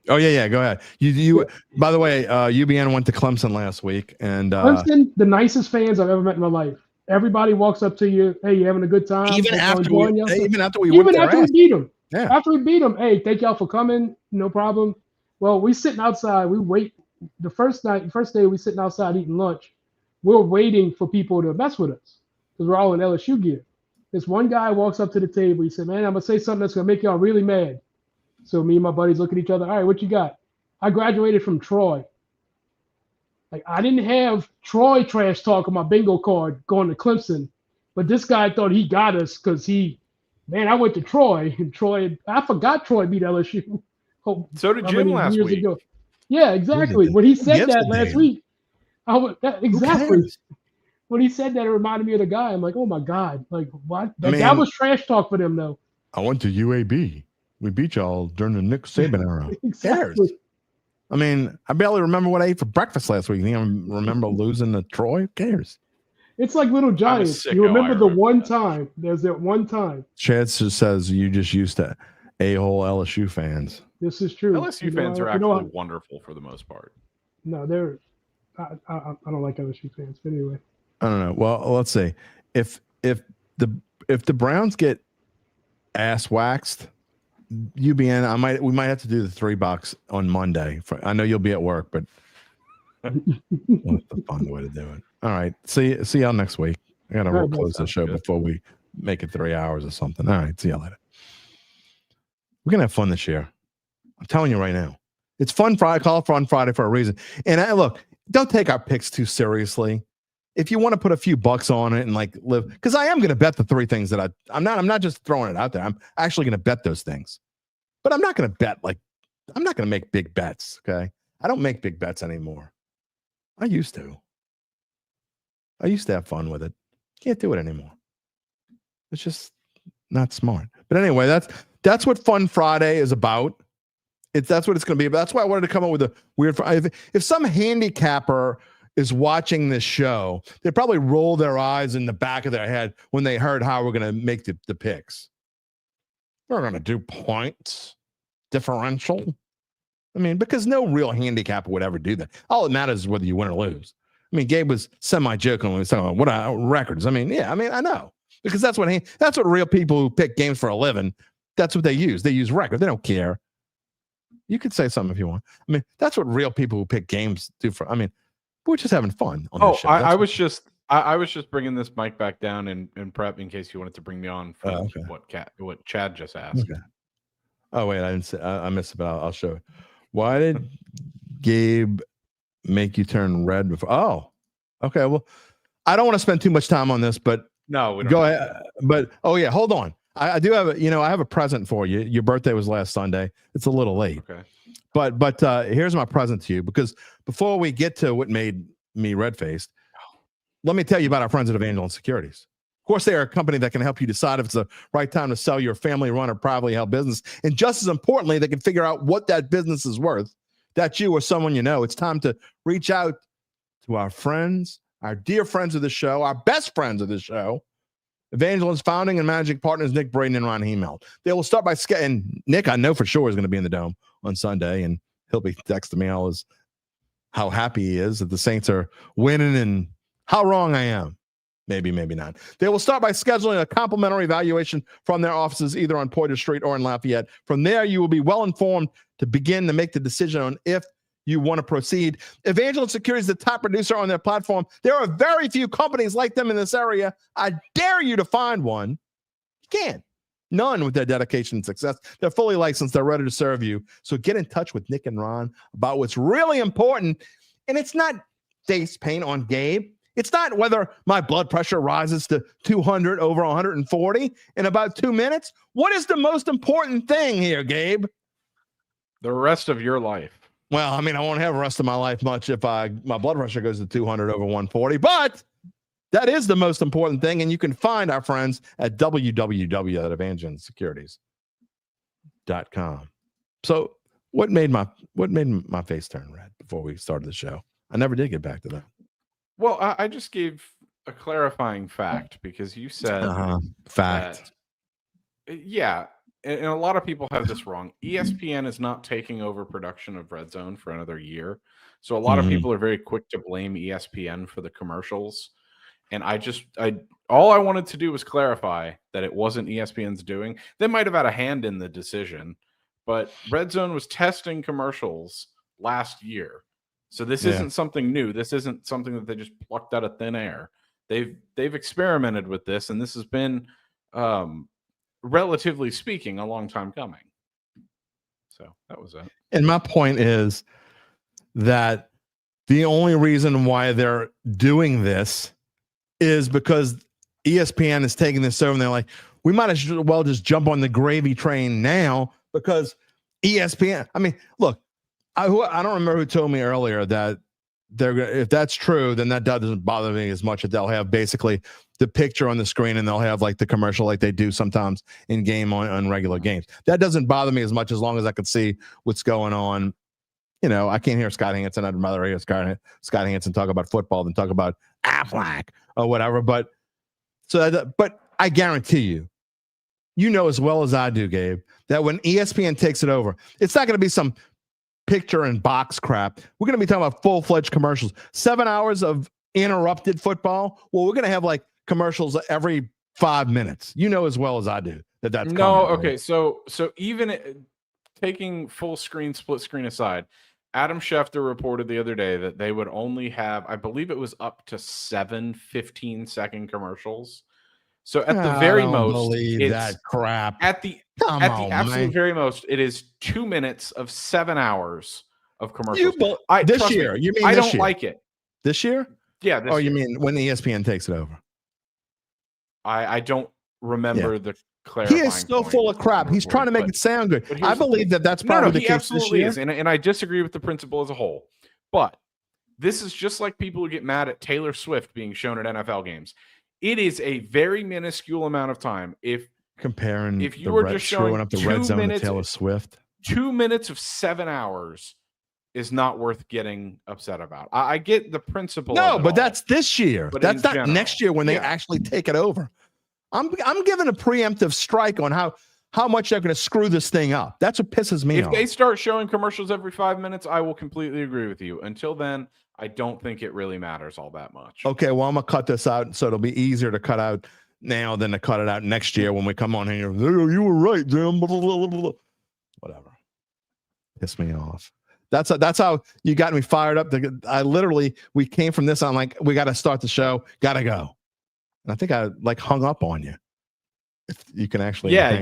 Oh, yeah. Go ahead. You. By the way, UBN went to Clemson last week. And Clemson, the nicest fans I've ever met in my life. Everybody walks up to you. Hey, you having a good time? Even after we beat them. Yeah. After we beat them. Hey, thank y'all for coming. No problem. Well, we sitting outside. We wait. The first day we sitting outside eating lunch. We're waiting for people to mess with us because we're all in LSU gear. This one guy walks up to the table. He said, man, I'm going to say something that's going to make y'all really mad. So me and my buddies look at each other. All right, what you got? I graduated from Troy. Like, I didn't have Troy trash talk on my bingo card going to Clemson, but this guy thought he got us because I went to Troy, and I forgot Troy beat LSU. So did Jim last week. Ago. Yeah, exactly. When he said that last week, exactly. When he said that, it reminded me of the guy. I'm like, oh my God. Like, what? That was trash talk for them, though. I went to UAB. We beat y'all during the Nick Saban era. Exactly. I mean, I barely remember what I ate for breakfast last week. You remember losing to Troy? Who cares? It's like Little Giants. You remember the one time. There's that one time. Chad just says you just used to a-hole LSU fans. This is true. LSU fans are actually wonderful for the most part. No, they're. I don't like LSU fans. But anyway, I don't know. Well, let's see. If the Browns get ass waxed, UBN, we might have to do the $3 on Monday. I know you'll be at work, but what's the fun way to do it? All right. See y'all next week. I gotta close the show before we make it 3 hours or something. All right. See y'all later. We're gonna have fun this year. I'm telling you right now. It's Fun Friday. Call it Fun Friday for a reason. And look, don't take our picks too seriously. If you want to put a few bucks on it and like live, because I am going to bet the three things that I'm not just throwing it out there. I'm actually going to bet those things, but I'm not going to bet I'm not going to make big bets. Okay. I don't make big bets anymore. I used to have fun with it. Can't do it anymore. It's just not smart. But anyway, that's what Fun Friday is about. That's what it's going to be. But that's why I wanted to come up with a weird. If some handicapper is watching this show, they probably roll their eyes in the back of their head when they heard how we're going to make the picks. We're going to do points differential. I mean, because no real handicapper would ever do that. All that matters is whether you win or lose. I mean, Gabe was semi-joking when he was talking about what records. I mean, yeah, I know because that's what real people who pick games for a living. That's what they use. They use records. They don't care. You could say something if you want. I mean, that's what real people who pick games do for. I mean, we're just having fun on this show. I was just bringing this mic back down and prep in case you wanted to bring me on for what Chad just asked. Okay. Oh wait, I didn't say. I missed it, but I'll show it. Why did Gabe make you turn red before? Oh, okay. Well, I don't want to spend too much time on this, but no, we don't go ahead. But yeah, hold on. I do have I have a present for you. Your birthday was last Sunday. It's a little late. Okay. But here's my present to you, because before we get to what made me red-faced, let me tell you about our friends at Evangeline Securities. Of course, they are a company that can help you decide if it's the right time to sell your family-run or privately held business. And just as importantly, they can figure out what that business is worth. That's you or someone you know. It's time to reach out to our friends, our dear friends of the show, our best friends of the show, Evangeline's founding and managing partners, Nick Braden and Ron Hemel. They will start by and Nick, I know for sure, is going to be in the Dome on Sunday, and he'll be texting me how happy he is that the Saints are winning and how wrong I am. Maybe, maybe not. They will start by scheduling a complimentary evaluation from their offices, either on Poydras Street or in Lafayette. From there, you will be well informed to begin to make the decision on if you want to proceed. Evangeline Securities is the top producer on their platform. There are very few companies like them in this area. I dare you to find one. You can't. None with their dedication and success. They're fully licensed. They're ready to serve you. So get in touch with Nick and Ron about what's really important. And it's not face paint on Gabe. It's not whether my blood pressure rises to 200 over 140 in about 2 minutes. What is the most important thing here, Gabe? The rest of your life. Well, I mean, I won't have the rest of my life much if my blood pressure goes to 200 over 140, but that is the most important thing. And you can find our friends at www.evangelisecurities.com. So what made my face turn red before we started the show? I never did get back to that. Well, I just gave a clarifying fact because you said fact. Yeah. And a lot of people have this wrong. ESPN is not taking over production of Red Zone for another year. So a lot of people are very quick to blame ESPN for the commercials. And all I wanted to do was clarify that it wasn't ESPN's doing. They might have had a hand in the decision, but Red Zone was testing commercials last year. So this isn't something new. This isn't something that they just plucked out of thin air. They've experimented with this, and this has been relatively speaking, a long time coming. So that was it. And my point is that the only reason why they're doing this is because ESPN is taking this over and they're like, we might as well just jump on the gravy train now because ESPN. I mean, look, I don't remember who told me earlier that if that's true, then that doesn't bother me as much. That they'll have basically the picture on the screen and they'll have like the commercial like they do sometimes in game on regular games. That doesn't bother me as much as long as I can see what's going on. You know, I can't hear Scott Hansen. I'd rather hear Scott Hansen talk about football than talk about Aflac or whatever. But I guarantee you know as well as I do, Gabe, that when ESPN takes it over, it's not going to be some picture and box crap. We're going to be talking about full-fledged commercials. 7 hours of interrupted football. Well, we're going to have like commercials every 5 minutes. You know as well as I do that's no. coming. Okay, so even taking full screen, split screen aside, Adam Schefter reported the other day that they would only have, I believe it was up to 7 15-second commercials. So at the very most, believe that crap. At the absolute very most, it is 2 minutes of 7 hours of commercials. This year? You mean I this don't year? like it. This year? Yeah. This year. You mean when the ESPN takes it over? I don't remember the clarifying. He is so full of crap. He's trying to make it sound good. I believe that's probably the case absolutely this year. is, and I disagree with the principle as a whole. But this is just like people who get mad at Taylor Swift being shown at NFL games. It is a very minuscule amount of time. If you were just showing up the red zone to Taylor Swift, 2 minutes of 7 hours is not worth getting upset about. I get the principle. No, but that's this year. But that's not next year when they actually take it over. I'm giving a preemptive strike on how much they're going to screw this thing up. That's what pisses me off. If they start showing commercials every 5 minutes, I will completely agree with you. Until then, I don't think it really matters all that much. Okay, well, I'm going to cut this out so it'll be easier to cut out now than to cut it out next year when we come on here. You were right, Jim. Whatever. Piss me off. That's how you got me fired up. We came from this on like, we got to start the show. Got to go. And I think I like hung up on you. If you can actually. Yeah,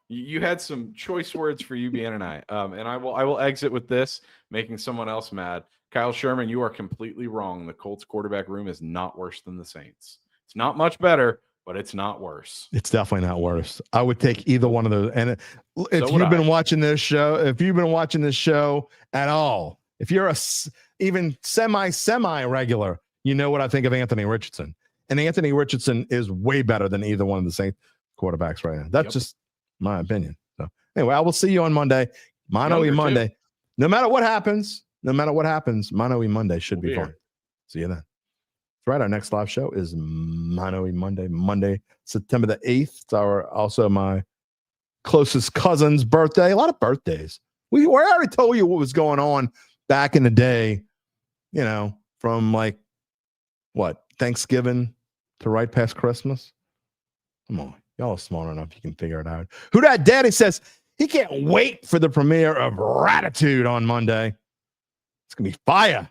you had some choice words for UBN and I. And I will exit with this, making someone else mad. Kyle Sherman, you are completely wrong. The Colts quarterback room is not worse than the Saints. It's not much better, but it's not worse. It's definitely not worse. I would take either one of those. And if you've been watching this show at all, if you're even semi regular, you know what I think of Anthony Richardson. And Anthony Richardson is way better than either one of the Saints quarterbacks right now. That's just my opinion. So anyway, I will see you on Monday. Mono E Monday. No matter what happens, Mono E Monday should be fun. See you then. That's right. Our next live show is Mono E Monday, September the 8th. It's also my closest cousin's birthday. A lot of birthdays. We already told you what was going on back in the day, from like Thanksgiving to right past Christmas. Come on. Y'all are smart enough. You can figure it out. Who that daddy says he can't wait for the premiere of Dattitude on Monday. It's going to be fire.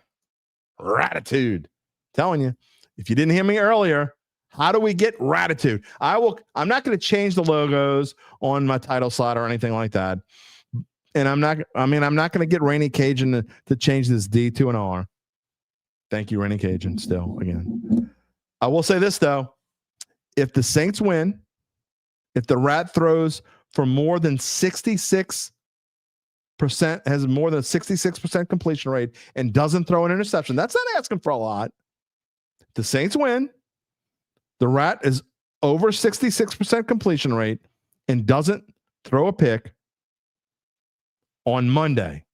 Dattitude. Telling you, if you didn't hear me earlier, how do we get Dattitude? I'm not going to change the logos on my title slide or anything like that. And I'm not going to get Rainy Cajun to change this D to an R. Thank you, Rainy Cajun, still, again. I will say this, though. If the Saints win, if the Rat throws for more than 66%, has more than a 66% completion rate, and doesn't throw an interception, that's not asking for a lot. If the Saints win, the Rat is over 66% completion rate and doesn't throw a pick on Monday,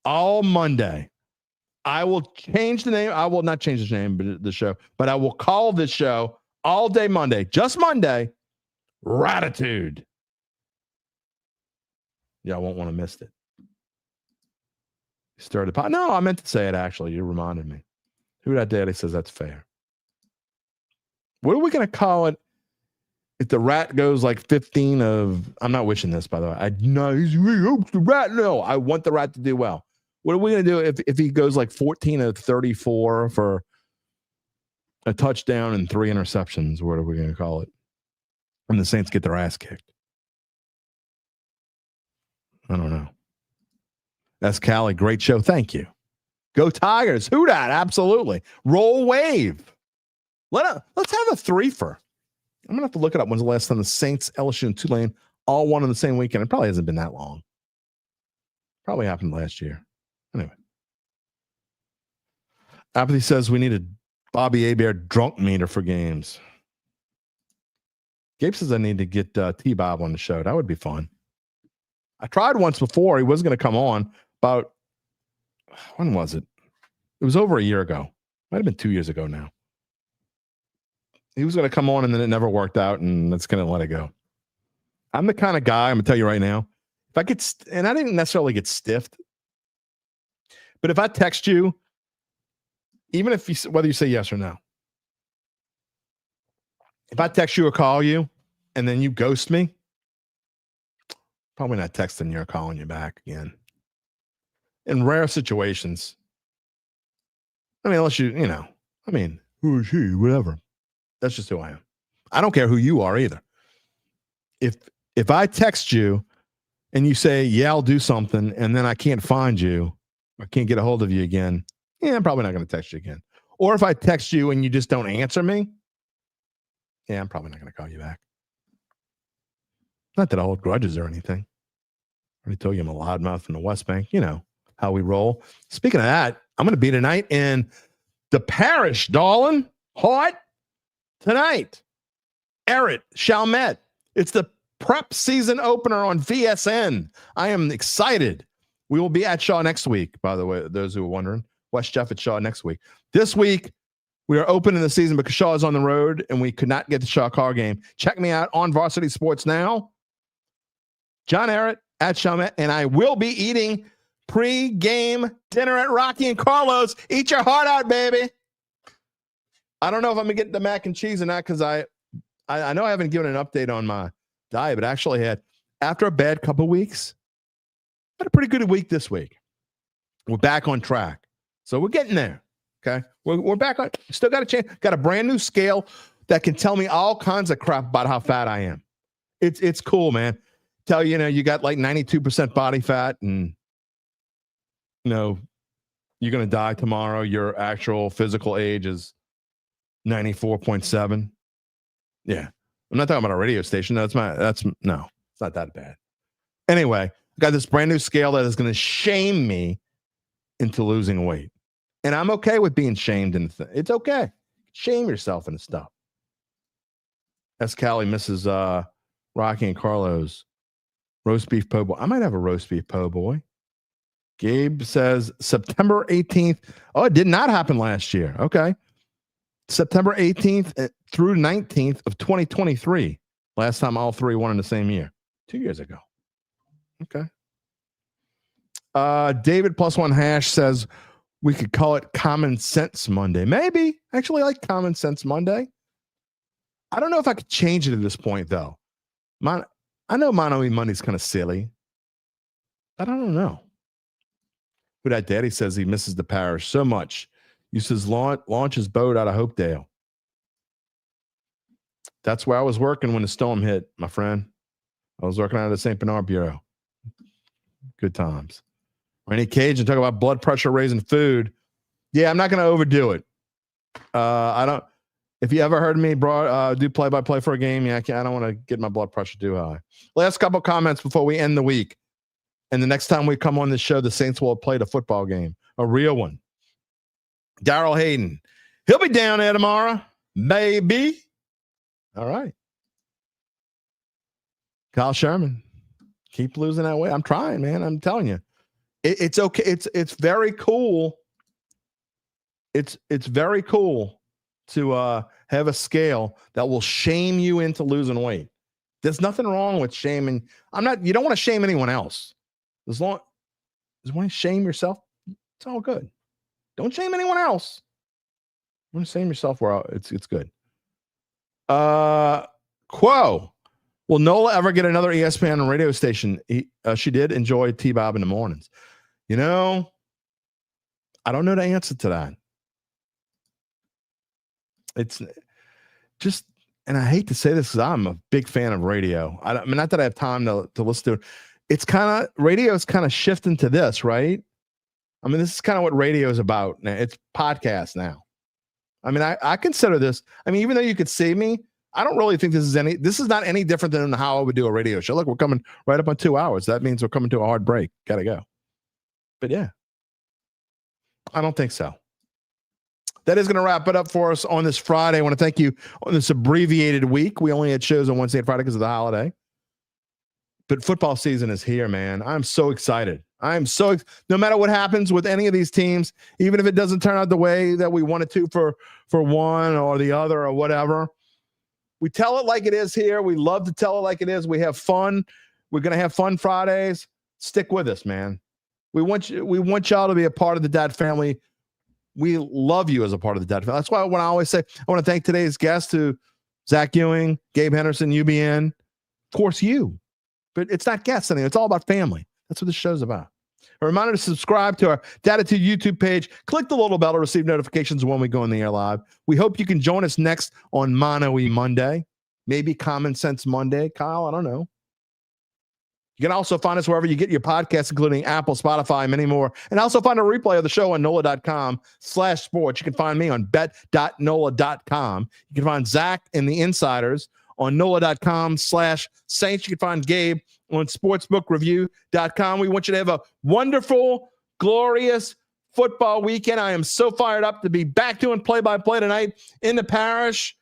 all Monday, I will change the name. I will not change the name of the show, but I will call this show all day Monday, just Monday, Dattitude. Y'all won't want to miss it. Started. No, I meant to say it, actually. You reminded me. Who that daddy says that's fair. What are we going to call it if the Rat goes like 15 of... I'm not wishing this, by the way. The Rat. No, I want the Rat to do well. What are we going to do if he goes like 14 of 34 for a touchdown and 3 interceptions? What are we going to call it? And the Saints get their ass kicked. I don't know. That's Callie. Great show. Thank you. Go Tigers. Who dat? Absolutely. Roll wave. Let's have a threefer. I'm going to have to look it up. When's the last time the Saints, LSU, and Tulane all won on the same weekend? It probably hasn't been that long. Probably happened last year. Anyway. Apathy says we need a Bobby Hebert drunk meter for games. Gabe says I need to get T-Bob on the show. That would be fun. I tried once before. He was going to come on about, when was it? It was over a year ago. Might have been 2 years ago now. He was going to come on and then it never worked out, and that's going to let it go. I'm the kind of guy, I'm going to tell you right now, if I get, and I didn't necessarily get stiffed But if I text you, even if whether you say yes or no, if I text you or call you and then you ghost me, probably not texting you or calling you back again. In rare situations, I mean, unless who is he, whatever. That's just who I am. I don't care who you are either. If I text you and you say, yeah, I'll do something, and then I can't find you, or can't get a hold of you again, I'm probably not going to text you again. Or if I text you and you just don't answer me, I'm probably not going to call you back. Not that I hold grudges or anything. I already told you I'm a loudmouth from the West Bank. You know how we roll. Speaking of that, I'm going to be tonight in the parish, darling. Hot tonight. Eric Chalmette. It's the prep season opener on VSN. I am excited. We will be at Shaw next week, by the way, those who are wondering. West Jeff at Shaw next week. This week, we are opening the season because Shaw is on the road and we could not get the Shaw car game. Check me out on Varsity Sports Now. John Ehret at Chalmette, and I will be eating pre-game dinner at Rocky and Carlos. Eat your heart out, baby. I don't know if I'm going to get the mac and cheese or not because I know I haven't given an update on my diet, but actually after a bad couple weeks, had a pretty good week this week. We're back on track. So we're getting there. Okay. We're back on, still got a chance, got a brand new scale that can tell me all kinds of crap about how fat I am. It's cool, man. Tell you, you got like 92% body fat and, you're going to die tomorrow. Your actual physical age is 94.7. Yeah. I'm not talking about a radio station. No, it's not that bad. Anyway, I got this brand new scale that is going to shame me into losing weight. And I'm okay with being shamed into it's okay. Shame yourself into stuff. That's Callie, Mrs. Rocky and Carlos. Roast beef po' boy. I might have a roast beef po' boy. Gabe says September 18th. Oh, it did not happen last year. Okay. September 18th through 19th of 2023. Last time all three won in the same year. 2 years ago. Okay. David +1 # says we could call it Common Sense Monday. Maybe. Actually, I like Common Sense Monday. I don't know if I could change it at this point, though. I know Mono Monday's kind of silly, but I don't know. But that daddy says he misses the parish so much. He says launch his boat out of Hopedale. That's where I was working when the storm hit, my friend. I was working out of the St. Bernard Bureau. Good times. Randy Cage and talk about blood pressure raising food. Yeah, I'm not going to overdo it. I don't. If you ever heard me do play-by-play for a game, I don't want to get my blood pressure too high. Last couple comments before we end the week. And the next time we come on this show, the Saints will have played a football game, a real one. Darrell Hayden. He'll be down there tomorrow, maybe. All right. Kyle Sherman. Keep losing that weight. I'm trying, man. I'm telling you. It's okay. It's very cool. It's very cool to have a scale that will shame you into losing weight. There's nothing wrong with shaming. You don't want to shame anyone else. As long as when you shame yourself, it's all good. Don't shame anyone else. When you shame yourself, it's good. Quo. Will Nola ever get another ESPN radio station? She did enjoy T-Bob in the mornings. I don't know the answer to that. It's just, and I hate to say this because I'm a big fan of radio. I mean, not that I have time to listen to it. It's kind of, radio is kind of shifting to this, right? I mean, this is kind of what radio is about now. It's podcast now. I mean, I consider this, even though you could see me, I don't really think this is not any different than how I would do a radio show. Look, we're coming right up on 2 hours. That means we're coming to a hard break. Got to go. But yeah, I don't think so. That is going to wrap it up for us on this Friday. I want to thank you on this abbreviated week. We only had shows on Wednesday and Friday because of the holiday. But football season is here, man. I'm so excited. No matter what happens with any of these teams, even if it doesn't turn out the way that we want it to for one or the other or whatever, we tell it like it is here. We love to tell it like it is. We have fun. We're going to have fun Fridays. Stick with us, man. We want y'all to be a part of the Dad family. We love you as a part of the Dad family. That's why when I always say, I want to thank today's guests to Zach Ewing, Gabe Henderson, UBN, of course you. But it's not guests anymore. It's all about family. That's what this show's about. A reminder to subscribe to our Dattitude YouTube page. Click the little bell to receive notifications when we go in the air live. We hope you can join us next on Mono-E Monday. Maybe Common Sense Monday. Kyle, I don't know. You can also find us wherever you get your podcasts, including Apple, Spotify, and many more. And also find a replay of the show on NOLA.com/sports. You can find me on bet.NOLA.com. You can find Zach and the Insiders on NOLA.com/Saints. You can find Gabe on sportsbookreview.com. We want you to have a wonderful, glorious football weekend. I am so fired up to be back doing play-by-play tonight in the parish.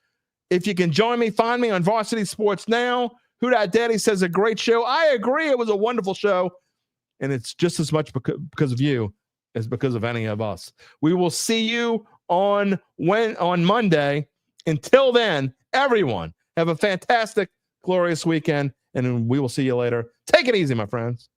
If you can join me, find me on Varsity Sports Now. Who Dat Daddy says a great show. I agree. It was a wonderful show. And it's just as much because of you as because of any of us. We will see you on Monday. Until then, everyone, have a fantastic, glorious weekend. And we will see you later. Take it easy, my friends.